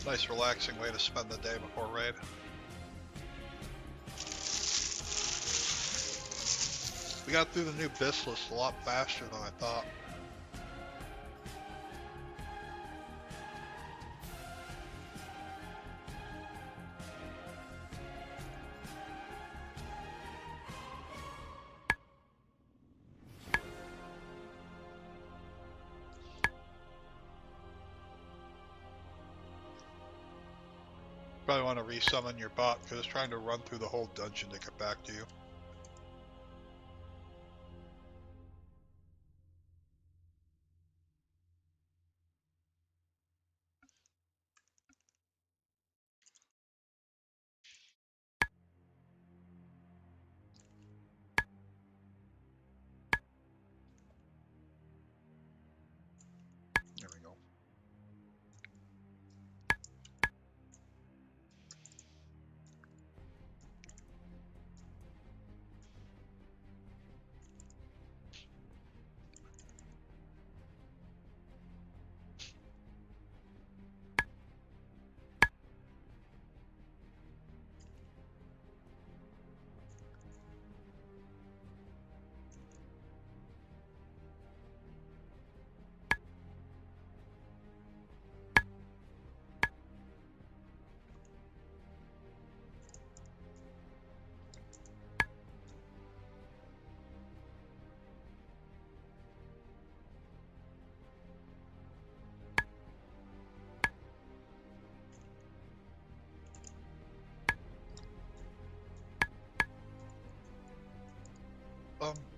Nice relaxing way to spend the day before raid. We got through the new BiS List a lot faster than I thought. Probably want to resummon your bot because it's trying to run through the whole dungeon to get back to you.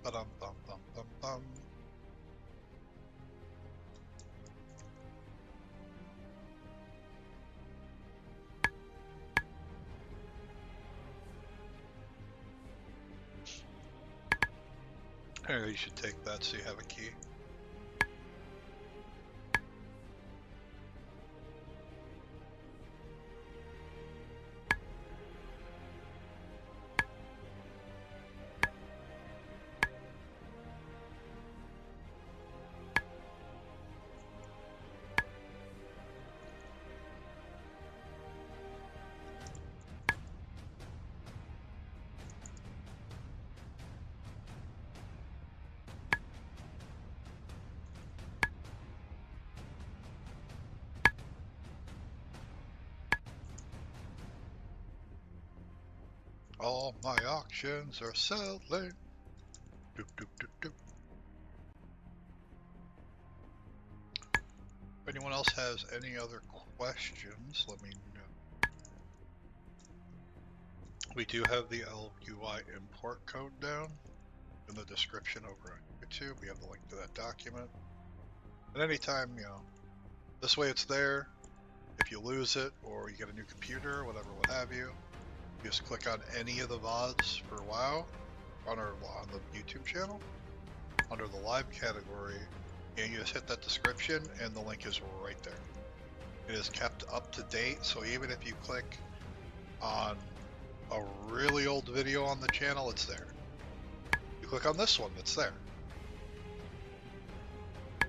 Ba-dum, bum, bum, bum, bum. Here, you should take that so you have a key. All my auctions are selling. Doop, doop, doop, doop. If anyone else has any other questions, let me know. We do have the Elv UI import code down in the description over on YouTube. We have the link to that document. And anytime, you know, this way it's there. If you lose it or you get a new computer, whatever, what have you, you just click on any of the VODs for WoW on the YouTube channel under the live category, and you just hit that description and the link is right there. It is kept up to date, so even if you click on a really old video on the channel, it's there. You click on this one, it's there.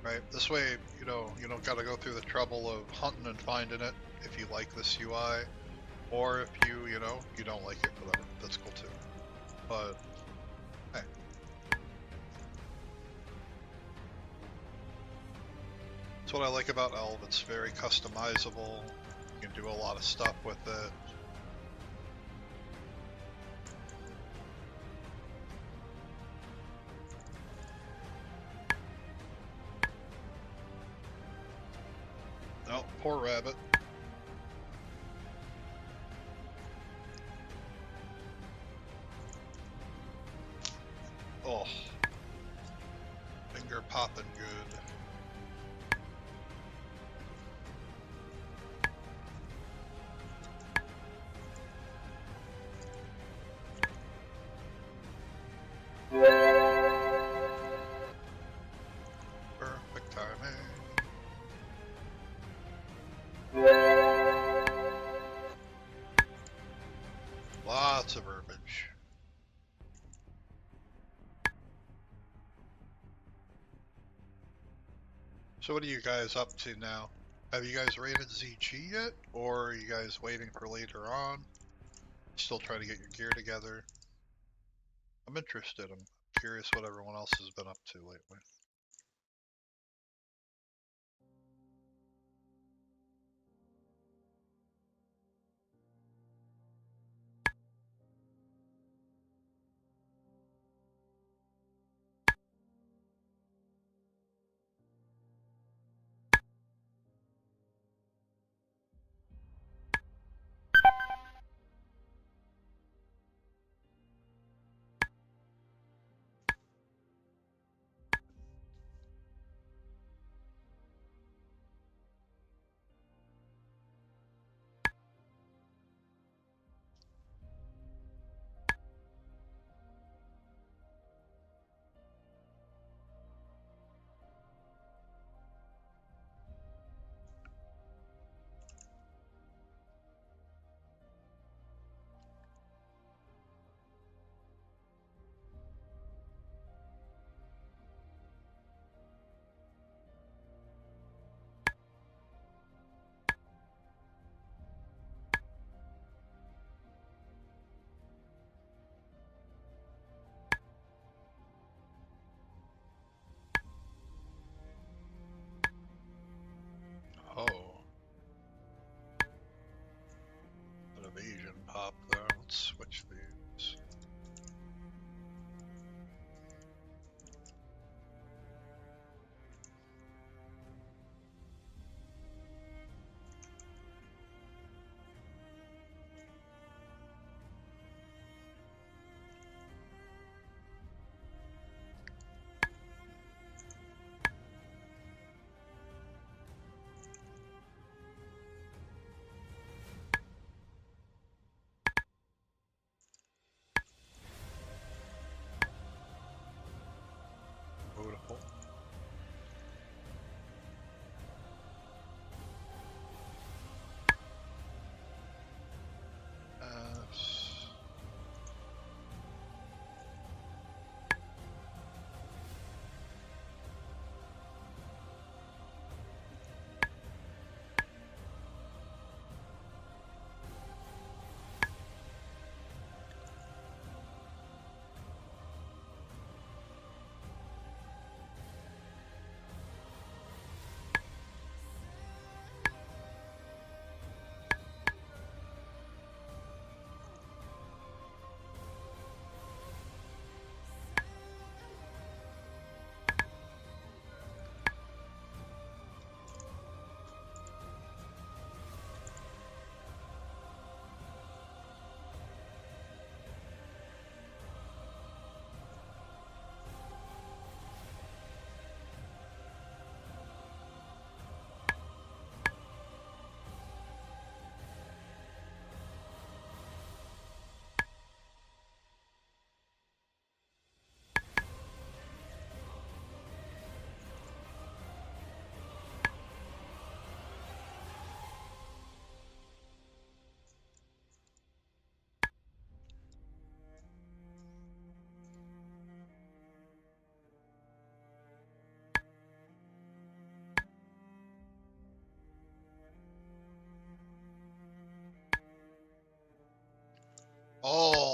Right? This way, you don't gotta go through the trouble of hunting and finding it if you like this UI, or if you don't like it, whatever, that's cool too. But, hey. That's what I like about Elv, it's very customizable, you can do a lot of stuff with it. Oh, poor rabbit. Oh. Finger popping good. Perfect timing. Lots of verbiage. So what are you guys up to now? Have you guys raided ZG yet? Or are you guys waiting for later on? Still trying to get your gear together? I'm interested. I'm curious what everyone else has been up to lately.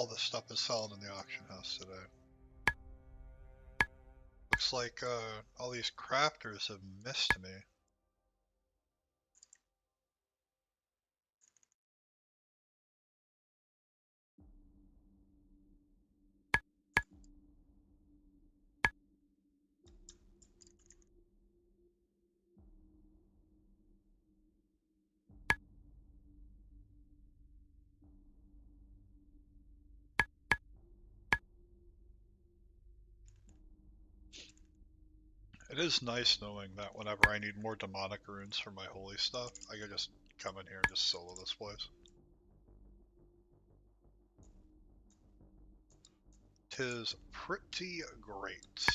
all this stuff is selling in the auction house today. Looks like all these crafters have missed me. It is nice knowing that whenever I need more demonic runes for my holy stuff, I can just come in here and just solo this place. 'Tis pretty great.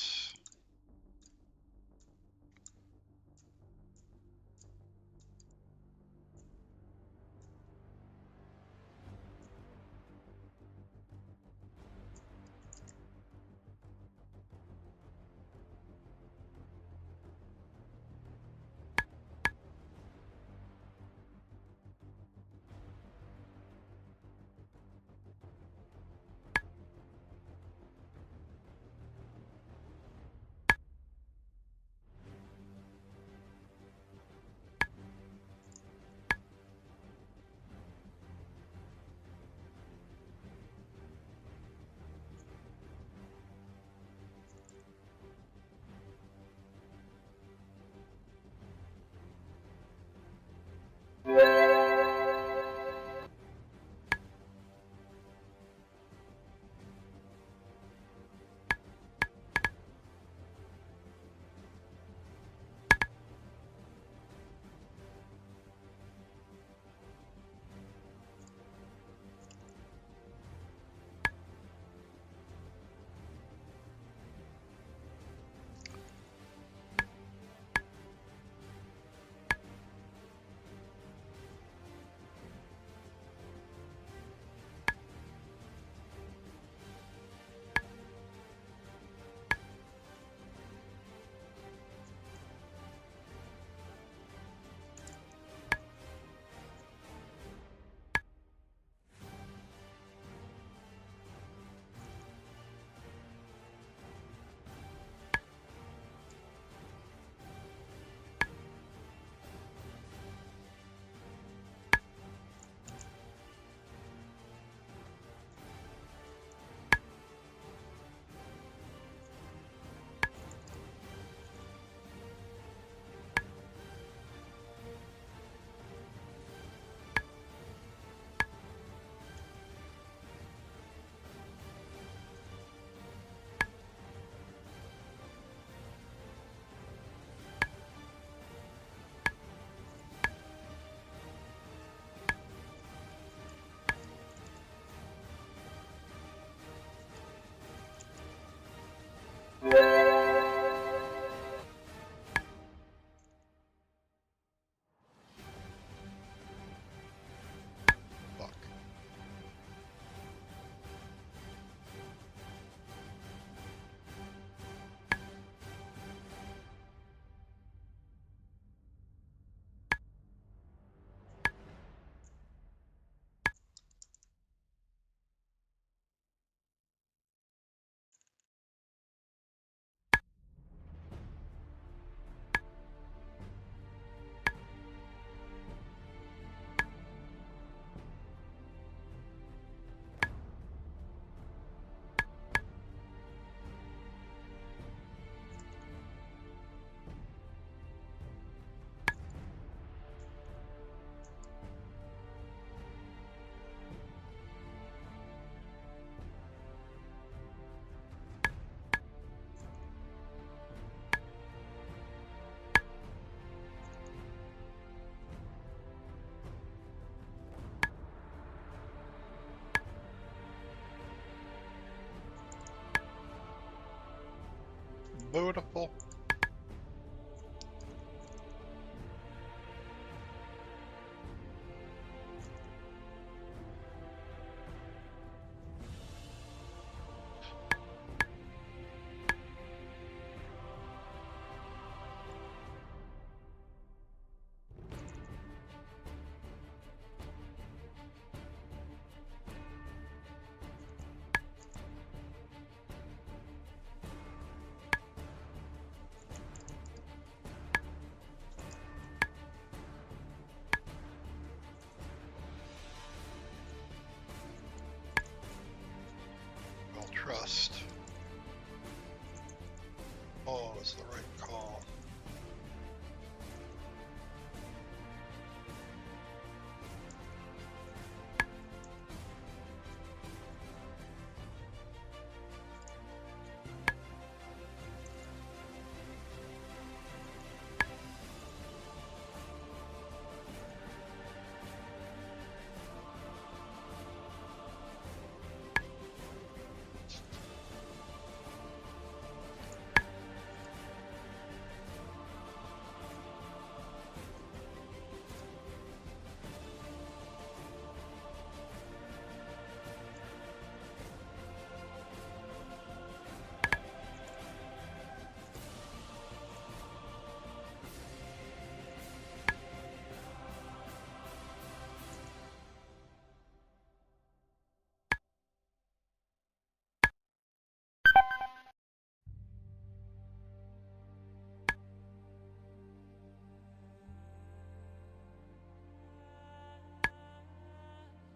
Fuck. Beautiful. West. Oh, it's the right call.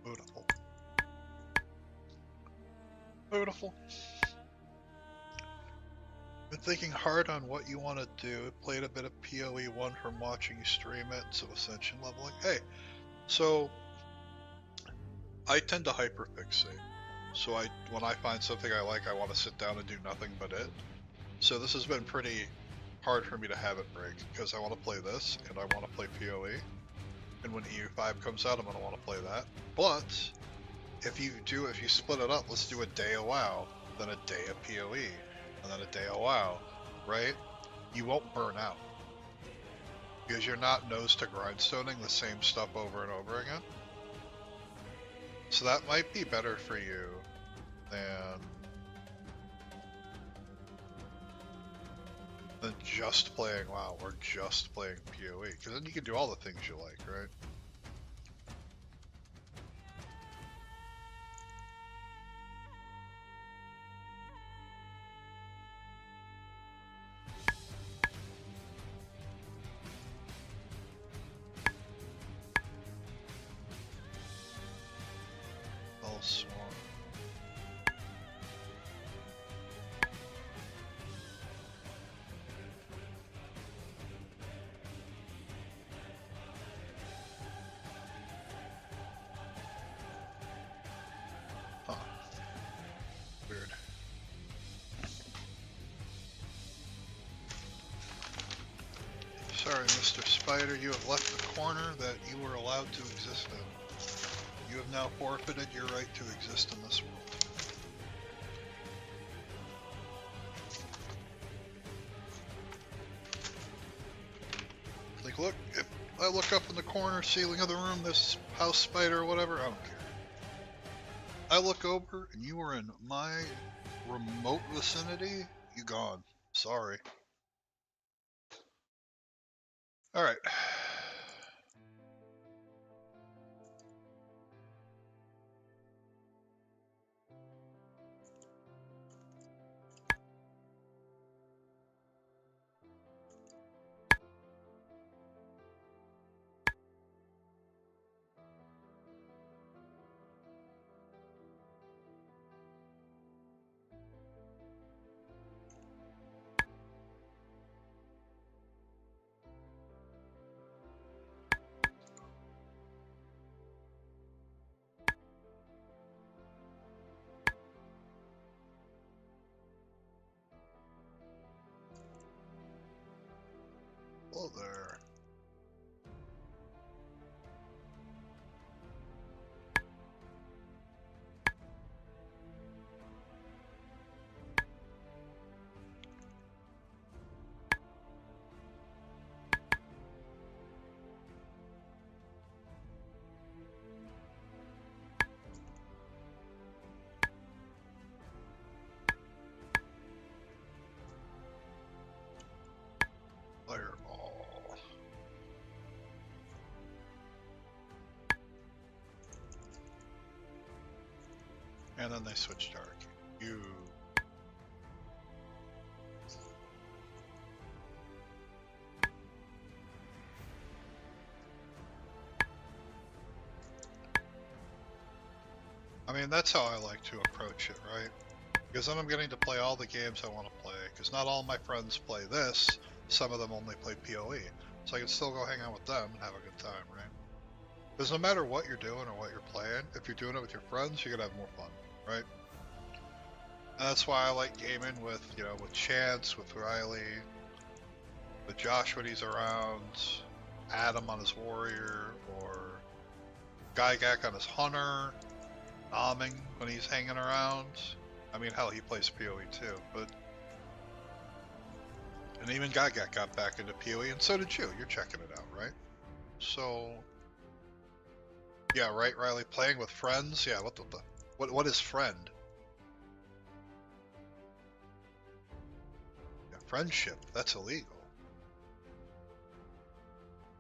Beautiful. Beautiful. Been thinking hard on what you want to do. Played a bit of PoE 1 from watching you stream it, some Ascension leveling. Hey, so I tend to hyperfixate. So when I find something I like, I want to sit down and do nothing but it. So this has been pretty hard for me to have it break, because I want to play this, and I want to play PoE. And when EU5 comes out, I'm going to want to play that. But if you split it up, let's do a day of WoW, then a day of PoE, and then a day of WoW, right? You won't burn out. Because you're not nose to grindstoning the same stuff over and over again. So that might be better for you than just playing WoW or just playing PoE. Because then you can do all the things you like, right? Swarm. Huh. Weird. Sorry, Mr. Spider, you have left the corner that you were allowed to exist in. You have now forfeited your right to exist in this world. Like, look, if I look up in the corner, ceiling of the room, this house spider or whatever, I don't care. I look over and you are in my remote vicinity, you gone. Sorry. Alright. Hello there. Fireball. And then they switch to Arcane. You. I mean, that's how I like to approach it, right? Because then I'm getting to play all the games I want to play. Because not all my friends play this. Some of them only play PoE. So I can still go hang out with them and have a good time, right? Because no matter what you're doing or what you're playing, if you're doing it with your friends, you're gonna have more fun, right? And that's why I like gaming with, you know, with Chance, with Riley, with Josh when he's around, Adam on his warrior, or Gygax on his hunter, Naming when he's hanging around. I mean, hell, he plays PoE too, but... And even Gygax got back into PoE, and so did you. You're checking it out, right? So... Yeah, right, Riley? Playing with friends? Yeah, what is friend? Yeah, friendship. That's illegal.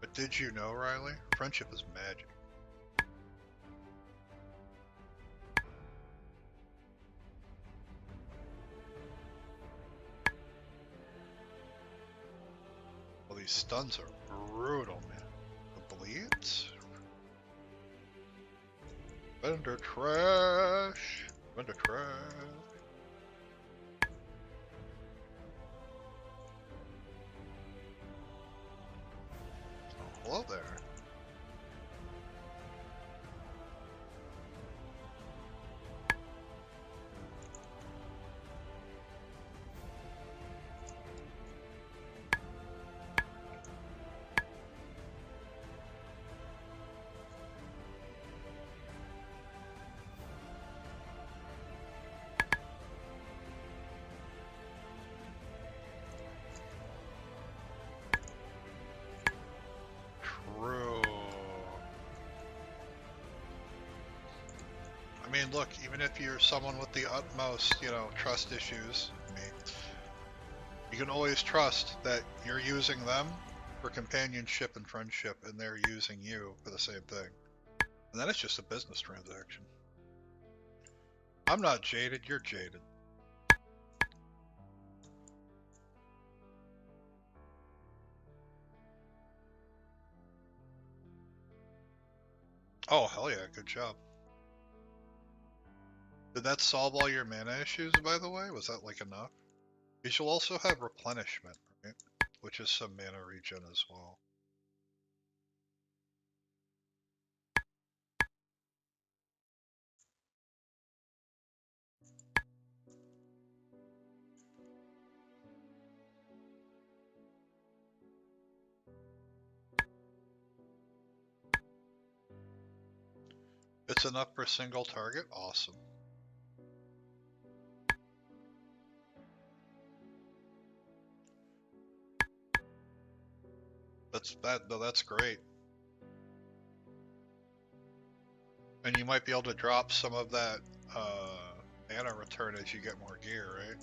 But did you know, Riley? Friendship is magic. Well, these stuns are brutal, man. The bleeds? Vendor trash. Vendor trash. Oh, hello there. True. I mean, look, even if you're someone with the utmost, you know, trust issues, I mean, you can always trust that you're using them for companionship and friendship, and they're using you for the same thing. And then it's just a business transaction. I'm not jaded, you're jaded. Oh, hell yeah, good job. Did that solve all your mana issues, by the way? Was that, like, enough? Because you'll also have replenishment, right? Which is some mana regen as well. It's enough for a single target? Awesome. That's great. And you might be able to drop some of that mana return as you get more gear, right?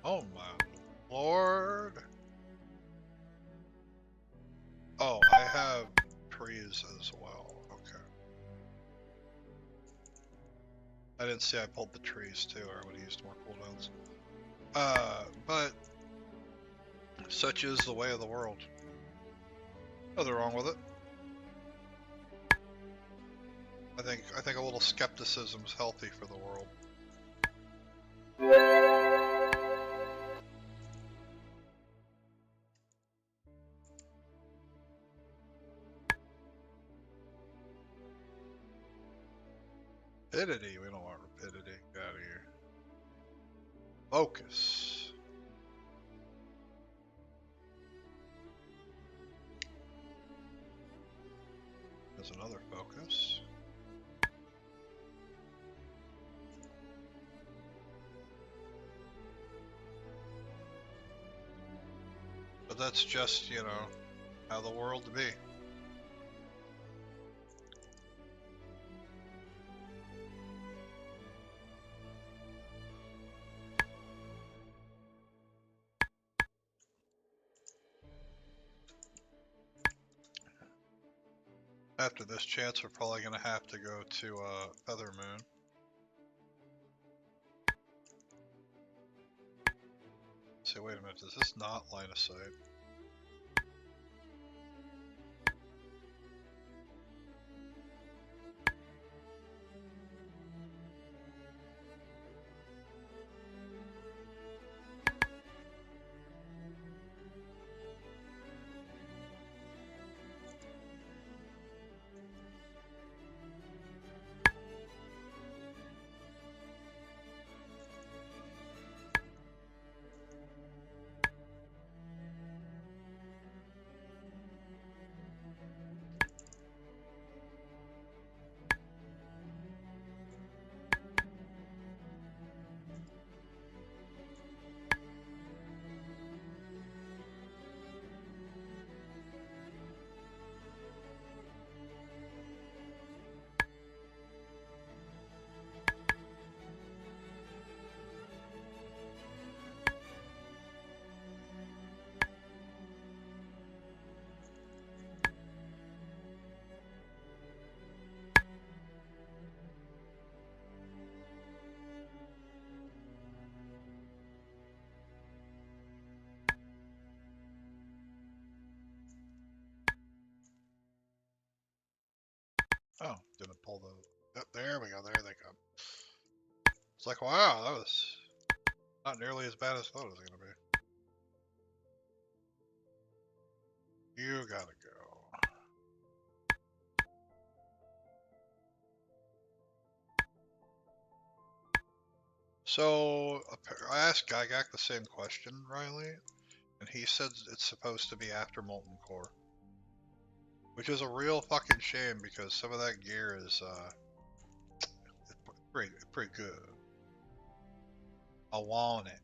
Oh my lord. Oh, I have trees as well. Okay. I didn't see I pulled the trees too, or I would have used more cooldowns. But such is the way of the world. Nothing wrong with it. I think a little skepticism is healthy for the world. Rapidity, we don't want rapidity. Get out of here. Focus. There's another focus. But that's just, you know, how the world be. After this chance, we're probably going to have to go to Feather Moon. say, wait a minute, is this not line of sight? Oh, didn't pull the... Yep, there we go, there they come. It's like, wow, that was not nearly as bad as I thought it was going to be. You gotta go. So, I asked Gygax the same question, Riley, and he said it's supposed to be after Molten Core. Which is a real fucking shame, because some of that gear is, pretty good. I want it.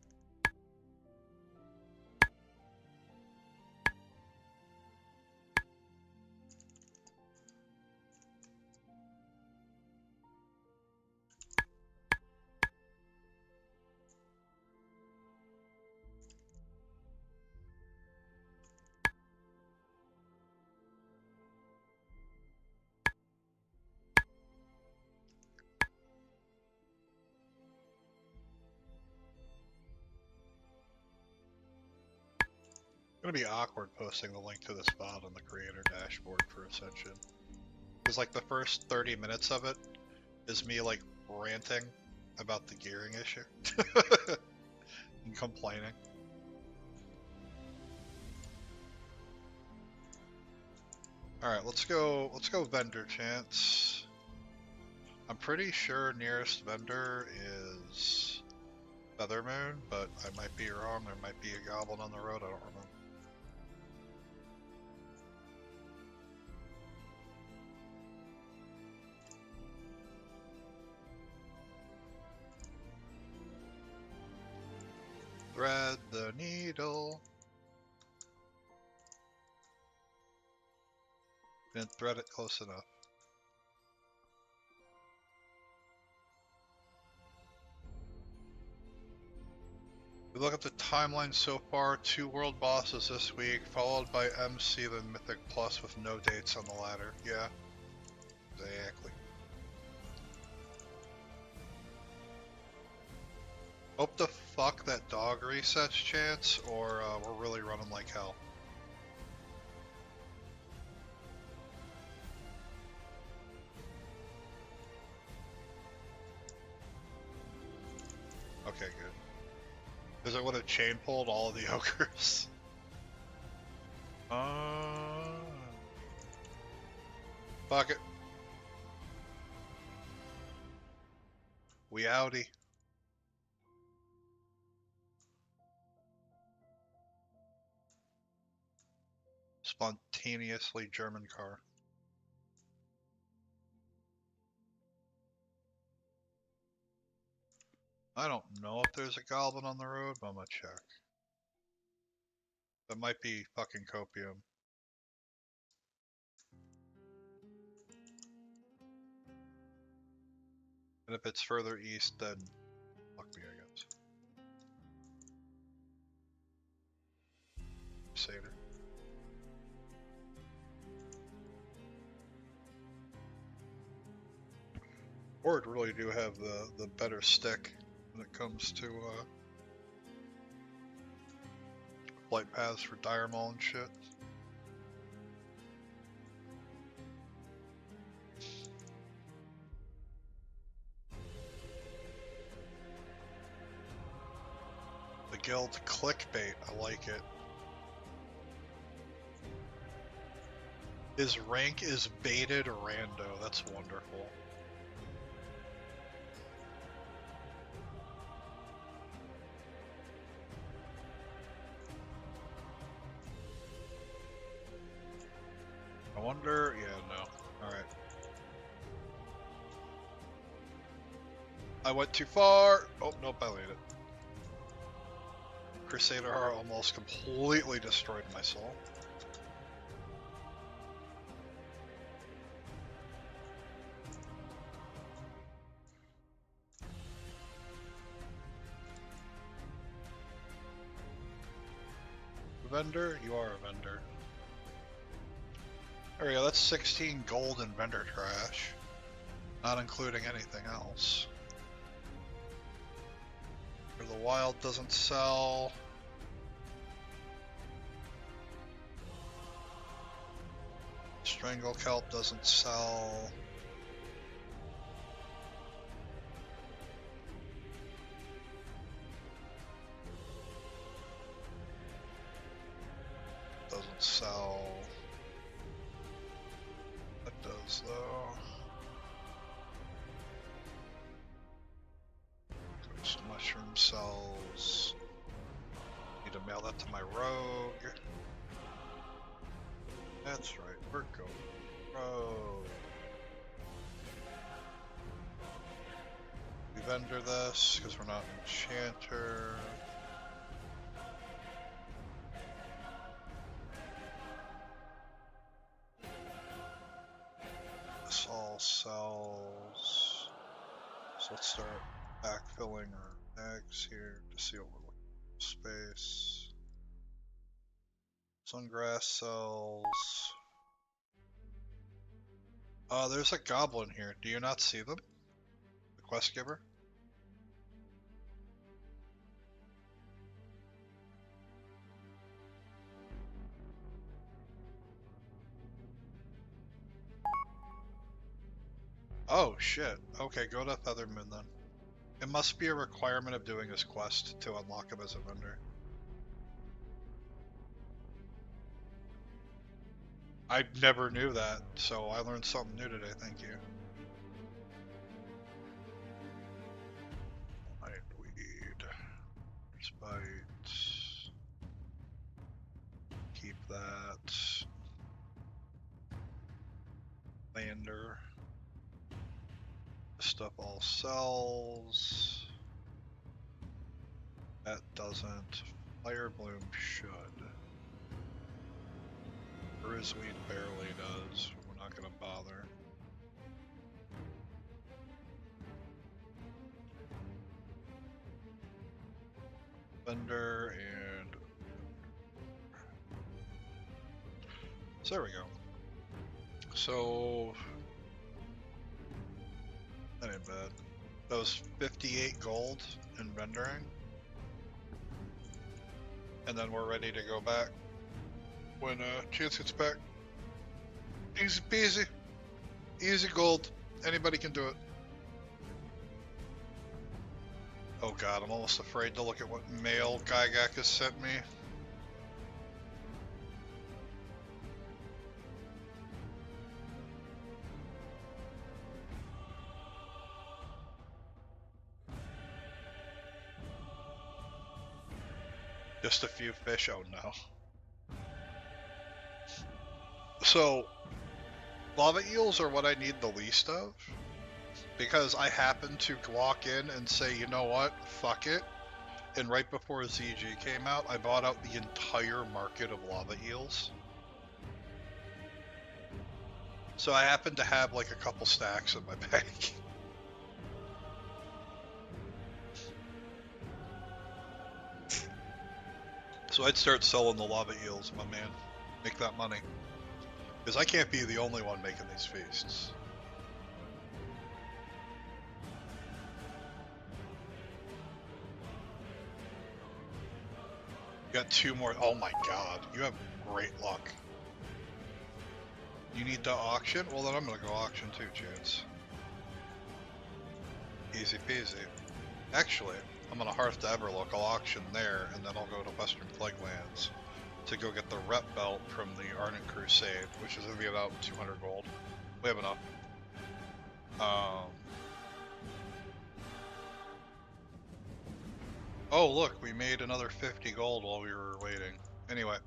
It's gonna be awkward posting the link to this VOD on the creator dashboard for Ascension. Because, like, the first 30 minutes of it is me, like, ranting about the gearing issue. And complaining. Alright, let's go vendor chance. I'm pretty sure nearest vendor is Feathermoon, but I might be wrong. There might be a goblin on the road, I don't remember. Thread the needle. Didn't thread it close enough. We look at the timeline so far, 2 world bosses this week, followed by MC then Mythic Plus with no dates on the ladder. Yeah, exactly. Hope the fuck that dog resets, Chance, or we're really running like hell. Okay, good. Because it would have chain pulled all of the ogres. Fuck it. We outie. Spontaneously German car. I don't know if there's a goblin on the road, but I'm gonna check. That might be fucking copium. And if it's further east, then fuck me, I guess. Satyr. Ord really do have the better stick when it comes to Flight paths for dire maul and shit. The guild clickbait, I like it. His rank is baited rando, that's wonderful. I wonder, yeah, no, alright. I went too far! Oh, nope, I made it. Crusader Heart almost completely destroyed my soul. Vendor? You are a vendor. There we go, that's 16 gold in vendor trash. Not including anything else. Or the wild doesn't sell. Strangle kelp doesn't sell. Doesn't sell. That does though. There's mushroom cells. Need to mail that to my rogue. That's right, we're going rogue. We vendor this because we're not an enchanter. This all sells. So let's start backfilling our bags here to see what we're looking for. Space. Sungrass sells. There's a goblin here. Do you not see them? The quest giver? Oh shit. Okay, go to Featherman then. It must be a requirement of doing this quest to unlock him as a vendor. I never knew that, so I learned something new today, thank you. Nightweed. Spite. Keep that. Lander. This stuff all sells. That doesn't. Firebloom should. Grizzweed barely does. We're not gonna bother. Vendor and so there we go. So that ain't bad. That was 58 gold in vendoring. And then we're ready to go back when Chance gets back. Easy peasy. Easy gold. Anybody can do it. Oh god, I'm almost afraid to look at what mail Gygax has sent me. Just a few fish, oh no. So, lava eels are what I need the least of, because I happened to walk in and say, you know what, fuck it, and right before ZG came out, I bought out the entire market of lava eels. So I happened to have like a couple stacks in my bag. So I'd start selling the lava eels, my man. Make that money. Because I can't be the only one making these feasts. You got 2 more. Oh my god, you have great luck. You need to auction? Well, then I'm gonna go auction too, Chance. Easy peasy. Actually, I'm gonna Hearth to Everlook. I'll auction there, and then I'll go to Western Plaguelands to go get the rep belt from the Ardent Crusade, which is gonna be about 200 gold. We have enough. Oh look, we made another 50 gold while we were waiting. Anyway.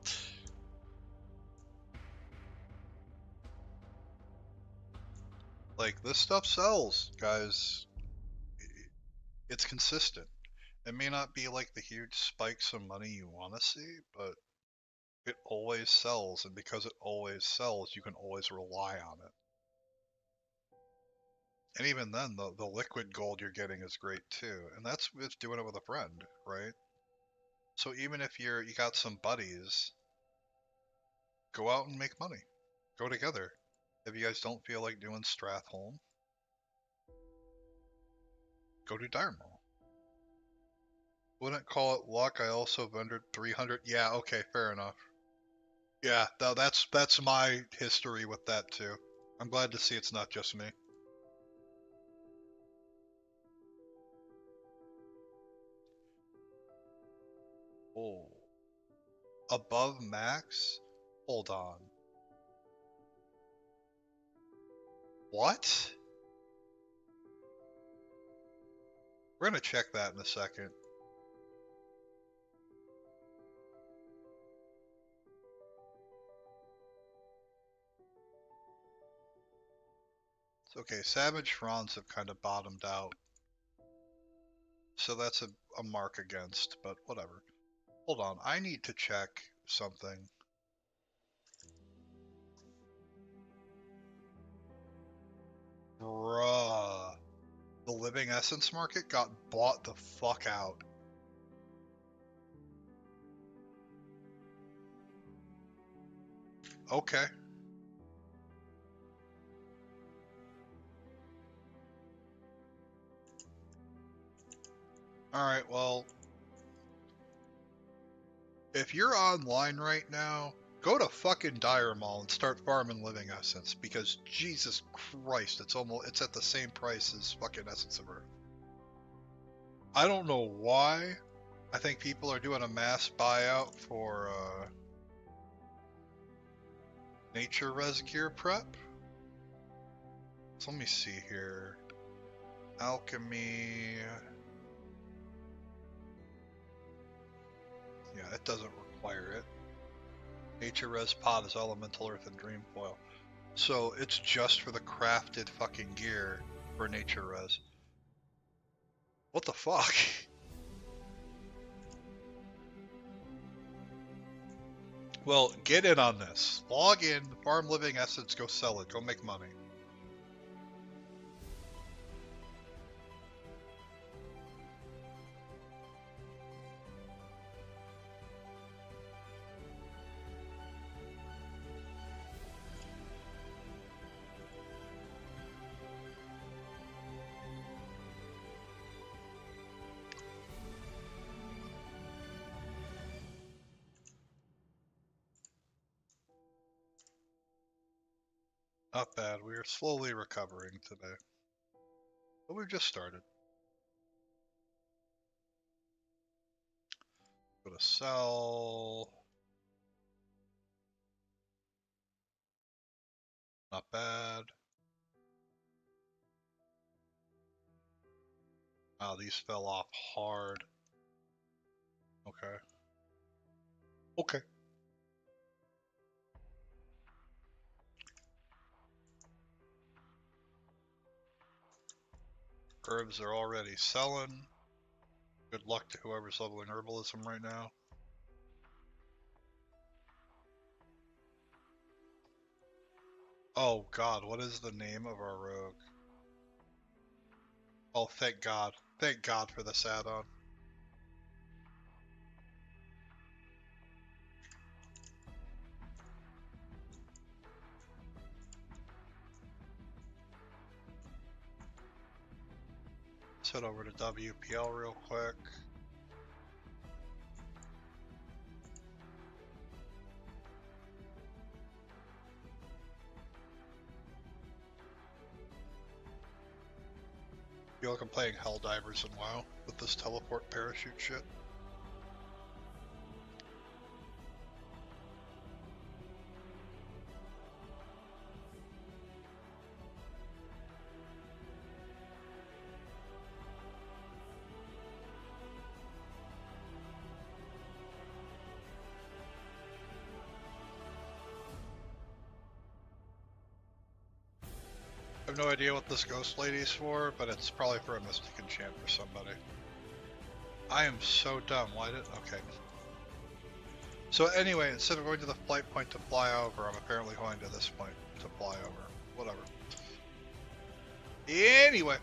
Like, this stuff sells, guys. It's consistent. It may not be like the huge spikes of money you want to see, but it always sells, and because it always sells, you can always rely on it. And even then, the liquid gold you're getting is great too, and that's it's doing it with a friend, right? So even if you got some buddies, go out and make money. Go together. If you guys don't feel like doing Stratholme, go do Dire Maul. Wouldn't call it luck. I also vendored 300. Yeah, okay, fair enough. Yeah, that's my history with that too. I'm glad to see it's not just me. Oh. Above max? Hold on. What? We're gonna check that in a second. Okay, Savage Fronds have kind of bottomed out. So that's a mark against, but whatever. Hold on, I need to check something. Bruh. The Living Essence market got bought the fuck out. Okay. Alright, well, if you're online right now, go to fucking Dire Mall and start farming Living Essence, because Jesus Christ, it's at the same price as fucking Essence of Earth. I don't know why. I think people are doing a mass buyout for Nature Res Gear prep. So let me see here. Alchemy. Yeah, it doesn't require it. Nature Res Pod is Elemental Earth and Dream Foil. So it's just for the crafted fucking gear for Nature Res. What the fuck? Well, get in on this. Log in, farm Living Essence, go sell it, go make money. Not bad. We are slowly recovering today. But we've just started. Go to sell. Not bad. Wow, these fell off hard. Okay. Okay. Herbs are already selling. Good luck to whoever's leveling herbalism right now. Oh god, what is the name of our rogue? Oh, thank god. Thank god for this add-on. Let's head over to WPL real quick. feel like I'm playing Helldivers in WoW with this teleport parachute shit. I have no idea what this ghost lady's for, but it's probably for a mystic enchant for somebody. I am so dumb. Why did... Okay. So anyway, instead of going to the flight point to fly over, I'm apparently going to this point to fly over. Whatever. Anyway.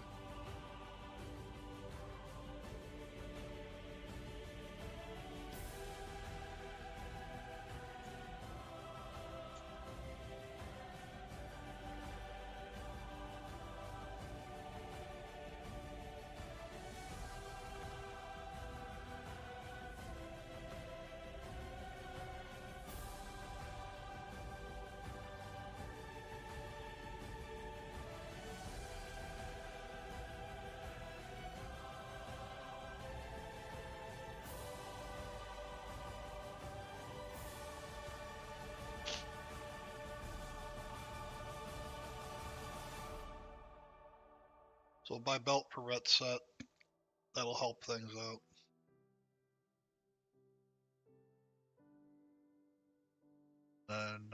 So I'll buy belt for ret set. That'll help things out. Then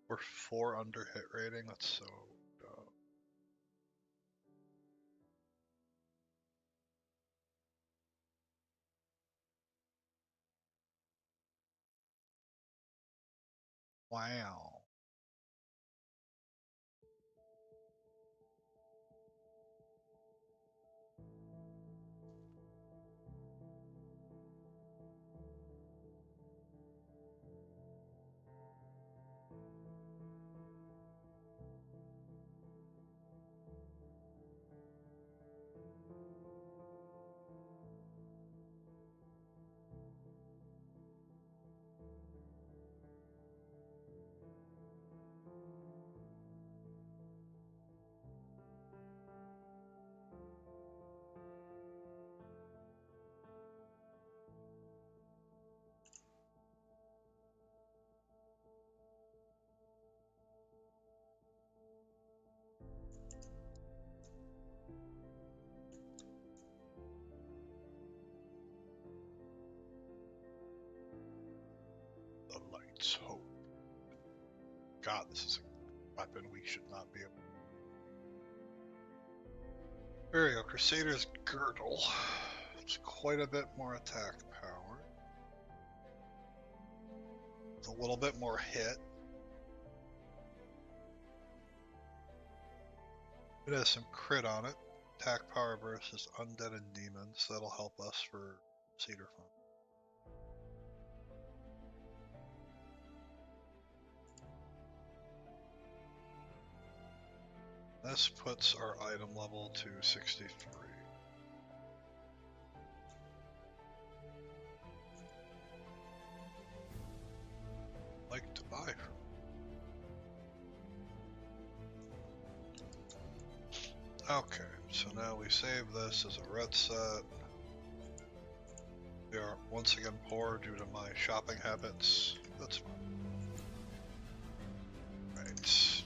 we're 4 under hit rating. That's so dumb. Wow. The Light's Hope. God, this is a weapon we should not be able. There we go. Crusader's Girdle. It's quite a bit more attack power. It's a little bit more hit. It has some crit on it. Attack power versus undead and demons. That'll help us for Cedar Farm. This puts our item level to 63. Like to buy from. Okay, so now we save this as a red set. We are once again poor due to my shopping habits. That's fine. Right.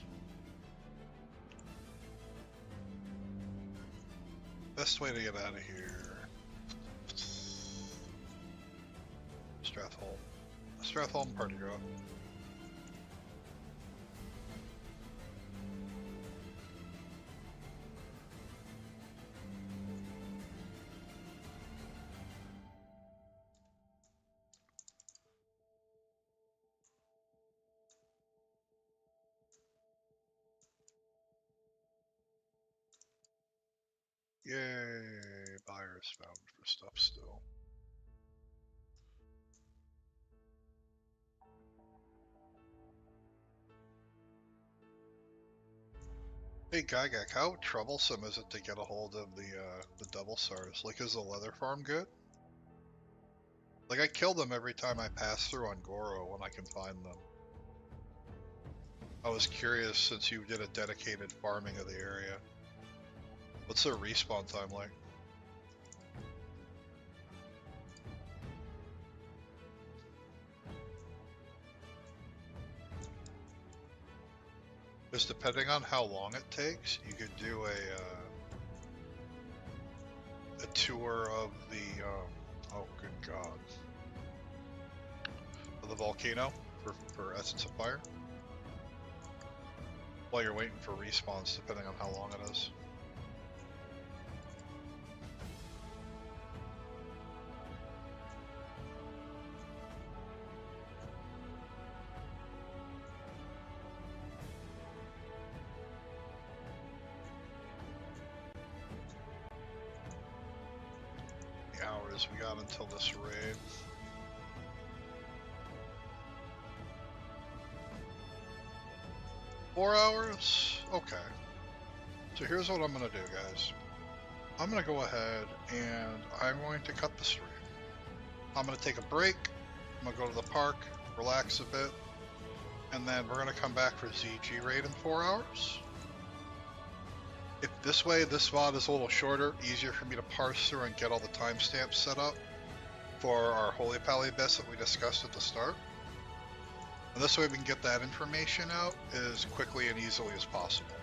Best way to get out of here. Strathholm. Strathholm party drop. Yay! Buyers found for stuff still. Hey Gygax, how troublesome is it to get a hold of the double stars? Like, is the leather farm good? Like, I kill them every time I pass through on Goro when I can find them. I was curious since you did a dedicated farming of the area. What's their respawn time like? Because depending on how long it takes, you could do a tour of the, oh good god, of the volcano for Essence of Fire. While you're waiting for respawns, depending on how long it is. The hours we got until this raid. Four hours? Okay. So here's what I'm gonna do, guys. I'm gonna go ahead and I'm going to cut the stream. I'm gonna take a break. I'm gonna go to the park, relax a bit, and then we're gonna come back for ZG raid in 4 hours. If this way, this VOD is a little shorter, easier for me to parse through and get all the timestamps set up for our Holy Pally BiS that we discussed at the start. And this way we can get that information out as quickly and easily as possible.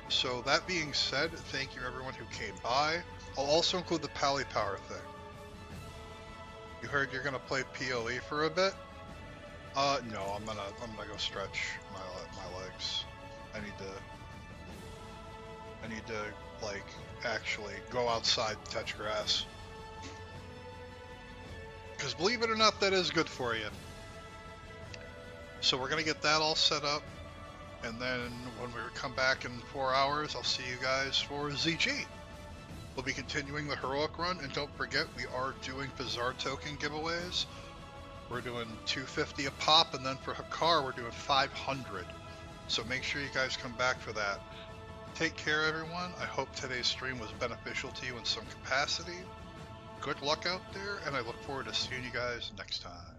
So that being said, thank you everyone who came by. I'll also include the Pally Power thing. You heard you're gonna play PoE for a bit? No, I'm gonna go stretch my legs. I need to like actually go outside and touch grass. Because believe it or not, that is good for you. So we're gonna get that all set up, and then when we come back in 4 hours, I'll see you guys for ZG. We'll be continuing the heroic run, and don't forget we are doing Bizarre token giveaways. We're doing 250 a pop, and then for Hakar we're doing 500. So make sure you guys come back for that. Take care, everyone. I hope today's stream was beneficial to you in some capacity. Good luck out there, and I look forward to seeing you guys next time.